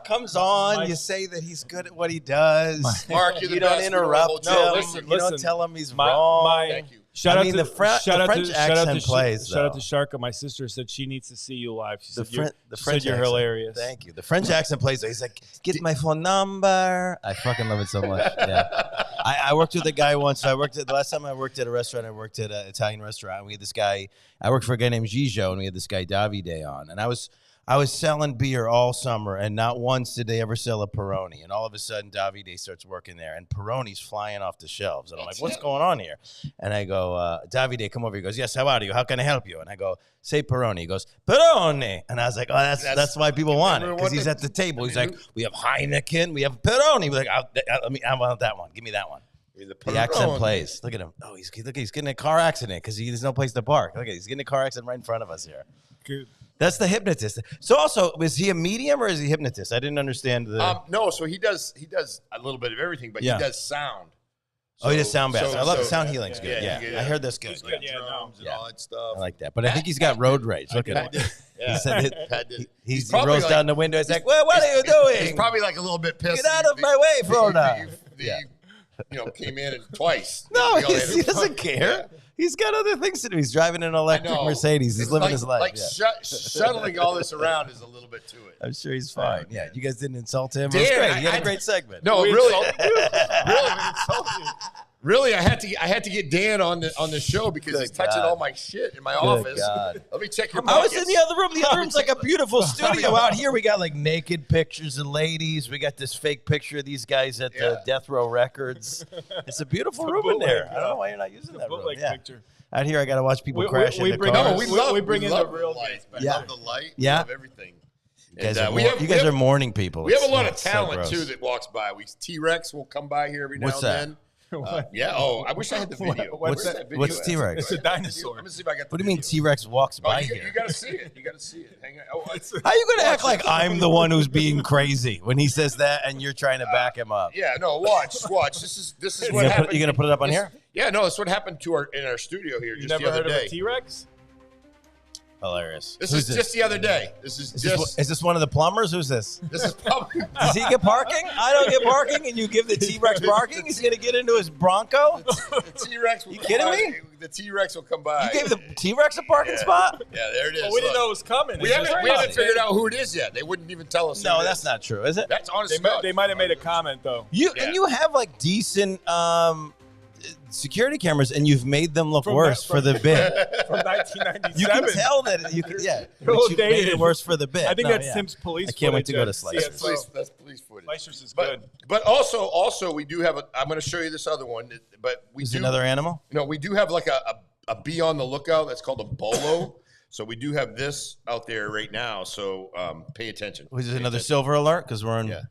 comes on, you say that he's good at what he does. Mark, you don't interrupt him. You don't tell him he's wrong. Thank you. Shout out to the French accent plays. Shout out to Sharka. My sister said she needs to see you live. She said the French you're hilarious. Thank you. The French accent plays. He's like, get my phone number. I fucking love it so much. Yeah. I worked with a guy once. The last time I worked at a restaurant, I worked at an Italian restaurant. We had this guy. I worked for a guy named Gigio, and we had this guy Davide on. And I was selling beer all summer, and not once did they ever sell a Peroni. And all of a sudden, Davide starts working there, and Peroni's flying off the shelves. And I'm like, what's going on here? And I go, Davide, come over. He goes, yes, how are you? How can I help you? And I go, say Peroni. He goes, Peroni. And I was like, oh, that's why people want it, because he's at the table. He's like, we have Heineken, we have Peroni. We're like, I want that one. Give me that one. The accent plays. Look at him. Oh, he's getting a car accident because there's no place to park. Look at he's getting a car accident right in front of us here. Good. That's the hypnotist. So also, is he a medium or is he a hypnotist? I didn't understand the. No, so he does a little bit of everything, but he does sound. So, he does sound bass. I love it. Sound healing's good. Yeah, I heard that's good. He's good. Drums and all that stuff. I like that. But I think he's got road rage. Look at him. He said he rolls down the window. He's like, well, what are you doing? He's probably like a little bit pissed. Get out of my way, Florida. Came in twice. No, he doesn't care. Yeah. He's got other things to do. He's driving an electric Mercedes. He's living his life. Like shuttling all this around is a little bit to it. I'm sure he's fine. Yeah, you guys didn't insult him. It was great. You had a great segment. No, really, really, I had to get Dan on the show because he's touching all my shit in my office. God. Let me check your I pockets. was in the other room. The other room's like a beautiful studio. Out here, we got like naked pictures of ladies. We got this fake picture of these guys at the Death Row Records. It's a beautiful room in there. I don't know why you're not using that room. Picture. Out here, I got to watch people crash into cars. No, we bring in the real light. I love the light. Yeah. I love everything. You guys are morning people. We have a lot of talent too that walks by. T-Rex will come by here every now and then. Yeah. Oh, I wish I had the video. What's Where's that video what's at? T-Rex? It's a dinosaur. Let me see if I got the What do you mean video. T-Rex walks Oh, by you here? got to see it. You got to see it. Hang on. Oh, How you going to act like I'm the one who's being crazy when he says that and you're trying to back him up? yeah. No. Watch. This is what happened. You're going to put it up on here? Yeah. No. That's what happened to in our studio here You just never the other heard of day. a T-Rex? Hilarious. This Who's is just the other day. This is just. Is this one of the plumbers? Who's this? This is probably. Does he get parking? I don't get parking, and you give the T-Rex parking? He's going to get into his Bronco? The T-Rex. You kidding me? The T-Rex will come by. You gave the T-Rex a parking spot? Yeah, there it is. Well, we didn't Look. know it was coming. We It's haven't just figured out who it is yet. They wouldn't even tell us. No, who it that's is. not true, is it? That's honest. They might have made a comment though. And you have like decent security cameras, and you've made them look worse for the bit. From 1997. You can tell that you can, yeah. They're a little You've made dated. it worse for the bit. I think No, that's yeah. Tim's police. I can't wait to go to footage at Slicers. CSO. That's police footage. Slicers is good. But also we do have I'm going to show you this other one. But we Is do another animal? No, we do have like a bee on the lookout. That's called a bolo. So we do have this out there right now. So pay attention. Was it another silver alert? Because we're on. Yeah.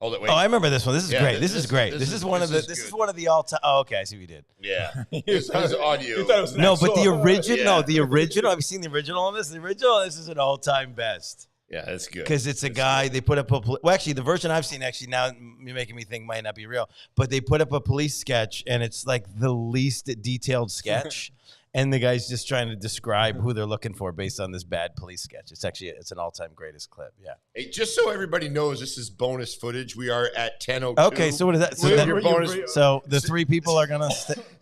Hold it. Wait. Oh, I remember this one. This is Yeah, great. This is great. This is one of the. this is This is good. one of the all time. Oh, okay. I see what you did. Yeah. This is audio. You thought it was No, but the original. Yeah. No, the original. Have you seen the original on this? The original. This is an all time best. Yeah, that's good. Because it's a guy. They put up a. Well, actually, the version I've seen actually now you're making me think might not be real. But they put up a police sketch, and it's like the least detailed sketch. And the guy's just trying to describe who they're looking for based on this bad police sketch. It's an all-time greatest clip. Yeah. Hey, just so everybody knows, this is bonus footage. We are at 10:02. Okay, so what is that? So, Your bonus, so the three people are gonna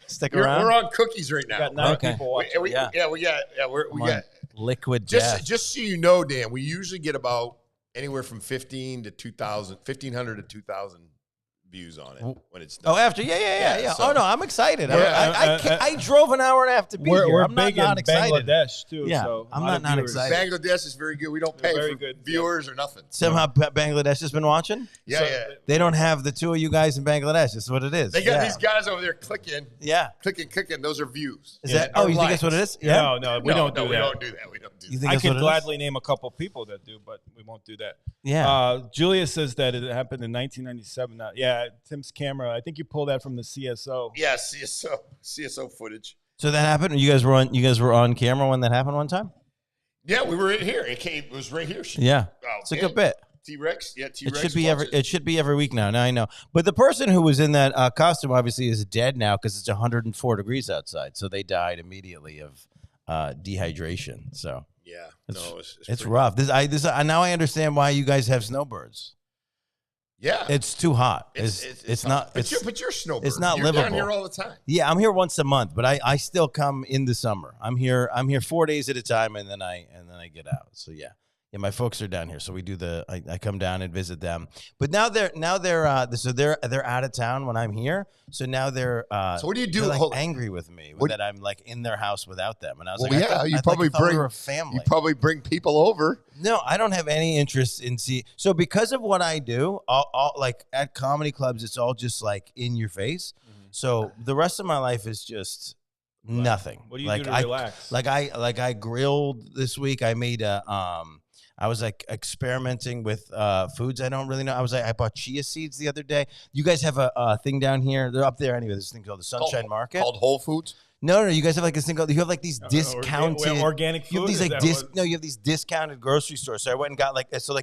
stick around. we're on cookies right now. Got 9 Okay. people watching. We got Come on. Liquid just death. just so you know, Dan, we usually get about anywhere from 1500 to 2000 views on it when it's done. Oh, after yeah. so- Oh no, I'm excited. Yeah, I drove an hour and a half to be here. We're I'm not big in excited. Bangladesh too. Yeah, so I'm a lot not of viewers. excited. Bangladesh is very good. We don't pay Very for good, viewers or nothing. Somehow Bangladesh has been watching. Yeah. They don't have the two of you guys in Bangladesh. That's what it is. They got Yeah. these guys over there clicking. Yeah. Clicking. Those are views. Is that? Oh, you think that's what it is? Yeah. No, we don't do We that. don't do that. We don't do You that. think I that's can what it is? gladly name a couple people that do, but we won't do that. Yeah. Julia says that it happened in 1997. Yeah, Tim's camera. I think you pulled that from the CSO. Yeah, CSO footage. So that happened. You guys were on camera when that happened one time. Yeah, we were in here. It was right here. Yeah. Oh, It's a good bit. T-Rex. Yeah, T-Rex. It should be every week now. Now I know. But the person who was in that costume obviously is dead now because it's 104 degrees outside. So they died immediately of dehydration. So Yeah. it's pretty- rough. Now I understand why you guys have snowbirds. Yeah. It's too hot. It's not. But you're a snowbird. It's not you're livable. down here all the time. Yeah, I'm here once a month, but I still come in the summer. I'm here 4 days at a time, and then I get out. So yeah, my folks are down here, so we do I come down and visit them. But now they're out of town when I'm here. So now they're So what do you do? They're like Hold- angry with me What- that I'm like in their house without them. And I was Well, like, yeah, I you thought probably we bring were a family. You probably bring people over. No, I don't have any interest in So because of what I do, all like at comedy clubs, it's all just like in your face. So the rest of my life is just nothing. What do you like do to relax? I grilled this week. I made I was like experimenting with foods I don't really know. I bought chia seeds the other day. You guys have a thing down here. They're up there anyway. This thing called the Sunshine Market. Called Whole Foods. No, you guys have like this thing called. You have like these discounted organic You have food? these Is like that what- you have these discounted grocery stores. So I went and got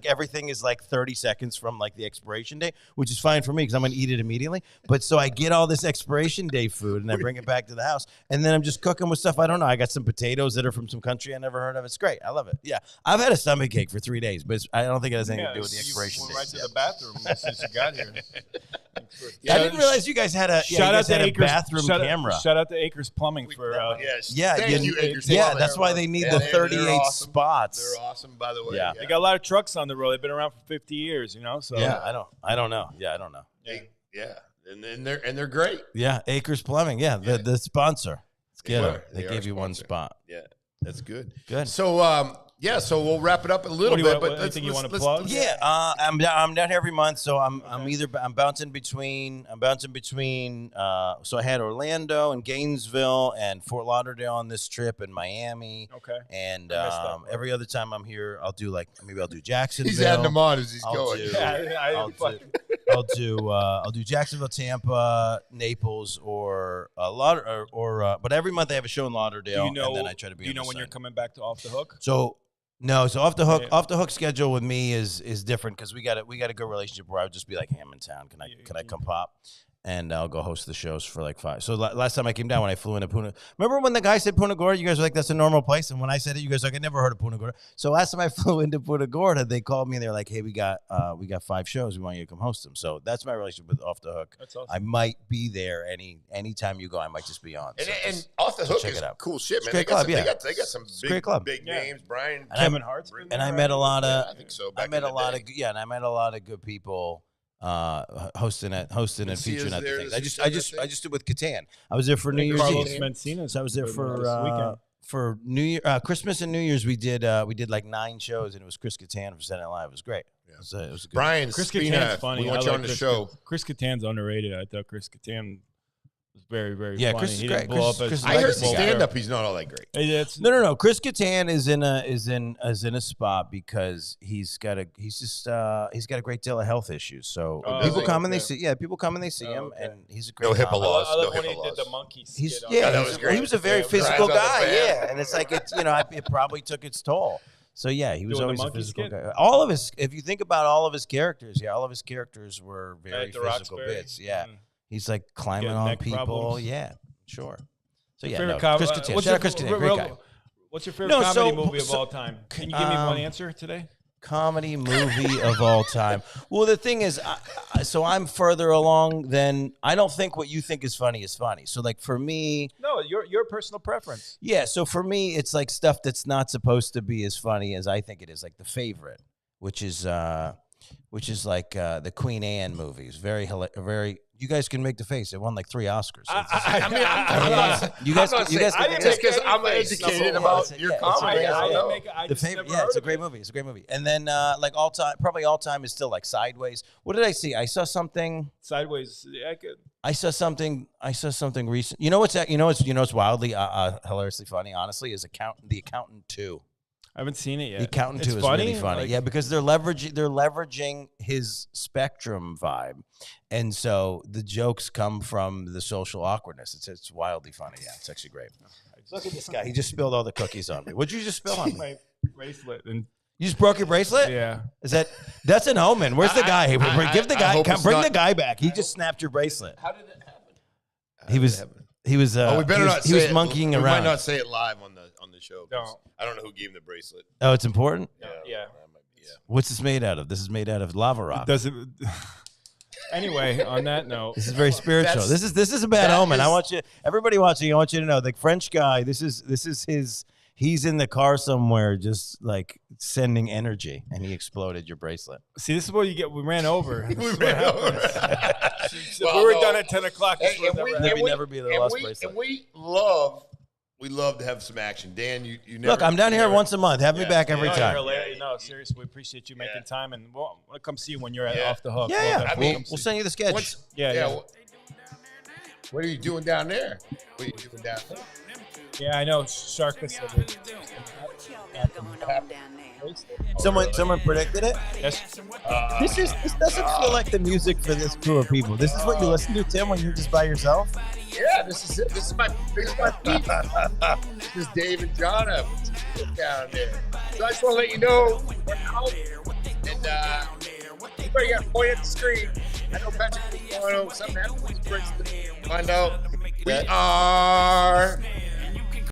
everything is like 30 seconds from like the expiration date, which is fine for me because I'm gonna eat it immediately. But so I get all this expiration day food and I bring it back to the house, and then I'm just cooking with stuff I don't know. I got some potatoes that are from some country I never heard of. It's great. I love it. Yeah, I've had a stomach ache for 3 days, but I don't think it has anything to do with the expiration You date. went right to the bathroom since you got here. I didn't realize you guys had a Shout out to a Acres bathroom camera. Shout out to Acres Plumbing for Thank you, Acres yeah, Plumbing. that's why they need the they're 38 awesome. spots. They're awesome, by the way. Yeah. They got a lot of trucks on the road. They've been around for 50 years, you know. So Yeah, I don't know. Yeah, I don't know. Yeah. And they're great. Yeah, Acres Plumbing. Yeah, the sponsor. Let's get them. They are gave a you one sponsor. spot. Yeah, that's good. Good. So so we'll wrap it up a little What do you bit. want- But anything you wanna let's- plug? Yeah, I'm down here every month, so I'm bouncing between. So I had Orlando and Gainesville and Fort Lauderdale on this trip and Miami. Okay. And I missed that. every other time I'm here, I'll do Jacksonville. He's adding them on as he's I'll going. do- Yeah, I'll do- I'll do Jacksonville, Tampa, Naples, or but every month I have a show in Lauderdale, and then I try to be. Do you know when you're coming back to Off the Hook? So off the hook schedule with me is different because we got a good relationship where I would just be like, hey, I'm in town. Can I come pop? And I'll go host the shows for like 5. So last time I came down, when I flew into Punta, remember when the guy said Punta Gorda? You guys were like, that's a normal place. And when I said it, you guys were like, I never heard of Punta Gorda. So last time I flew into Punta Gorda, they called me and they're like, hey, we got 5 shows. We want you to come host them. So that's my relationship with Off the Hook. That's awesome. I might be there anytime you go. I might just be on. And Off the Hook is cool shit, man. Great club, They got some big names. Brian, Kevin Hart's been there, and I met a lot of. I think so. I met a lot of good people. Hosting and featuring at the things. I just did with Catan. I was there for New Year's Eve. So I was there for New Year, Christmas and New Year's. We did like 9 shows, and it was Chris Catan from Saturday Night Live. It was great. Yeah. It was a good Brian, Chris Catan's funny. We want you on the show. Chris Catan's underrated. I thought Chris Catan was very, very funny. Chris is he great. Didn't blow up as I heard stand up. He's not all that great. No. Chris Catan is in a spot because he's got a great deal of health issues. So people come and they see him, and he's a great. No HIPAA laws. I love when he did the monkey skit. that was great. He was a very physical guy. Yeah, and it's like it probably took its toll. So yeah, he was always a physical guy. All of his, if you think about all of his characters, were very physical bits. Yeah. He's like climbing on people. Problems. Yeah, sure. So yeah, Chris Catan. Shout out Chris Catan, great guy. What's your favorite comedy movie of all time? Can you give me one answer today? Comedy movie of all time. Well, the thing is, so I'm further along than I don't think what you think is funny. So like for me, no, your personal preference. Yeah. So for me, it's like stuff that's not supposed to be as funny as I think it is. Like The Favorite, which is like the Queen Anne movies. Very. You guys can make the face. It won like 3 Oscars. So you guys just because I'm educated about your comedy. The Favorite. Yeah, it's a great movie. And then like probably all time is still like Sideways. What did I see? I saw something. Sideways. Yeah, I saw something recent. You know what's wildly hilariously funny. Honestly, is The Accountant 2. I haven't seen it yet. The Accountant 2 is really funny. Yeah, because they're leveraging his Spectrum vibe. And so the jokes come from the social awkwardness. It's wildly funny. Yeah, it's actually great. Look at this guy. He just spilled all the cookies on me. What'd you just spill on me? My bracelet. And you just broke your bracelet? Yeah. That's an omen. Where's the guy? Bring the guy back. He just snapped your bracelet. How did it happen? He was we better not say it. Monkeying around. We might not say it live on the show. No. I don't know who gave him the bracelet. Oh, it's important? Yeah. What's this made out of? This is made out of lava rock. Anyway, on that note, this is very spiritual. This is a bad omen. I want you, everybody watching, I want you to know, the French guy. This is his. He's in the car somewhere, just like sending energy, and he exploded your bracelet. See, this is what you get. We ran over. We ran over. We were done at 10 o'clock. Never be the lost bracelet. And we love to have some action. Dan, you never look. I'm down here once a month. Have me back every time. No, seriously, we appreciate you making time, and we'll come see you when you're Off the Hook. Yeah. We'll send you the sketch. What are you doing down there? Yeah, I know. Shark Facility. Someone predicted it? Yes. This doesn't feel like the music for this crew of people. This is what you listen to, Tim, when you're just by yourself? Yeah, this is it. This is my peak. This is Dave and John up down there. So I just want to let you know we're out. And everybody got to point at the screen. I know Patrick, something happened with the bracelet. Find out. We are